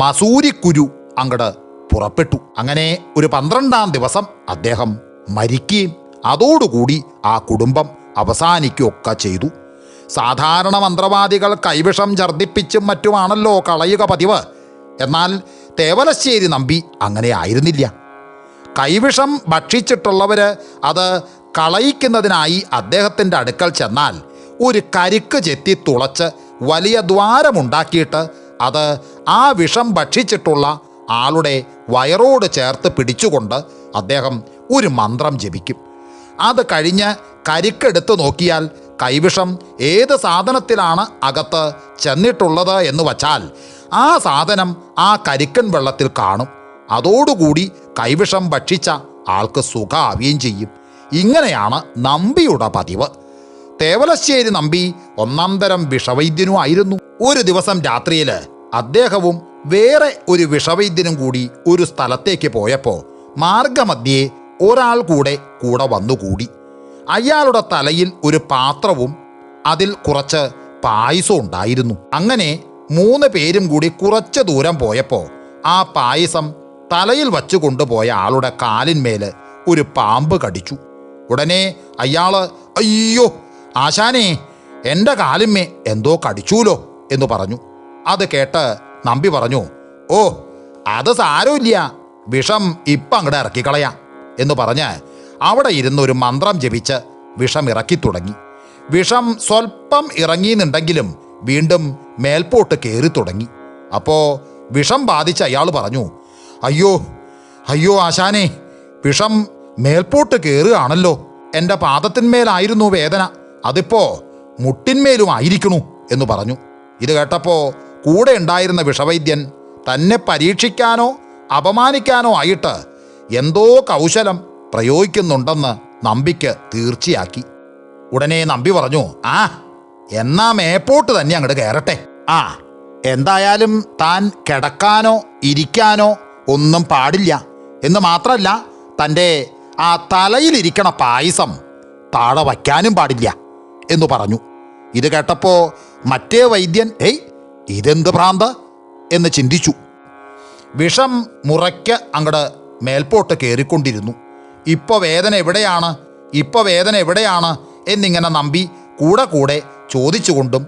മസൂരിക്കുരു അങ്ങോട്ട് പുറപ്പെട്ടു. അങ്ങനെ ഒരു 12-ാം ദിവസം അദ്ദേഹം മരിക്കുകയും അതോടുകൂടി ആ കുടുംബം അവസാനിക്കുകയൊക്കെ ചെയ്തു. സാധാരണ മന്ത്രവാദികൾ കൈവിഷം ഛർദ്ദിപ്പിച്ചും മറ്റുമാണല്ലോ കളയുക പതിവ്. എന്നാൽ തേവലശ്ശേരി നമ്പി അങ്ങനെ ആയിരുന്നില്ല. കൈവിഷം ഭക്ഷിച്ചിട്ടുള്ളവർ അത് കളയിക്കുന്നതിനായി അദ്ദേഹത്തിൻ്റെ അടുക്കൽ ചെന്നാൽ ഒരു കരിക്ക് ചെത്തി തുളച്ച് വലിയ ദ്വാരമുണ്ടാക്കിയിട്ട് അത് ആ വിഷം ഭക്ഷിച്ചിട്ടുള്ള ആളുടെ വയറോട് ചേർത്ത് പിടിച്ചുകൊണ്ട് അദ്ദേഹം ഒരു മന്ത്രം ജപിക്കും. അത് കഴിഞ്ഞ് കരിക്കെടുത്ത് നോക്കിയാൽ കൈവിഷം ഏത് സാധനത്തിലാണ് അകത്ത് ചെന്നിട്ടുള്ളത് എന്ന് വച്ചാൽ ആ സാധനം ആ കരിക്കൻ വെള്ളത്തിൽ കാണും. അതോടുകൂടി കൈവിഷം ഭക്ഷിച്ച ആൾക്ക് സുഖമാവുകയും ചെയ്യും. ഇങ്ങനെയാണ് നമ്പിയുടെ പതിവ്. തേവലശ്ശേരി നമ്പി 1-ാം തരം വിഷവൈദ്യനും ആയിരുന്നു. ഒരു ദിവസം രാത്രിയിൽ അദ്ദേഹവും വേറെ ഒരു വിഷവൈദ്യനും കൂടി ഒരു സ്ഥലത്തേക്ക് പോയപ്പോൾ മാർഗമധ്യേ ഒരാൾ കൂടെ വന്നുകൂടി. അയാളുടെ തലയിൽ ഒരു പാത്രവും അതിൽ കുറച്ച് പായസവും ഉണ്ടായിരുന്നു. അങ്ങനെ 3 പേരും കൂടി കുറച്ച് ദൂരം പോയപ്പോൾ ആ പായസം തലയിൽ വച്ചു കൊണ്ടുപോയ ആളുടെ കാലിന്മേൽ ഒരു പാമ്പ് കടിച്ചു. ഉടനെ അയാൾ, അയ്യോ ആശാനേ, എൻ്റെ കാലിന്മേ എന്തോ കടിച്ചൂലോ എന്ന് പറഞ്ഞു. അത് കേട്ട് നമ്പി പറഞ്ഞു, ഓ അത് സാരമില്ല, വിഷം ഇപ്പം അങ്ങോട്ട് ഇറക്കിക്കളയാം എന്ന് പറഞ്ഞ് അവിടെ ഇരുന്നൊരു മന്ത്രം ജപിച്ച് വിഷം ഇറക്കി തുടങ്ങി. വിഷം സ്വല്പം ഇറങ്ങിയെന്നുണ്ടെങ്കിലും വീണ്ടും മേൽപോട്ട് കയറി തുടങ്ങി. അപ്പോൾ വിഷം ബാധിച്ച അയാൾ പറഞ്ഞു, അയ്യോ അയ്യോ ആശാനേ, വിഷം മേൽപോട്ട് കയറുകയാണല്ലോ. എൻ്റെ പാദത്തിന്മേലായിരുന്നു വേദന, അതിപ്പോൾ മുട്ടിന്മേലും ആയിരിക്കണു എന്ന് പറഞ്ഞു. ഇത് കേട്ടപ്പോൾ കൂടെ ഉണ്ടായിരുന്ന വിഷവൈദ്യൻ തന്നെ പരീക്ഷിക്കാനോ അപമാനിക്കാനോ ആയിട്ട് എന്തോ കൗശലം പ്രയോഗിക്കുന്നുണ്ടെന്ന് നമ്പിക്ക് തീർച്ചയാക്കി. ഉടനെ നമ്പി പറഞ്ഞു, ആ എന്നാ മേപ്പോട്ട് തന്നെ അങ്ങോട്ട് കയറട്ടെ. ആ എന്തായാലും താൻ കിടക്കാനോ ഇരിക്കാനോ ഒന്നും പാടില്ല എന്ന് മാത്രമല്ല, തൻ്റെ ആ തലയിലിരിക്കണ പായസം താഴെ വയ്ക്കാനും പാടില്ല എന്ന് പറഞ്ഞു. ഇത് കേട്ടപ്പോൾ മറ്റേ വൈദ്യൻ ഇതെന്ത് ഭ്രാന്ത് എന്ന് ചിന്തിച്ചു. വിഷം മുറയ്ക്ക് അങ്ങോട്ട് മേൽപോട്ട് കയറിക്കൊണ്ടിരുന്നു. ഇപ്പോൾ വേദന എവിടെയാണ്, ഇപ്പോൾ വേദന എവിടെയാണ് എന്നിങ്ങനെ നമ്പി കൂടെ ചോദിച്ചുകൊണ്ടും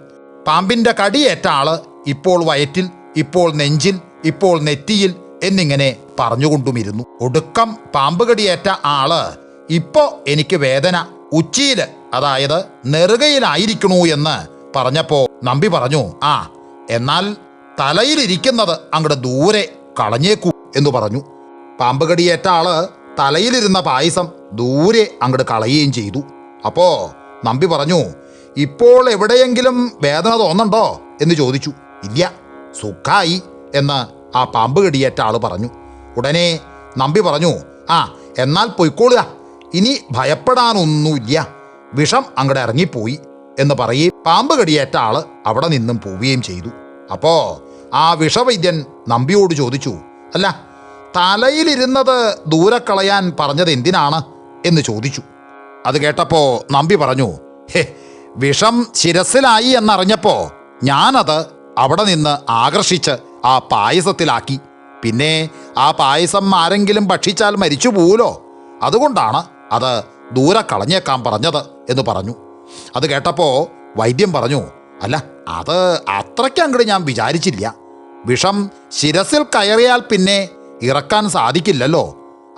പാമ്പിൻ്റെ കടിയേറ്റ ആൾ ഇപ്പോൾ വയറ്റിൽ, ഇപ്പോൾ നെഞ്ചിൽ, ഇപ്പോൾ നെറ്റിയിൽ എന്നിങ്ങനെ പറഞ്ഞുകൊണ്ടുമിരുന്നു. ഒടുക്കം പാമ്പ് കടിയേറ്റ ആള് ഇപ്പോ എനിക്ക് വേദന ഉച്ചിയില്, അതായത് നെറുകയിലായിരിക്കണു എന്ന് പറഞ്ഞപ്പോ നമ്പി പറഞ്ഞു, ആ എന്നാൽ തലയിലിരിക്കുന്നത് അങ്ങോട്ട് ദൂരെ കളഞ്ഞേക്കൂ എന്ന് പറഞ്ഞു. പാമ്പ് കടിയേറ്റ ആള് തലയിലിരുന്ന പായസം ദൂരെ അങ്ങോട്ട് കളയുകയും ചെയ്തു. അപ്പോ നമ്പി പറഞ്ഞു, ഇപ്പോൾ എവിടെയെങ്കിലും വേദന തോന്നുന്നുണ്ടോ എന്ന് ചോദിച്ചു. ഇല്ല, സുഖായി എന്ന് ആ പാമ്പ് കടിയേറ്റ ആള് പറഞ്ഞു. ഉടനെ നമ്പി പറഞ്ഞു, ആ എന്നാൽ പൊയ്ക്കോളുക, ഇനി ഭയപ്പെടാനൊന്നുമില്ല, വിഷം അങ്ങോട്ട് ഇറങ്ങിപ്പോയി എന്ന് പറയും. പാമ്പ് കടിയേറ്റ ആള് അവിടെ നിന്നും പോവുകയും ചെയ്തു. അപ്പോ ആ വിഷവൈദ്യൻ നമ്പിയോട് ചോദിച്ചു, അല്ല തലയിലിരുന്നത് ദൂരെ കളയാൻ പറഞ്ഞത് എന്തിനാണ് എന്ന് ചോദിച്ചു. അത് കേട്ടപ്പോ നമ്പി പറഞ്ഞു, ഹേ, വിഷം ശിരസിലായി എന്നറിഞ്ഞപ്പോ ഞാനത് അവിടെ നിന്ന് ആകർഷിച്ച് ആ പായസത്തിലാക്കി. പിന്നെ ആ പായസം ആരെങ്കിലും ഭക്ഷിച്ചാൽ മരിച്ചു പോവുമല്ലോ, അതുകൊണ്ടാണ് അത് ദൂരെ കളഞ്ഞേക്കാൻ പറഞ്ഞത് എന്ന് പറഞ്ഞു. അത് കേട്ടപ്പോ വൈദ്യം പറഞ്ഞു, അല്ല അത് അത്രയ്ക്ക് അങ്ങോട്ട് ഞാൻ വിചാരിച്ചില്ല. വിഷം ശിരസിൽ കയറിയാൽ പിന്നെ ഇറക്കാൻ സാധിക്കില്ലല്ലോ,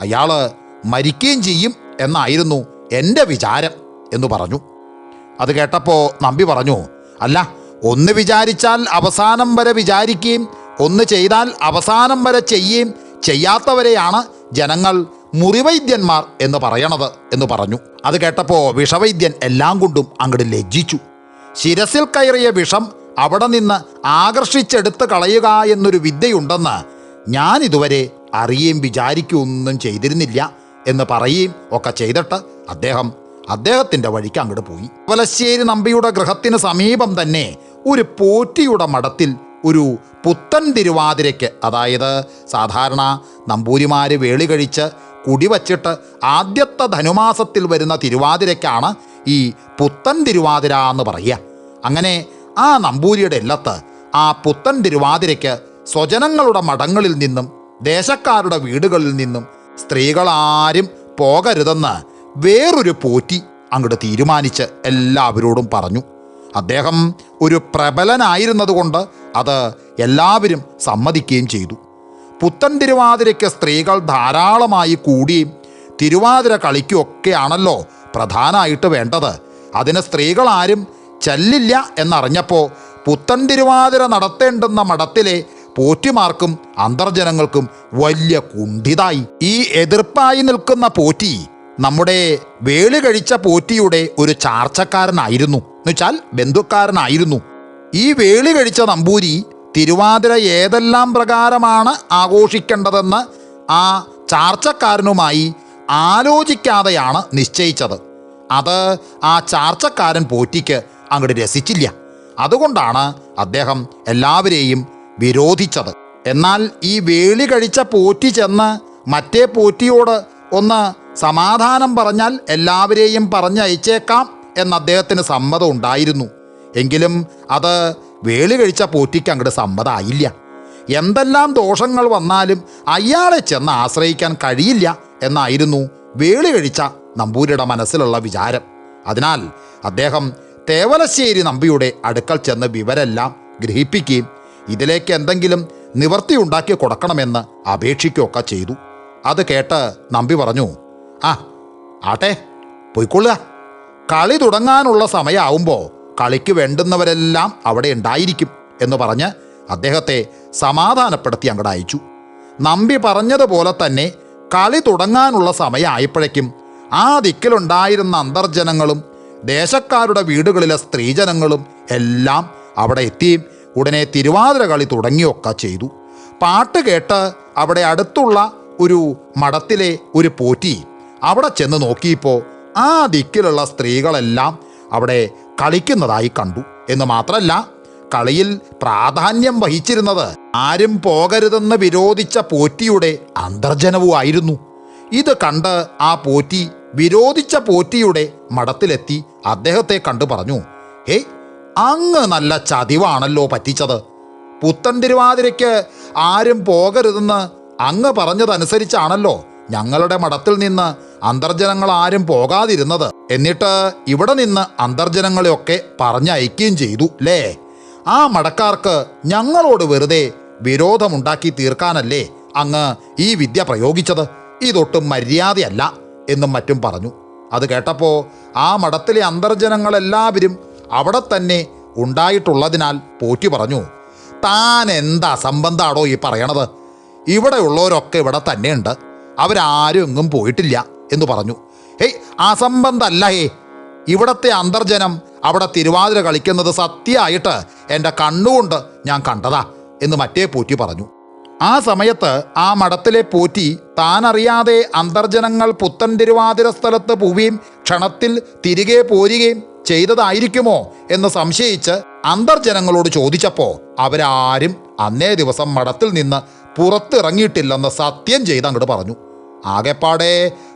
അയാള് മരിക്കുകയും ചെയ്യും എന്നായിരുന്നു എൻ്റെ വിചാരം എന്ന് പറഞ്ഞു. അത് കേട്ടപ്പോ നമ്പി പറഞ്ഞു, അല്ല ഒന്ന് വിചാരിച്ചാൽ അവസാനം വരെ വിചാരിക്കുകയും ഒന്ന് ചെയ്താൽ അവസാനം വരെ ചെയ്യുകയും ചെയ്യാത്തവരെയാണ് ജനങ്ങൾ മുറിവൈദ്യന്മാർ എന്ന് പറയണത് എന്ന് പറഞ്ഞു. അത് കേട്ടപ്പോ വിഷവൈദ്യൻ എല്ലാം കൊണ്ടും അങ്ങോട്ട് ലജ്ജിച്ചു. ശിരസിൽ കയറിയ വിഷം അവിടെ നിന്ന് ആകർഷിച്ചെടുത്ത് കളയുക എന്നൊരു വിദ്യയുണ്ടെന്ന് ഞാൻ ഇതുവരെ അറിയുകയും വിചാരിക്കുകയൊന്നും ചെയ്തിരുന്നില്ല എന്ന് പറയുകയും ഒക്കെ ചെയ്തിട്ട് അദ്ദേഹത്തിൻ്റെ വഴിക്ക് അങ്ങോട്ട് പോയി. വലശ്ശേരി നമ്പിയുടെ ഗൃഹത്തിന് സമീപം തന്നെ ഒരു പോറ്റിയുടെ മഠത്തിൽ ഒരു പുത്തൻ തിരുവാതിരയ്ക്ക്, അതായത് സാധാരണ നമ്പൂരിമാർ വേളി കഴിച്ച് കുടിവച്ചിട്ട് ആദ്യത്തെ ധനുമാസത്തിൽ വരുന്ന തിരുവാതിരയ്ക്കാണ് ഈ പുത്തൻ തിരുവാതിര എന്ന് പറയുക. അങ്ങനെ ആ നമ്പൂരിയുടെ ഇല്ലത്ത് ആ പുത്തൻ തിരുവാതിരയ്ക്ക് സ്വജനങ്ങളുടെ മഠങ്ങളിൽ നിന്നും ദേശക്കാരുടെ വീടുകളിൽ നിന്നും സ്ത്രീകളാരും പോകരുതെന്ന് വേറൊരു പോറ്റി അങ്ങോട്ട് തീരുമാനിച്ച് എല്ലാവരോടും പറഞ്ഞു. അദ്ദേഹം ഒരു പ്രബലനായിരുന്നതുകൊണ്ട് അത് എല്ലാവരും സമ്മതിക്കുകയും ചെയ്തു. പുത്തൻ തിരുവാതിരയ്ക്ക് സ്ത്രീകൾ ധാരാളമായി കൂടിയും തിരുവാതിര കളിക്കുകയൊക്കെയാണല്ലോ പ്രധാനമായിട്ട് വേണ്ടത്. അതിന് സ്ത്രീകളാരും ചെല്ലില്ല എന്നറിഞ്ഞപ്പോൾ പുത്തൻ തിരുവാതിര നടത്തേണ്ടുന്ന മഠത്തിലെ പോറ്റിമാർക്കും അന്തർജനങ്ങൾക്കും വലിയ കുണ്ഠിതായി. ഈ എതിർപ്പായി നിൽക്കുന്ന പോറ്റി നമ്മുടെ വേളി കഴിച്ച പോറ്റിയുടെ ഒരു ചാർച്ചക്കാരനായിരുന്നു, എന്നുവെച്ചാൽ ബന്ധുക്കാരനായിരുന്നു. ഈ വേളി കഴിച്ച നമ്പൂരി തിരുവാതിര ഏതെല്ലാം പ്രകാരമാണ് ആഘോഷിക്കേണ്ടതെന്ന് ആ ചാർച്ചക്കാരനുമായി ആലോചിക്കാതെയാണ് നിശ്ചയിച്ചത്. അത് ആ ചാർച്ചക്കാരൻ പോറ്റിക്ക് അങ്ങോട്ട് രസിച്ചില്ല. അതുകൊണ്ടാണ് അദ്ദേഹം എല്ലാവരെയും വിരോധിച്ചത്. എന്നാൽ ഈ വേളി കഴിച്ച പോറ്റി ചെന്ന് മറ്റേ പോറ്റിയോട് ഒന്ന് സമാധാനം പറഞ്ഞാൽ എല്ലാവരെയും പറഞ്ഞയച്ചേക്കാം എന്ന് അദ്ദേഹത്തിന് സമ്മതം ഉണ്ടായിരുന്നു. എങ്കിലും അത് വേളി കഴിച്ച പോറ്റിക്ക് അങ്ങോട്ട് സമ്മതമായില്ല. എന്തെല്ലാം ദോഷങ്ങൾ വന്നാലും അയാളെ ചെന്ന് ആശ്രയിക്കാൻ കഴിയില്ല എന്നായിരുന്നു വേളി കഴിച്ച നമ്പൂരിയുടെ മനസ്സിലുള്ള വിചാരം. അതിനാൽ അദ്ദേഹം തേവലശ്ശേരി നമ്പിയുടെ അടുക്കൽ ചെന്ന് വിവരെല്ലാം ഗ്രഹിപ്പിക്കുകയും ഇതിലേക്ക് എന്തെങ്കിലും നിവർത്തി ഉണ്ടാക്കി കൊടുക്കണമെന്ന് അപേക്ഷിക്കുകയൊക്കെ ചെയ്തു. അത് കേട്ട് നമ്പി പറഞ്ഞു, ആ ആട്ടെ പോയിക്കൊള്ളുക, കളി തുടങ്ങാനുള്ള സമയമാവുമ്പോൾ കളിക്ക് വേണ്ടുന്നവരെല്ലാം അവിടെ ഉണ്ടായിരിക്കും എന്ന് പറഞ്ഞ് അദ്ദേഹത്തെ സമാധാനപ്പെടുത്തി അങ്ങോട്ട് അയച്ചു. നമ്പി പറഞ്ഞതുപോലെ തന്നെ കളി തുടങ്ങാനുള്ള സമയമായപ്പോഴേക്കും ആ ദിക്കിലുണ്ടായിരുന്ന അന്തർജനങ്ങളും ദേശക്കാരുടെ വീടുകളിലെ സ്ത്രീജനങ്ങളും എല്ലാം അവിടെ എത്തിയും ഉടനെ തിരുവാതിര കളി തുടങ്ങിയൊക്കെ ചെയ്തു. പാട്ട് കേട്ട് അവിടെ അടുത്തുള്ള ഒരു മഠത്തിലെ ഒരു പോറ്റി അവിടെ ചെന്ന് നോക്കിയപ്പോൾ ആ ദിക്കിലുള്ള സ്ത്രീകളെല്ലാം അവിടെ കളിക്കുന്നതായി കണ്ടു. എന്ന് മാത്രമല്ല, കളിയിൽ പ്രാധാന്യം വഹിച്ചിരുന്നത് ആരും പോകരുതെന്ന് വിരോധിച്ച പോറ്റിയുടെ അന്തർജനവുമായിരുന്നു. ഇത് കണ്ട് ആ പോറ്റി വിരോധിച്ച പോറ്റിയുടെ മഠത്തിലെത്തി അദ്ദേഹത്തെ കണ്ടു പറഞ്ഞു, ഹേ, അങ്ങ് നല്ല ചതിവാണല്ലോ പറ്റിച്ചത്. പുത്തൻ തിരുവാതിരയ്ക്ക് ആരും പോകരുതെന്ന് അങ്ങ് പറഞ്ഞതനുസരിച്ചാണല്ലോ ഞങ്ങളുടെ മഠത്തിൽ നിന്ന് അന്തർജനങ്ങൾ ആരും പോകാതിരുന്നത്. എന്നിട്ട് ഇവിടെ നിന്ന് അന്തർജനങ്ങളെയൊക്കെ പറഞ്ഞയക്കുകയും ചെയ്തു അല്ലേ? ആ മടക്കാർക്ക് ഞങ്ങളോട് വെറുതെ വിരോധമുണ്ടാക്കി തീർക്കാനല്ലേ അങ്ങ് ഈ വിദ്യ പ്രയോഗിച്ചത്? ഇതൊട്ടും മര്യാദയല്ല എന്നും മറ്റും പറഞ്ഞു. അത് കേട്ടപ്പോൾ ആ മഠത്തിലെ അന്തർജനങ്ങളെല്ലാവരും അവിടെ തന്നെ ഉണ്ടായിട്ടുള്ളതിനാൽ പോറ്റി പറഞ്ഞു, താൻ എന്താ സംബന്ധാടോ ഈ പറയണത്? ഇവിടെ ഉള്ളവരൊക്കെ ഇവിടെ തന്നെയുണ്ട്, അവരാരും എങ്ങും പോയിട്ടില്ല എന്ന് പറഞ്ഞു. ഹേയ്, അസംബന്ധമല്ല ഇവിടത്തെ അന്തർജനം അവിടെ തിരുവാതിര കളിക്കുന്നത് സത്യമായിട്ട് എൻ്റെ കണ്ണുകൊണ്ട് ഞാൻ കണ്ടതാ എന്ന് മറ്റേ പോറ്റി പറഞ്ഞു. ആ സമയത്ത് ആ മഠത്തിലെ പോറ്റി താനറിയാതെ അന്തർജനങ്ങൾ പുത്തൻ തിരുവാതിര സ്ഥലത്ത് പോവുകയും ക്ഷണത്തിൽ തിരികെ പോരുകയും ചെയ്തതായിരിക്കുമോ എന്ന് സംശയിച്ച് അന്തർജനങ്ങളോട് ചോദിച്ചപ്പോൾ അവരാരും അന്നേ ദിവസം മഠത്തിൽ നിന്ന് പുറത്തിറങ്ങിയിട്ടില്ലെന്ന് സത്യം ചെയ്ത് അങ്ങോട്ട് പറഞ്ഞു. ആകെപ്പാടെ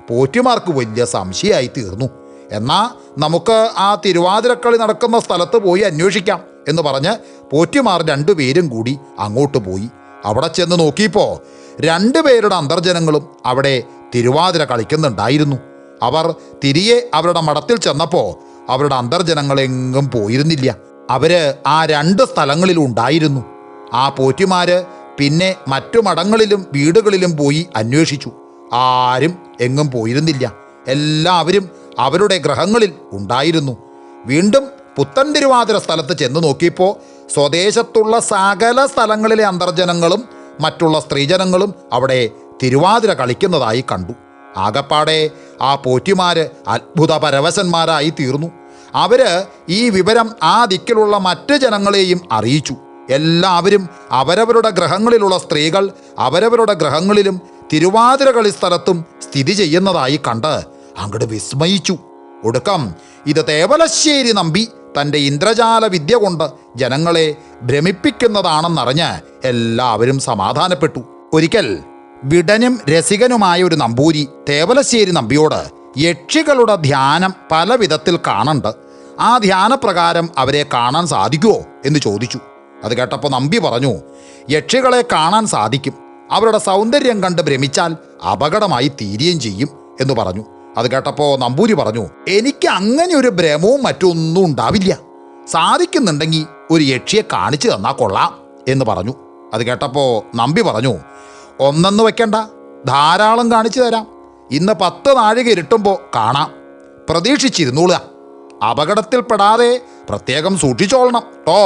പോറ്റിമാർക്ക് വലിയ സംശയമായി തീർന്നു. എന്നാൽ നമുക്ക് ആ തിരുവാതിരക്കളി നടക്കുന്ന സ്ഥലത്ത് പോയി അന്വേഷിക്കാം എന്ന് പറഞ്ഞ് പോറ്റിമാർ രണ്ടുപേരും കൂടി അങ്ങോട്ട് പോയി. അവിടെ ചെന്ന് നോക്കിയപ്പോൾ രണ്ടുപേരുടെ അന്തർജനങ്ങളും അവിടെ തിരുവാതിര കളിക്കുന്നുണ്ടായിരുന്നു. അവർ തിരികെ അവരുടെ മഠത്തിൽ ചെന്നപ്പോൾ അവരുടെ അന്തർജനങ്ങളെങ്ങും പോയിരുന്നില്ല. അവര് ആ രണ്ട് സ്ഥലങ്ങളിലും ഉണ്ടായിരുന്നു. ആ പോറ്റിമാര് പിന്നെ മറ്റു മഠങ്ങളിലും വീടുകളിലും പോയി അന്വേഷിച്ചു. ആരും എങ്ങും പോയിരുന്നില്ല. എല്ലാവരും അവരുടെ ഗ്രഹങ്ങളിൽ ഉണ്ടായിരുന്നു. വീണ്ടും പുത്തൻ തിരുവാതിര സ്ഥലത്ത് ചെന്ന് നോക്കിയപ്പോൾ സ്വദേശത്തുള്ള സകല സ്ഥലങ്ങളിലെ അന്തർജനങ്ങളും മറ്റുള്ള സ്ത്രീജനങ്ങളും അവിടെ തിരുവാതിര കളിക്കുന്നതായി കണ്ടു. ആകപ്പാടെ ആ പോറ്റിമാര് അത്ഭുത പരവശന്മാരായി തീർന്നു. അവര് ഈ വിവരം ആ ദിക്കിലുള്ള മറ്റ് ജനങ്ങളെയും അറിയിച്ചു. എല്ലാവരും അവരവരുടെ ഗ്രഹങ്ങളിലുള്ള സ്ത്രീകൾ അവരവരുടെ ഗ്രഹങ്ങളിലും തിരുവാതിര കളി സ്ഥലത്തും സ്ഥിതി ചെയ്യുന്നതായി കണ്ട് അങ്ങോട്ട് വിസ്മയിച്ചു. ഒടുക്കം ഇത് തേവലശ്ശേരി നമ്പി തൻ്റെ ഇന്ദ്രജാല വിദ്യ കൊണ്ട് ജനങ്ങളെ ഭ്രമിപ്പിക്കുന്നതാണെന്നറിഞ്ഞ് എല്ലാവരും സമാധാനപ്പെട്ടു. ഒരിക്കൽ വിടനും രസികനുമായ ഒരു നമ്പൂരി തേവലശ്ശേരി നമ്പിയോട് യക്ഷികളുടെ ധ്യാനം പല വിധത്തിൽ കാണുന്നുണ്ട്, ആ ധ്യാനപ്രകാരം അവരെ കാണാൻ സാധിക്കുമോ എന്ന് ചോദിച്ചു. അത് കേട്ടപ്പോൾ നമ്പി പറഞ്ഞു, യക്ഷികളെ കാണാൻ സാധിക്കും, അവരുടെ സൗന്ദര്യം കണ്ട് ഭ്രമിച്ചാൽ അപകടമായി തീരുകയും ചെയ്യും എന്ന് പറഞ്ഞു. അത് കേട്ടപ്പോൾ നമ്പൂരി പറഞ്ഞു, എനിക്ക് അങ്ങനെ ഒരു ഭ്രമവും മറ്റൊന്നും ഉണ്ടാവില്ല, സാധിക്കുന്നുണ്ടെങ്കിൽ ഒരു യക്ഷിയെ കാണിച്ചു തന്നാൽ കൊള്ളാം എന്ന് പറഞ്ഞു. അത് കേട്ടപ്പോൾ നമ്പി പറഞ്ഞു, ഒന്നെന്ന് വെക്കണ്ട, ധാരാളം കാണിച്ചു തരാം, ഇന്ന് 10 നാഴിക ഇരുട്ടുമ്പോൾ കാണാം, പ്രതീക്ഷിച്ചിരുന്നോളുക, അപകടത്തിൽപ്പെടാതെ പ്രത്യേകം സൂക്ഷിച്ചോളണം ട്ടോ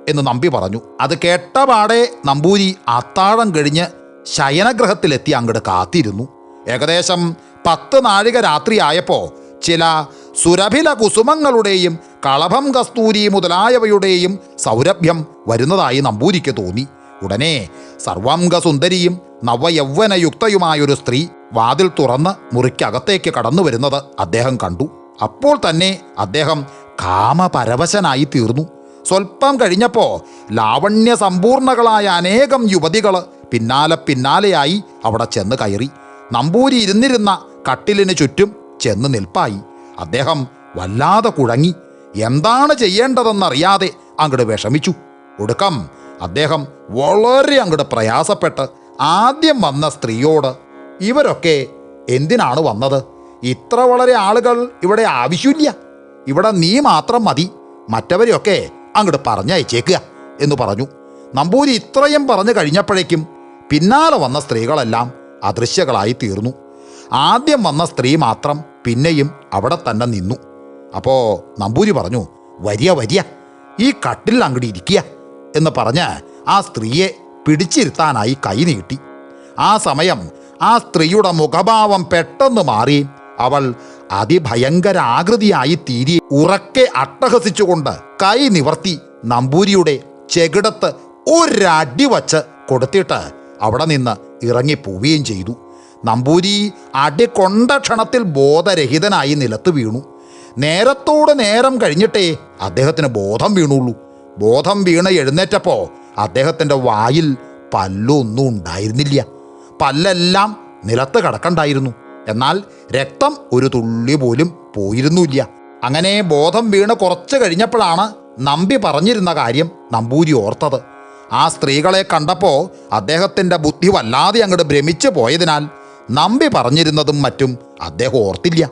എന്ന് നമ്പി പറഞ്ഞു. അത് കേട്ടപാടെ നമ്പൂരി അത്താഴം കഴിഞ്ഞ് ശയനഗ്രഹത്തിലെത്തി അങ്ങോട്ട് കാത്തിരുന്നു. ഏകദേശം 10 നാഴിക രാത്രിയായപ്പോൾ ചില സുരഭില കുസുമങ്ങളുടെയും കളഭം കസ്തൂരി മുതലായവയുടെയും സൗരഭ്യം വരുന്നതായി നമ്പൂരിക്ക് തോന്നി. ഉടനെ സർവാംഗസുന്ദരിയും നവയൗവനയുക്തയുമായൊരു സ്ത്രീ വാതിൽ തുറന്ന് മുറിക്കകത്തേക്ക് കടന്നു വരുന്നത് അദ്ദേഹം കണ്ടു. അപ്പോൾ തന്നെ അദ്ദേഹം കാമപരവശനായി തീർന്നു. സ്വൽപ്പം കഴിഞ്ഞപ്പോൾ ലാവണ്യ സമ്പൂർണകളായ അനേകം യുവതികൾ പിന്നാലെയായി അവിടെ ചെന്ന് കയറി. നമ്പൂരി ഇരുന്നിരുന്ന കട്ടിലിന് ചുറ്റും ചെന്ന് നിൽപ്പായി. അദ്ദേഹം വല്ലാതെ കുഴങ്ങി. എന്താണ് ചെയ്യേണ്ടതെന്നറിയാതെ അങ്ങോട്ട് വിഷമിച്ചു. ഒടുക്കം അദ്ദേഹം വളരെ അങ്ങോട്ട് പ്രയാസപ്പെട്ട് ആദ്യം വന്ന സ്ത്രീയോട്, ഇവരൊക്കെ എന്തിനാണ് വന്നത്? ഇത്ര വളരെ ആളുകൾ ഇവിടെ ആവശ്യമില്ല, ഇവിടെ നീ മാത്രം മതി, മറ്റവരെയൊക്കെ അങ്ങോട്ട് പറഞ്ഞയച്ചേക്കുക എന്ന് പറഞ്ഞു. നമ്പൂരി ഇത്രയും പറഞ്ഞു കഴിഞ്ഞപ്പോഴേക്കും പിന്നാലെ വന്ന സ്ത്രീകളെല്ലാം അദൃശ്യകളായി തീർന്നു. ആദ്യം വന്ന സ്ത്രീ മാത്രം പിന്നെയും അവിടെ തന്നെ നിന്നു. അപ്പോൾ നമ്പൂരി പറഞ്ഞു, വരിയ ഈ കട്ടിൽ അങ്ങോട്ട് ഇരിക്കുക എന്ന് പറഞ്ഞ് ആ സ്ത്രീയെ പിടിച്ചിരുത്താനായി കൈ നീട്ടി. ആ സമയം ആ സ്ത്രീയുടെ മുഖഭാവം പെട്ടെന്ന് മാറി. അവൾ അതിഭയങ്കര ആകൃതിയായി തീരി ഉറക്കെ അട്ടഹസിച്ചുകൊണ്ട് കൈ നിവർത്തി നമ്പൂരിയുടെ ചെകിടത്ത് ഒരടി വച്ച് കൊടുത്തിട്ട് അവിടെ നിന്ന് ഇറങ്ങിപ്പോവുകയും ചെയ്തു. നമ്പൂരി അടി കൊണ്ട ക്ഷണത്തിൽ ബോധരഹിതനായി നിലത്ത് വീണു. നേരത്തോട് നേരം കഴിഞ്ഞിട്ടേ അദ്ദേഹത്തിന് ബോധം വീണുള്ളൂ. ബോധം വീണ് എഴുന്നേറ്റപ്പോൾ അദ്ദേഹത്തിൻ്റെ വായിൽ പല്ലൊന്നും ഉണ്ടായിരുന്നില്ല. പല്ലെല്ലാം നിലത്ത് കിടക്കണ്ടായിരുന്നു. എന്നാൽ രക്തം ഒരു തുള്ളി പോലും പോയിരുന്നില്ല. അങ്ങനെ ബോധം വീണ് കുറച്ച് കഴിഞ്ഞപ്പോഴാണ് നമ്പി പറഞ്ഞിരുന്ന കാര്യം നമ്പൂരി ഓർത്തത്. ആ സ്ത്രീകളെ കണ്ടപ്പോൾ അദ്ദേഹത്തിൻ്റെ ബുദ്ധി വല്ലാതെ അങ്ങോട്ട് ഭ്രമിച്ചു പോയതിനാൽ നമ്പി പറഞ്ഞിരുന്നതും മറ്റും അദ്ദേഹം ഓർത്തില്ല.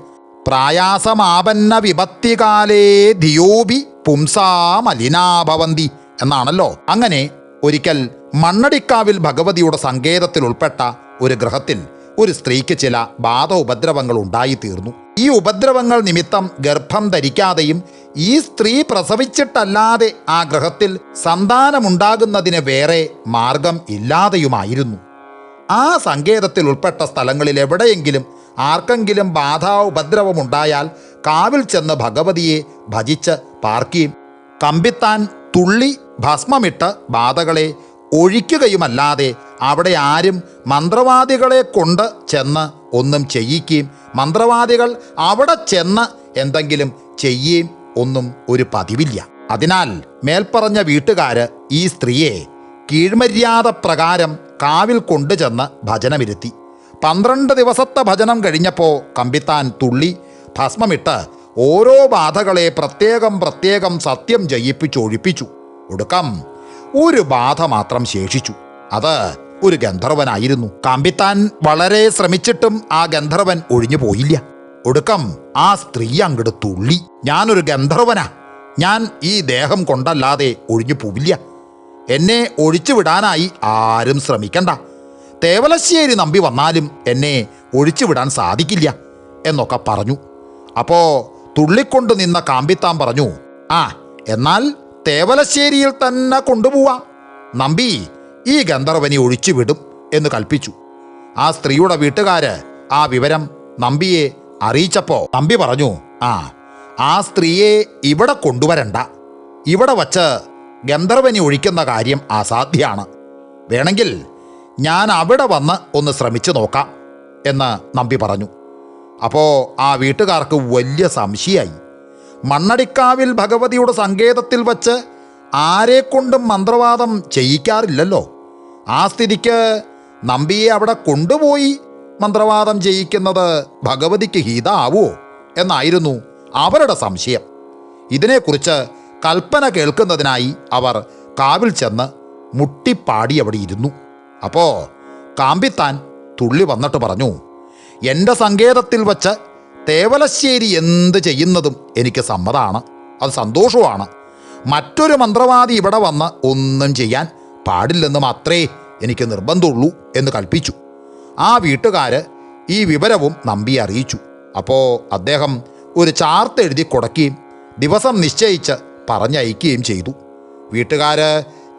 പ്രായാസമാപന്ന വിപത്തികാലേ ധിയോബി പുംസാ മലിനാഭവന്തി എന്നാണല്ലോ. അങ്ങനെ ഒരിക്കൽ മണ്ണടിക്കാവിൽ ഭഗവതിയുടെ സങ്കേതത്തിൽ ഉൾപ്പെട്ട ഒരു ഗൃഹത്തിൽ ഒരു സ്ത്രീക്ക് ചില ബാധ ഉപദ്രവങ്ങൾ ഉണ്ടായിത്തീർന്നു. ഈ ഉപദ്രവങ്ങൾ നിമിത്തം ഗർഭം ധരിക്കാതെയും ഈ സ്ത്രീ പ്രസവിച്ചിട്ടല്ലാതെ ആ ഗൃഹത്തിൽ സന്താനമുണ്ടാകുന്നതിന് വേറെ മാർഗം ഇല്ലാതെയുമായിരുന്നു. ആ സങ്കേതത്തിൽ ഉൾപ്പെട്ട സ്ഥലങ്ങളിൽ എവിടെയെങ്കിലും ആർക്കെങ്കിലും ബാധാ ഉപദ്രവമുണ്ടായാൽ കാവിൽ ചെന്ന് ഭഗവതിയെ ഭജിച്ച് പാർക്കുകയും കമ്പിത്താൻ തുള്ളി ഭസ്മമിട്ട് ബാധകളെ ഒഴിക്കുകയുമല്ലാതെ അവിടെ ആരും മന്ത്രവാദികളെ കൊണ്ട് ചെന്ന് ഒന്നും ചെയ്യിക്കുകയും മന്ത്രവാദികൾ അവിടെ ചെന്ന് എന്തെങ്കിലും ചെയ്യുകയും ഒന്നും ഒരു പതിവില്ല. അതിനാൽ മേൽപ്പറഞ്ഞ വീട്ടുകാര് ഈ സ്ത്രീയെ കീഴ്മര്യാദ പ്രകാരം കാവിൽ കൊണ്ടുചെന്ന് ഭജനമിരുത്തി. 12 ദിവസത്തെ ഭജനം കഴിഞ്ഞപ്പോൾ കമ്പിത്താൻ തുള്ളി ഭസ്മമിട്ട് ഓരോ ബാധകളെ പ്രത്യേകം പ്രത്യേകം സത്യം ജയിപ്പിച്ചൊഴിപ്പിച്ചു. ഒടുക്കം ഒരു ബാധ മാത്രം ശേഷിച്ചു. അത് ഒരു ഗന്ധർവനായിരുന്നു. കമ്പിത്താൻ വളരെ ശ്രമിച്ചിട്ടും ആ ഗന്ധർവൻ ഒഴിഞ്ഞു പോയില്ല. ഒടുക്കം ആ സ്ത്രീ അങ്ങോട്ട് തുള്ളി, ഞാനൊരു ഗന്ധർവനാ, ഞാൻ ഈ ദേഹം കൊണ്ടല്ലാതെ ഒഴിഞ്ഞു പോവില്ല, എന്നെ ഒഴിച്ചു വിടാനായി ആരും ശ്രമിക്കണ്ട, തേവലശ്ശേരി നമ്പി വന്നാലും എന്നെ ഒഴിച്ചു വിടാൻ സാധിക്കില്ല എന്നൊക്കെ പറഞ്ഞു. അപ്പോൾ തുള്ളിക്കൊണ്ട് നിന്ന കാമ്പിത്താൻ പറഞ്ഞു, ആ എന്നാൽ തേവലശ്ശേരിയിൽ തന്നെ കൊണ്ടുപോവാം, നമ്പി ഈ ഗന്ധർവനെ ഒഴിച്ചു വിടും എന്ന് കൽപ്പിച്ചു. ആ സ്ത്രീയുടെ വീട്ടുകാര് ആ വിവരം നമ്പിയെ അറിയിച്ചപ്പോൾ നമ്പി പറഞ്ഞു, ആ സ്ത്രീയെ ഇവിടെ കൊണ്ടുവരണ്ട, ഇവിടെ വച്ച് ഗന്ധർവനെ ഒഴിക്കുന്ന കാര്യം അസാധ്യമാണ്, വേണമെങ്കിൽ ഞാൻ അവിടെ വന്ന് ഒന്ന് ശ്രമിച്ചു നോക്കാം എന്ന് നമ്പി പറഞ്ഞു. അപ്പോൾ ആ വീട്ടുകാർക്ക് വലിയ സംശയമായി. മണ്ണടിക്കാവിൽ ഭഗവതിയുടെ സങ്കേതത്തിൽ വച്ച് ആരെക്കൊണ്ടും മന്ത്രവാദം ചെയ്യിക്കാറില്ലല്ലോ. ആ സ്ഥിതിക്ക് നമ്പിയെ അവിടെ കൊണ്ടുപോയി മന്ത്രവാദം ചെയ്യിക്കുന്നത് ഭഗവതിക്ക് ഹിതാവോ എന്നായിരുന്നു അവരുടെ സംശയം. ഇതിനെക്കുറിച്ച് കൽപ്പന കേൾക്കുന്നതിനായി അവർ കാവിൽ ചെന്ന് മുട്ടിപ്പാടി അവിടെ ഇരുന്നു. അപ്പോൾ കാമ്പിത്താൻ തുള്ളി വന്നിട്ട് പറഞ്ഞു, എൻ്റെ സങ്കേതത്തിൽ വച്ച് തേവലശ്ശേരി എന്ത് ചെയ്യുന്നതും എനിക്ക് സമ്മതമാണ്, അത് സന്തോഷമാണ്, മറ്റൊരു മന്ത്രവാദി ഇവിടെ വന്ന് ഒന്നും ചെയ്യാൻ പാടില്ലെന്ന് മാത്രമേ എനിക്ക് നിർബന്ധമുള്ളൂ എന്ന് കൽപ്പിച്ചു. ആ വീട്ടുകാര് ഈ വിവരവും നമ്പിയെ അറിയിച്ചു. അപ്പോൾ അദ്ദേഹം ഒരു ചാർത്ത് എഴുതി കൊടുക്കുകയും ദിവസം നിശ്ചയിച്ച് പറഞ്ഞയക്കുകയും ചെയ്തു. വീട്ടുകാര്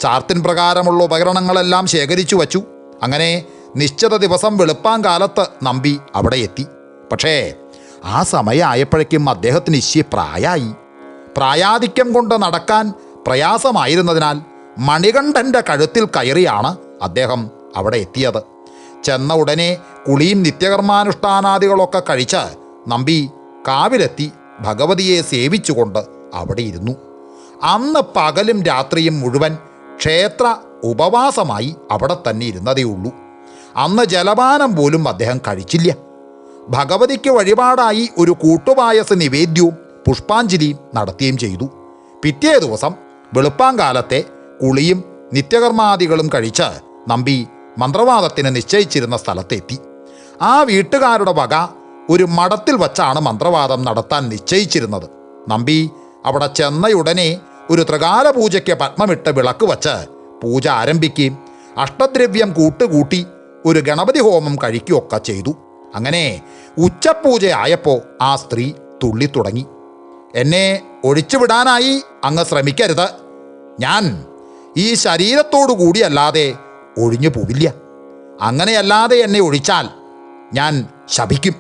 ചാർത്തിൻ പ്രകാരമുള്ള ഉപകരണങ്ങളെല്ലാം ശേഖരിച്ചു വച്ചു. അങ്ങനെ നിശ്ചിത ദിവസം വെളുപ്പാങ്കാലത്ത് നമ്പി അവിടെ എത്തി. പക്ഷേ ആ സമയമായപ്പോഴേക്കും അദ്ദേഹത്തിന് ഇശ്ശി പ്രായമായി. പ്രായാധിക്യം കൊണ്ട് നടക്കാൻ പ്രയാസമായിരുന്നതിനാൽ മണികണ്ഠൻ്റെ കഴുത്തിൽ കയറിയാണ് അദ്ദേഹം അവിടെ എത്തിയത്. ചെന്ന ഉടനെ കുളിയും നിത്യകർമാനുഷ്ഠാനാദികളൊക്കെ കഴിച്ച് നമ്പി കാവിലെത്തി ഭഗവതിയെ സേവിച്ചുകൊണ്ട് അവിടെ ഇരുന്നു. അന്ന് പകലും രാത്രിയും മുഴുവൻ ക്ഷേത്ര ഉപവാസമായി അവിടെ തന്നെ ഇരുന്നതേയുള്ളൂ. അന്ന് ജലപാനം പോലും അദ്ദേഹം കഴിച്ചില്ല. ഭഗവതിക്ക് വഴിപാടായി ഒരു കൂട്ടുപായസ നിവേദ്യവും പുഷ്പാഞ്ജലിയും നടത്തുകയും ചെയ്തു. പിറ്റേ ദിവസം വെളുപ്പാങ്കാലത്തെ കുളിയും നിത്യകർമാദികളും കഴിച്ച് നമ്പി മന്ത്രവാദത്തിന് നിശ്ചയിച്ചിരുന്ന സ്ഥലത്തെത്തി. ആ വീട്ടുകാരുടെ വക ഒരു മഠത്തിൽ വച്ചാണ് മന്ത്രവാദം നടത്താൻ നിശ്ചയിച്ചിരുന്നത്. നമ്പി അവിടെ ചെന്നയുടനെ ഒരു ത്രികാല പൂജയ്ക്ക് പത്മമിട്ട് വിളക്ക് വച്ച് പൂജ ആരംഭിക്കുകയും അഷ്ടദ്രവ്യം കൂട്ടുകൂട്ടി ഒരു ഗണപതി ഹോമം കഴിക്കുകയൊക്കെ ചെയ്തു. അങ്ങനെ ഉച്ചപൂജയായപ്പോൾ ആ സ്ത്രീ തുള്ളിത്തുടങ്ങി, എന്നെ ഒഴിച്ചുവിടാനായി അങ്ങ് ശ്രമിക്കരുത്, ഞാൻ ഈ ശരീരത്തോടു കൂടിയല്ലാതെ ഒഴിഞ്ഞു പോവില്ല, അങ്ങനെയല്ലാതെ എന്നെ ഒഴിച്ചാൽ ഞാൻ ശപിക്കും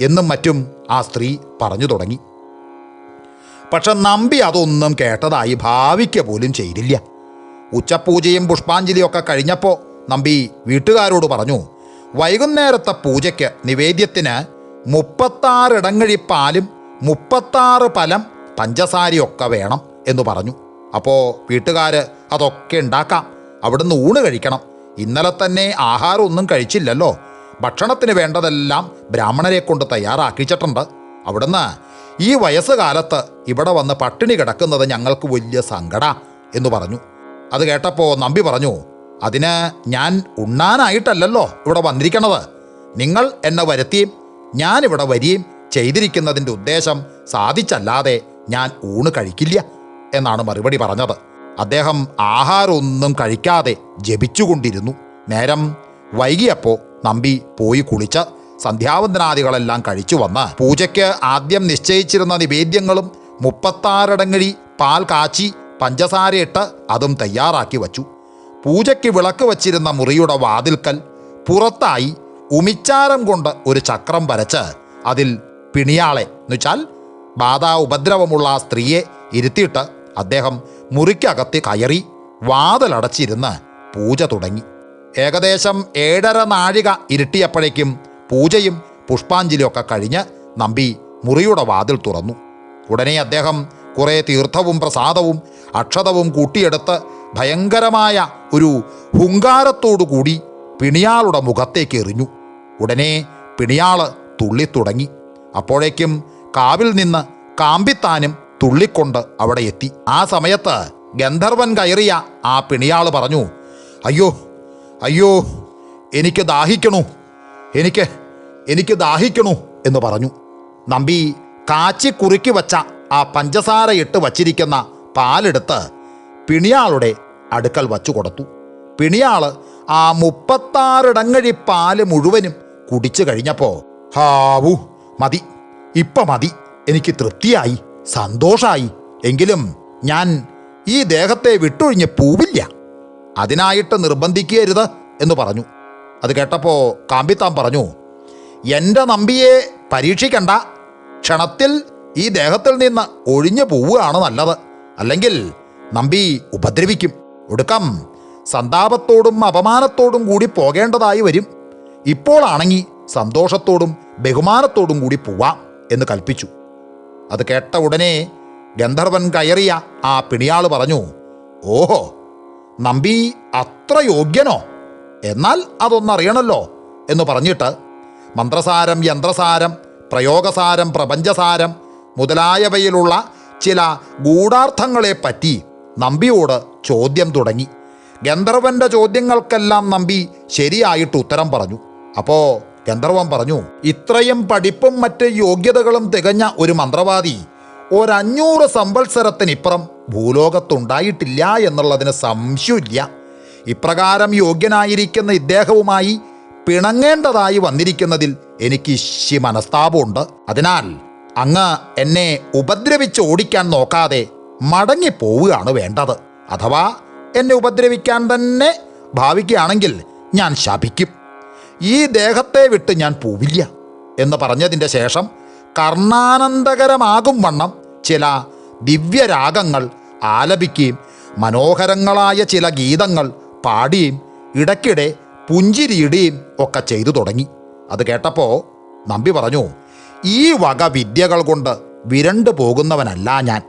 എന്നും മറ്റും ആ സ്ത്രീ പറഞ്ഞു തുടങ്ങി. പക്ഷെ നമ്പി അതൊന്നും കേട്ടതായി ഭാവിക്കുക പോലും ചെയ്തില്ല. ഉച്ചപൂജയും പുഷ്പാഞ്ജലിയൊക്കെ കഴിഞ്ഞപ്പോൾ നമ്പി വീട്ടുകാരോട് പറഞ്ഞു, വൈകുന്നേരത്തെ പൂജയ്ക്ക് നിവേദ്യത്തിന് 36 ഇടങ്ങഴി പാലും 36 പലം പഞ്ചസാരയൊക്കെ വേണം എന്ന് പറഞ്ഞു. അപ്പോൾ വീട്ടുകാർ അതൊക്കെ ഉണ്ടാക്കാം, അവിടുന്ന് ഊണ് കഴിക്കണം, ഇന്നലെ തന്നെ ആഹാരം ഒന്നും കഴിച്ചില്ലല്ലോ, ഭക്ഷണത്തിന് വേണ്ടതെല്ലാം ബ്രാഹ്മണരെ കൊണ്ട് തയ്യാറാക്കിച്ചിട്ടുണ്ട്, അവിടുന്ന് ഈ വയസ്സുകാലത്ത് ഇവിടെ വന്ന് പട്ടിണി കിടക്കുന്നത് ഞങ്ങൾക്ക് വലിയ സങ്കട എന്ന് പറഞ്ഞു. അത് കേട്ടപ്പോൾ നമ്പി പറഞ്ഞു, അതിന് ഞാൻ ഉണ്ണാനായിട്ടല്ലല്ലോ ഇവിടെ വന്നിരിക്കണത്, നിങ്ങൾ എന്നെ വരുത്തിയും ഞാനിവിടെ വരികയും ചെയ്തിരിക്കുന്നതിൻ്റെ ഉദ്ദേശം സാധിച്ചല്ലാതെ ഞാൻ ഊണ് കഴിക്കില്ല എന്നാണ് മറുപടി പറഞ്ഞത്. അദ്ദേഹം ആഹാരമൊന്നും കഴിക്കാതെ ജപിച്ചുകൊണ്ടിരുന്നു. നേരം വൈകിയപ്പോൾ നമ്പി പോയി കുളിച്ച് സന്ധ്യാവന്ദനാദികളെല്ലാം കഴിച്ചു വന്ന് പൂജയ്ക്ക് ആദ്യം നിശ്ചയിച്ചിരുന്ന നിവേദ്യങ്ങളും 36 അടങ്ങഴി പാൽ കാച്ചി പഞ്ചസാരയിട്ട് അതും തയ്യാറാക്കി വച്ചു. പൂജയ്ക്ക് വിളക്ക് വച്ചിരുന്ന മുറിയുടെ വാതിൽക്കൽ പുറത്തായി ഉമിച്ചാരം കൊണ്ട് ഒരു ചക്രം വരച്ച് അതിൽ പിണിയാളെ എന്നുവെച്ചാൽ ബാധാ ഉപദ്രവമുള്ള ആ സ്ത്രീയെ ഇരുത്തിയിട്ട് അദ്ദേഹം മുറിക്കകത്ത് കയറി വാതിലടച്ചിരുന്ന് പൂജ തുടങ്ങി. ഏകദേശം 7:30 നാഴിക ഇരുട്ടിയപ്പോഴേക്കും പൂജയും പുഷ്പാഞ്ജലിയൊക്കെ കഴിഞ്ഞ് നമ്പി മുറിയുടെ വാതിൽ തുറന്നു. ഉടനെ അദ്ദേഹം കുറേ തീർത്ഥവും പ്രസാദവും അക്ഷതവും കൂട്ടിയെടുത്ത് ഭയങ്കരമായ ഒരു ഹുങ്കാരത്തോടു കൂടി പിണിയാളുടെ മുഖത്തേക്ക് എറിഞ്ഞു. ഉടനെ പിണിയാള് തുള്ളിത്തുടങ്ങി. അപ്പോഴേക്കും കാവിൽ നിന്ന് കാമ്പിത്താനും തുള്ളിക്കൊണ്ട് അവിടെ എത്തി. ആ സമയത്ത് ഗന്ധർവൻ കയറിയ ആ പിണിയാള് പറഞ്ഞു, അയ്യോ അയ്യോ, എനിക്ക് ദാഹിക്കണു, എനിക്ക് ദാഹിക്കണു എന്ന് പറഞ്ഞു. നമ്പി കാച്ചി കുറുക്കി വച്ച ആ പഞ്ചസാര ഇട്ട് വച്ചിരിക്കുന്ന പാലെടുത്ത് പിണിയാളുടെ അടുക്കൽ വച്ചു കൊടുത്തു. പിണിയാള് ആ 36 ഇടങ്ങഴി പാല് മുഴുവനും കുടിച്ചു കഴിഞ്ഞപ്പോൾ, ഹാവു മതി, ഇപ്പം മതി, എനിക്ക് തൃപ്തിയായി, സന്തോഷമായി, എങ്കിലും ഞാൻ ഈ ദേഹത്തെ വിട്ടൊഴിഞ്ഞ് പോവില്ല, അതിനായിട്ട് നിർബന്ധിക്കരുത് എന്ന് പറഞ്ഞു. അത് കേട്ടപ്പോൾ കാമ്പിത്താൻ പറഞ്ഞു, എൻ്റെ നമ്പിയെ പരീക്ഷിക്കണ്ട, ക്ഷണത്തിൽ ഈ ദേഹത്തിൽ നിന്ന് ഒഴിഞ്ഞു പോവുകയാണ് നല്ലത്, അല്ലെങ്കിൽ നമ്പി ഉപദ്രവിക്കും, ഒടുക്കം സന്താപത്തോടും അപമാനത്തോടും കൂടി പോകേണ്ടതായി വരും. ഇപ്പോളാണെങ്കിൽ സന്തോഷത്തോടും ബഹുമാനത്തോടും കൂടി പോവാം എന്ന് കൽപ്പിച്ചു. അത് കേട്ട ഉടനെ ഗന്ധർവൻ കയറിയ ആ പിണിയാൾ പറഞ്ഞു, ഓഹോ, നമ്പി അത്ര യോഗ്യനോ, എന്നാൽ അതൊന്നറിയണമല്ലോ എന്ന് പറഞ്ഞിട്ട് മന്ത്രസാരം, യന്ത്രസാരം, പ്രയോഗസാരം, പ്രപഞ്ചസാരം മുതലായവയിലുള്ള ചില ഗൂഢാർത്ഥങ്ങളെപ്പറ്റി നമ്പിയോട് ചോദ്യം തുടങ്ങി. ഗന്ധർവൻ്റെ ചോദ്യങ്ങൾക്കെല്ലാം നമ്പി ശരിയായിട്ട് ഉത്തരം പറഞ്ഞു. അപ്പോൾ ഗന്ധർവൻ പറഞ്ഞു, ഇത്രയും പഠിപ്പും മറ്റ് യോഗ്യതകളും തികഞ്ഞ ഒരു മന്ത്രവാദി 500 സംവത്സരത്തിനിപ്പുറം ഭൂലോകത്തുണ്ടായിട്ടില്ല എന്നുള്ളതിന് സംശയമില്ല. ഇപ്രകാരം യോഗ്യനായിരിക്കുന്ന ഇദ്ദേഹവുമായി പിണങ്ങേണ്ടതായി വന്നിരിക്കുന്നതിൽ എനിക്ക് മനസ്താപമുണ്ട്. അതിനാൽ അങ്ങ് എന്നെ ഉപദ്രവിച്ച് ഓടിക്കാൻ നോക്കാതെ മടങ്ങിപ്പോവുകയാണ് വേണ്ടത്. അഥവാ എന്നെ ഉപദ്രവിക്കാൻ തന്നെ ഭാവിക്കുകയാണെങ്കിൽ ഞാൻ ശപിക്കും, ഈ ദേഹത്തെ വിട്ട് ഞാൻ പോവില്ല എന്ന് പറഞ്ഞതിൻ്റെ ശേഷം കർണാനന്ദകരമാകും വണ്ണം ചില ദിവ്യരാഗങ്ങൾ ആലപിക്കുകയും മനോഹരങ്ങളായ ചില ഗീതങ്ങൾ പാടുകയും ഇടയ്ക്കിടെ പുഞ്ചിരിയിടുകയും ഒക്കെ ചെയ്തു തുടങ്ങി. അത് കേട്ടപ്പോൾ നമ്പി പറഞ്ഞു, ഈ വക വിദ്യകൾ കൊണ്ട് വിരണ്ടു പോകുന്നവനല്ല ഞാൻ.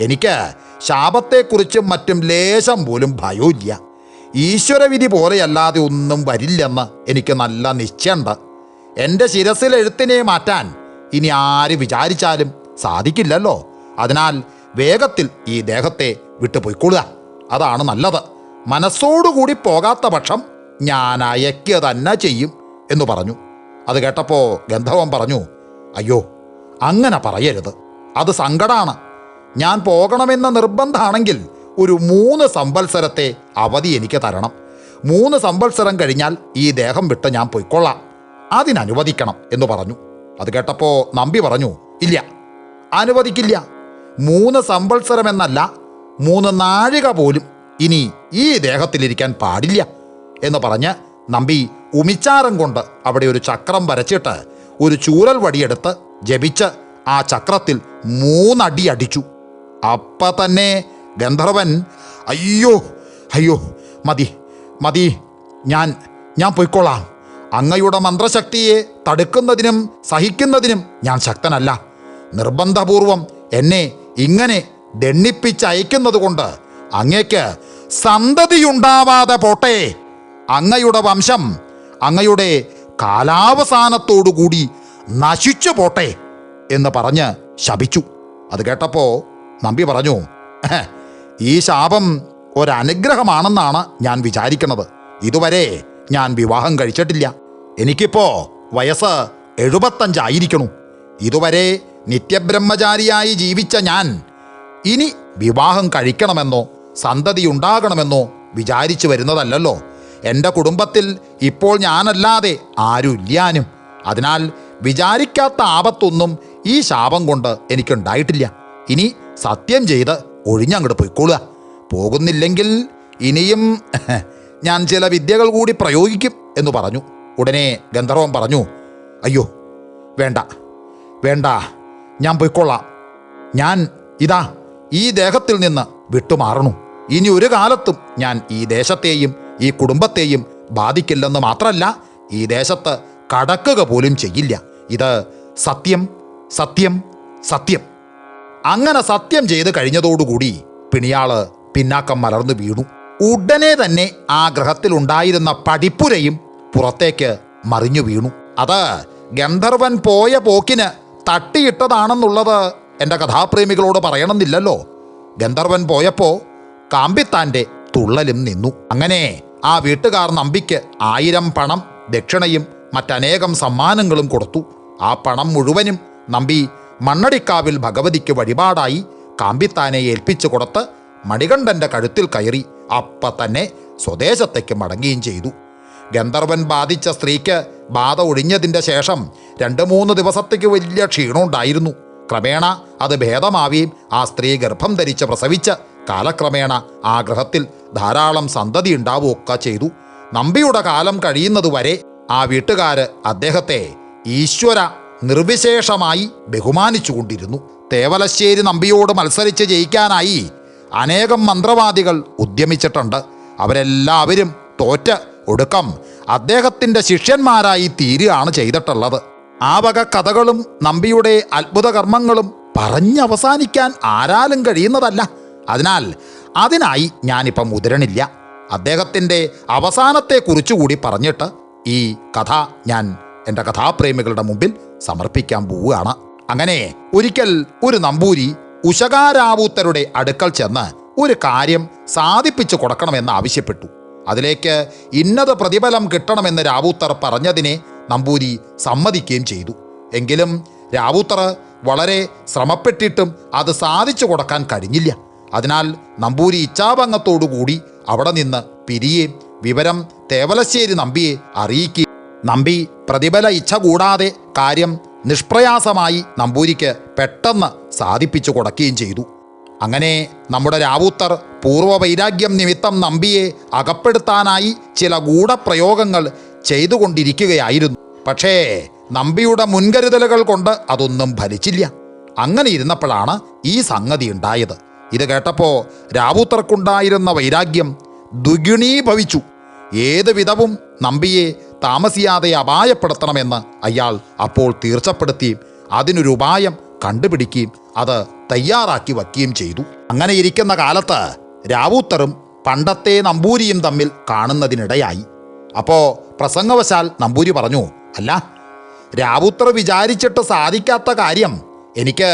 എനിക്ക് ശാപത്തെക്കുറിച്ചും മറ്റും ലേശം പോലും ഭയമില്ല. ഈശ്വരവിധി പോലെയല്ലാതെ ഒന്നും വരില്ലെന്ന് എനിക്ക് നല്ല നിശ്ചയമുണ്ട്. എൻ്റെ ശിരസിൽ എഴുത്തിനെ മാറ്റാൻ ഇനി ആര് വിചാരിച്ചാലും സാധിക്കില്ലല്ലോ. അതിനാൽ വേഗത്തിൽ ഈ ദേഹത്തെ വിട്ടുപോയിക്കൊള്ളുക, അതാണ് നല്ലത്. മനസ്സോടുകൂടി പോകാത്ത പക്ഷം ഞാൻ അയക്കുക തന്നെ ചെയ്യും എന്ന് പറഞ്ഞു. അത് കേട്ടപ്പോൾ ഗന്ധർവൻ പറഞ്ഞു, അയ്യോ, അങ്ങനെ പറയരുത്, അത് സങ്കടമാണ്. ഞാൻ പോകണമെന്ന നിർബന്ധമാണെങ്കിൽ ഒരു 3 സംവത്സരത്തെ അവധി എനിക്ക് തരണം. 3 സംവത്സരം കഴിഞ്ഞാൽ ഈ ദേഹം വിട്ട് ഞാൻ പൊയ്ക്കൊള്ളാം, അതിനനുവദിക്കണം എന്ന് പറഞ്ഞു. അത് കേട്ടപ്പോൾ നമ്പി പറഞ്ഞു, ഇല്ല, അനുവദിക്കില്ല. 3 സംവത്സരം എന്നല്ല, 3 നാഴിക പോലും ഇനി ഈ ദേഹത്തിലിരിക്കാൻ പാടില്ല എന്ന് പറഞ്ഞ് നമ്പി ഉമിച്ചാരം കൊണ്ട് അവിടെ ഒരു ചക്രം വരച്ചിട്ട് ഒരു ചൂരൽ വടിയെടുത്ത് ജപിച്ച് ആ ചക്രത്തിൽ 3 അടി അടിച്ചു. അപ്പം തന്നെ ഗന്ധർവൻ, അയ്യോ അയ്യോ, മതി മതി, ഞാൻ പൊയ്ക്കൊള്ളാം. അങ്ങയുടെ മന്ത്രശക്തിയെ തടുക്കുന്നതിനും സഹിക്കുന്നതിനും ഞാൻ ശക്തനല്ല. നിർബന്ധപൂർവം എന്നെ ഇങ്ങനെ ദണ്ണിപ്പിച്ചയക്കുന്നത് കൊണ്ട് അങ്ങയ്ക്ക് സന്തതിയുണ്ടാവാതെ പോട്ടെ, അങ്ങയുടെ വംശം അങ്ങയുടെ കാലാവസാനത്തോടുകൂടി നശിച്ചു പോട്ടെ എന്ന് പറഞ്ഞ് ശപിച്ചു. അത് കേട്ടപ്പോൾ നമ്പി പറഞ്ഞു, ഈ ശാപം ഒരനുഗ്രഹമാണെന്നാണ് ഞാൻ വിചാരിക്കുന്നത്. ഇതുവരെ ഞാൻ വിവാഹം കഴിച്ചിട്ടില്ല. എനിക്കിപ്പോൾ വയസ്സ് 75 ആയിരിക്കണു. ഇതുവരെ നിത്യബ്രഹ്മചാരിയായി ജീവിച്ച ഞാൻ ഇനി വിവാഹം കഴിക്കണമെന്നോ സന്തതിയുണ്ടാകണമെന്നോ വിചാരിച്ചു വരുന്നതല്ലല്ലോ. എൻ്റെ കുടുംബത്തിൽ ഇപ്പോൾ ഞാനല്ലാതെ ആരുമില്ലാനും. അതിനാൽ വിചാരിക്കാത്ത ആപത്തൊന്നും ഈ ശാപം കൊണ്ട് എനിക്കുണ്ടായിട്ടില്ല. ഇനി സത്യം ചെയ്ത് ഒഴിഞ്ഞങ്ങോട്ട് പോയിക്കൊള്ളുക. പോകുന്നില്ലെങ്കിൽ ഇനിയും ഞാൻ ചില വിദ്യകൾ കൂടി പ്രയോഗിക്കും എന്ന് പറഞ്ഞു. ഉടനെ ഗന്ധർവൻ പറഞ്ഞു, അയ്യോ വേണ്ട വേണ്ട, ഞാൻ പോയിക്കൊള്ളാം. ഞാൻ ഇതാ ഈ ദേഹത്തിൽ നിന്ന് വിട്ടുമാറണു. ഇനി ഒരു കാലത്തും ഞാൻ ഈ ദേശത്തെയും ഈ കുടുംബത്തെയും ബാധിക്കില്ലെന്ന് മാത്രമല്ല, ഈ ദേശത്ത് കടക്കുക പോലും ചെയ്യില്ല. ഇത് സത്യം, സത്യം, സത്യം. അങ്ങനെ സത്യം ചെയ്ത് കഴിഞ്ഞതോടുകൂടി പിണിയാള് പിന്നാക്കം മലർന്നു വീണു. ഉടനെ തന്നെ ആ ഗ്രഹത്തിലുണ്ടായിരുന്ന പടിപ്പുരയും പുറത്തേക്ക് മറിഞ്ഞു വീണു. അത് ഗന്ധർവൻ പോയ പോക്കിന് തട്ടിയിട്ടതാണെന്നുള്ളത് എൻ്റെ കഥാപ്രേമികളോട് പറയണമെന്നില്ലല്ലോ. ഗന്ധർവൻ പോയപ്പോൾ കാമ്പിത്താൻ്റെ തുള്ളലും നിന്നു. അങ്ങനെ ആ വീട്ടുകാർ നമ്പിക്ക് 1000 പണം ദക്ഷിണയും മറ്റനേകം സമ്മാനങ്ങളും കൊടുത്തു. ആ പണം മുഴുവനും നമ്പി മണ്ണടിക്കാവിൽ ഭഗവതിക്ക് വഴിപാടായി കാമ്പിത്താനെ ഏൽപ്പിച്ചു കൊടുത്ത് മണികണ്ഠൻ്റെ കഴുത്തിൽ കയറി അപ്പം തന്നെ സ്വദേശത്തേക്ക് മടങ്ങുകയും ചെയ്തു. ഗന്ധർവൻ ബാധിച്ച സ്ത്രീക്ക് ബാധ ഒഴിഞ്ഞതിൻ്റെ ശേഷം 2-3 ദിവസത്തേക്ക് വലിയ ക്ഷീണമുണ്ടായിരുന്നു. ക്രമേണ അത് ഭേദമാവുകയും ആ സ്ത്രീ ഗർഭം ധരിച്ച് പ്രസവിച്ച് കാലക്രമേണ ആ ഗ്രഹത്തിൽ ധാരാളം സന്തതി ഉണ്ടാവുകയൊക്കെ ചെയ്തു. നമ്പിയുടെ കാലം കഴിയുന്നതുവരെ ആ വീട്ടുകാർ അദ്ദേഹത്തെ ഈശ്വര നിർവിശേഷമായി ബഹുമാനിച്ചുകൊണ്ടിരുന്നു. തേവലശ്ശേരി നമ്പിയോട് മത്സരിച്ച് ജയിക്കാനായി അനേകം മന്ത്രവാദികൾ ഉദ്യമിച്ചിട്ടുണ്ട്. അവരെല്ലാവരും തോറ്റ് ഒടുക്കം അദ്ദേഹത്തിൻ്റെ ശിഷ്യന്മാരായി തീരുകയാണ് ചെയ്തിട്ടുള്ളത്. ആ വക കഥകളും നമ്പിയുടെ അത്ഭുത കർമ്മങ്ങളും പറഞ്ഞവസാനിക്കാൻ ആരാലും കഴിയുന്നതല്ല. അതിനാൽ അതിനായി ഞാനിപ്പം മുതിരണില്ല. അദ്ദേഹത്തിൻ്റെ അവസാനത്തെക്കുറിച്ചുകൂടി പറഞ്ഞിട്ട് ഈ കഥ ഞാൻ എൻ്റെ കഥാപ്രേമികളുടെ മുമ്പിൽ സമർപ്പിക്കാൻ പോവുകയാണ്. അങ്ങനെ ഒരിക്കൽ ഒരു നമ്പൂരി ഉശകാരാവൂത്തരുടെ അടുക്കൽ ചെന്ന് ഒരു കാര്യം സാധിപ്പിച്ചു കൊടുക്കണമെന്ന് ആവശ്യപ്പെട്ടു. അതിലേക്ക് ഇന്നത് പ്രതിഫലം കിട്ടണമെന്ന് രാവൂത്തർ പറഞ്ഞതിനെ നമ്പൂരി സമ്മതിക്കുകയും ചെയ്തു. എങ്കിലും രാവൂത്തർ വളരെ ശ്രമപ്പെട്ടിട്ടും അത് സാധിച്ചു കൊടുക്കാൻ കഴിഞ്ഞില്ല. അതിനാൽ നമ്പൂരി ഇച്ഛാഭംഗത്തോടുകൂടി അവിടെ നിന്ന് പിരിയുകയും വിവരം തേവലശ്ശേരി നമ്പിയെ അറിയിക്കുകയും നമ്പി പ്രതിഫല ഇച്ഛ കൂടാതെ കാര്യം നിഷ്പ്രയാസമായി നമ്പൂരിക്ക് പെട്ടെന്ന് സാധിപ്പിച്ചു കൊടുക്കുകയും ചെയ്തു. അങ്ങനെ നമ്മുടെ രാവൂത്തർ പൂർവ്വവൈരാഗ്യം നിമിത്തം നമ്പിയെ അകപ്പെടുത്താനായി ചില ഗൂഢപ്രയോഗങ്ങൾ ചെയ്തുകൊണ്ടിരിക്കുകയായിരുന്നു. പക്ഷേ നമ്പിയുടെ മുൻകരുതലുകൾ കൊണ്ട് അതൊന്നും ഫലിച്ചില്ല. അങ്ങനെ ഇരുന്നപ്പോഴാണ് ഈ സംഗതി ഉണ്ടായത്. ഇത് കേട്ടപ്പോൾ രാവൂത്തർക്കുണ്ടായിരുന്ന വൈരാഗ്യം ദ്വിഗുണീഭവിച്ചു. ഏത് വിധവും നമ്പിയെ താമസിയാതെ അപായപ്പെടുത്തണമെന്ന് അയാൾ അപ്പോൾ തീർച്ചപ്പെടുത്തുകയും അതിനൊരു ഉപായം കണ്ടുപിടിക്കുകയും അത് തയ്യാറാക്കി വയ്ക്കുകയും ചെയ്തു. അങ്ങനെ ഇരിക്കുന്ന കാലത്ത് രാവൂത്തറും പണ്ടത്തെ നമ്പൂരിയും തമ്മിൽ കാണുന്നതിനിടയായി. അപ്പോൾ പ്രസംഗവശാൽ നമ്പൂരി പറഞ്ഞു, അല്ല, രാവൂത്തർ വിചാരിച്ചിട്ട് സാധിക്കാത്ത കാര്യം എനിക്ക്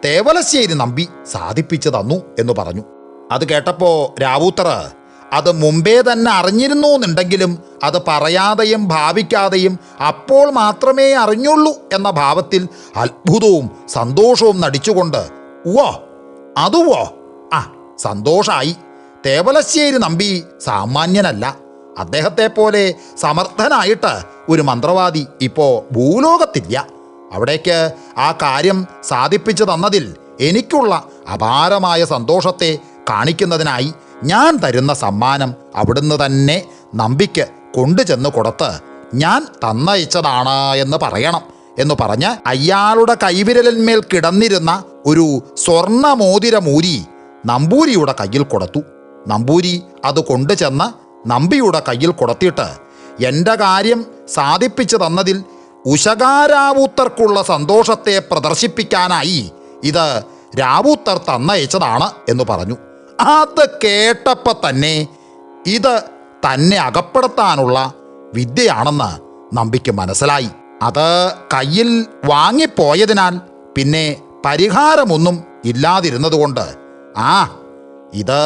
തേവലശ്ശേരി നമ്പി സാധിപ്പിച്ചു തന്നു എന്ന് പറഞ്ഞു. അത് കേട്ടപ്പോൾ രാവൂത്തർ അത് മുമ്പേ തന്നെ അറിഞ്ഞിരുന്നു എന്നുണ്ടെങ്കിലും അത് പറയാതെയും ഭാവിക്കാതെയും അപ്പോൾ മാത്രമേ അറിഞ്ഞുള്ളൂ എന്ന ഭാവത്തിൽ അത്ഭുതവും സന്തോഷവും നടിച്ചുകൊണ്ട്, ഉവ്വോ അതുവോ, ആ സന്തോഷമായി. തേവലശ്ശേരി നമ്പി സാമാന്യനല്ല. അദ്ദേഹത്തെ പോലെ സമർത്ഥനായിട്ട് ഒരു മന്ത്രവാദി ഇപ്പോൾ ഭൂലോകത്തില്ല. അവിടേക്ക് ആ കാര്യം സാധിപ്പിച്ചു തന്നതിൽ എനിക്കുള്ള അപാരമായ സന്തോഷത്തെ കാണിക്കുന്നതിനായി ഞാൻ തരുന്ന സമ്മാനം അവിടുന്ന് തന്നെ നമ്പിക്ക് കൊണ്ടുചെന്ന് കൊടുത്ത് ഞാൻ തന്നയച്ചതാണ് എന്ന് പറയണം എന്ന് പറഞ്ഞ് അയാളുടെ കൈവിരലിന്മേൽ കിടന്നിരുന്ന ഒരു സ്വർണ്ണമോതിരമൂരി നമ്പൂരിയുടെ കയ്യിൽ കൊടുത്തു. നമ്പൂരി അത് കൊണ്ടുചെന്ന് നമ്പിയുടെ കയ്യിൽ കൊടുത്തിട്ട്, എൻ്റെ കാര്യം സാധിപ്പിച്ചു തന്നതിൽ ഉശകാരാവൂത്തർക്കുള്ള സന്തോഷത്തെ പ്രദർശിപ്പിക്കാനായി ഇത് രാവൂത്തർ തന്നയച്ചതാണ് എന്ന് പറഞ്ഞു. അത് കേട്ടപ്പോൾ തന്നെ ഇത് തന്നെ അകപ്പെടുത്താനുള്ള വിദ്യയാണെന്ന് നമ്പിക്ക് മനസ്സിലായി. അത് കയ്യിൽ വാങ്ങിപ്പോയതിനാൽ പിന്നെ പരിഹാരമൊന്നും ഇല്ലാതിരുന്നതുകൊണ്ട് ആ ഇത്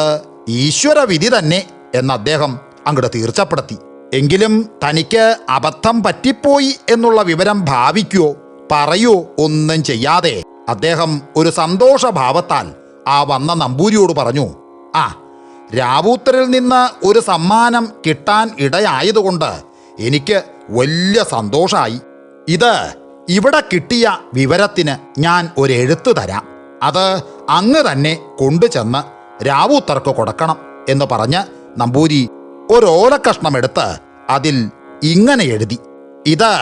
ഈശ്വരവിധി തന്നെ എന്ന് അദ്ദേഹം അങ്ങോട്ട് തീർച്ചപ്പെടുത്തി. എങ്കിലും തനിക്ക് അബദ്ധം പറ്റിപ്പോയി എന്നുള്ള വിവരം ഭാവിക്കുകയോ പറയുകയോ ഒന്നും ചെയ്യാതെ അദ്ദേഹം ഒരു സന്തോഷഭാവത്താൽ ആ വന്ന നമ്പൂരിയോട് പറഞ്ഞു, ആ രാവൂത്തരിൽ നിന്ന് ഒരു സമ്മാനം കിട്ടാൻ ഇടയായതുകൊണ്ട് എനിക്ക് വലിയ സന്തോഷമായി. ഇത് ഇവിടെ കിട്ടിയ വിവരത്തിന് ഞാൻ ഒരു എഴുത്ത് തരാം. അത് അങ്ങ് തന്നെ കൊണ്ടുചെന്ന് രാവൂത്തർക്ക് കൊടുക്കണം എന്ന് പറഞ്ഞ് നമ്പൂരി ഒരോലക്കഷ്ണം എടുത്ത് അതിൽ ഇങ്ങനെ എഴുതി: ഇത്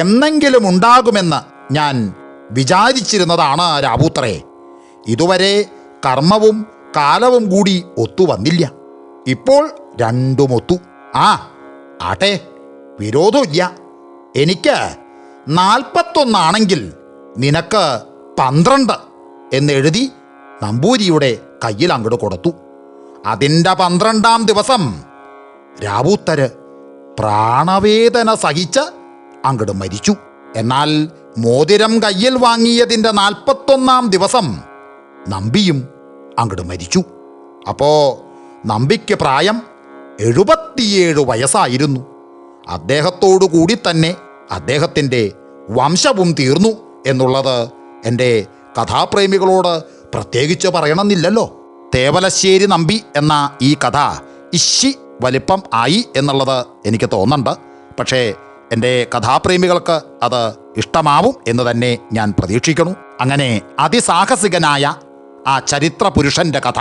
എന്നെങ്കിലും ഉണ്ടാകുമെന്ന് ഞാൻ വിചാരിച്ചിരുന്നതാണ് രാവൂത്തറേ. ഇതുവരെ കർമ്മവും കാലവും കൂടി ഒത്തുവന്നില്ല. ഇപ്പോൾ രണ്ടും ഒത്തു. ആട്ടെ, വിരോധമില്ല. എനിക്ക് 41 നിനക്ക് 12 എന്നെഴുതി നമ്പൂരിയുടെ കയ്യിൽ അങ്ങോട്ട് കൊടുത്തു. അതിൻ്റെ 12-ാം ദിവസം രാവൂത്തര് പ്രാണവേദന സഹിച്ച് അങ്ങോട്ട് മരിച്ചു. എന്നാൽ മോതിരം കയ്യിൽ വാങ്ങിയതിൻ്റെ 41-ാം ദിവസം നമ്പിയും അങ്ങോട്ട് മരിച്ചു. അപ്പോൾ നമ്പിക്ക് പ്രായം 77 വയസ്സായിരുന്നു. അദ്ദേഹത്തോടു കൂടി തന്നെ അദ്ദേഹത്തിൻ്റെ വംശവും തീർന്നു എന്നുള്ളത് എൻ്റെ കഥാപ്രേമികളോട് പ്രത്യേകിച്ച് പറയണമെന്നില്ലല്ലോ. തേവലശ്ശേരി നമ്പി എന്ന ഈ കഥ ഇശി വലിപ്പം ആയി എന്നുള്ളത് എനിക്ക് തോന്നുന്നുണ്ട്. പക്ഷേ എൻ്റെ കഥാപ്രേമികൾക്ക് അത് ഇഷ്ടമാവും എന്ന് തന്നെ ഞാൻ പ്രതീക്ഷിക്കുന്നു. അങ്ങനെ അതിസാഹസികനായ ആ ചരിത്ര പുരുഷൻ്റെ കഥ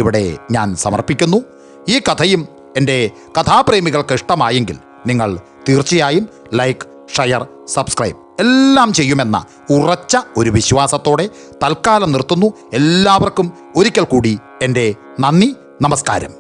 ഇവിടെ ഞാൻ സമർപ്പിക്കുന്നു. ഈ കഥയും എൻ്റെ കഥാപ്രേമികൾക്ക് ഇഷ്ടമായെങ്കിൽ നിങ്ങൾ തീർച്ചയായും ലൈക്ക്, ഷെയർ, സബ്സ്ക്രൈബ് എല്ലാം ചെയ്യുമെന്ന ഉറച്ച ഒരു വിശ്വാസത്തോടെ തൽക്കാലം നിർത്തുന്നു. എല്ലാവർക്കും ഒരിക്കൽ കൂടി എൻ്റെ നന്ദി, നമസ്കാരം.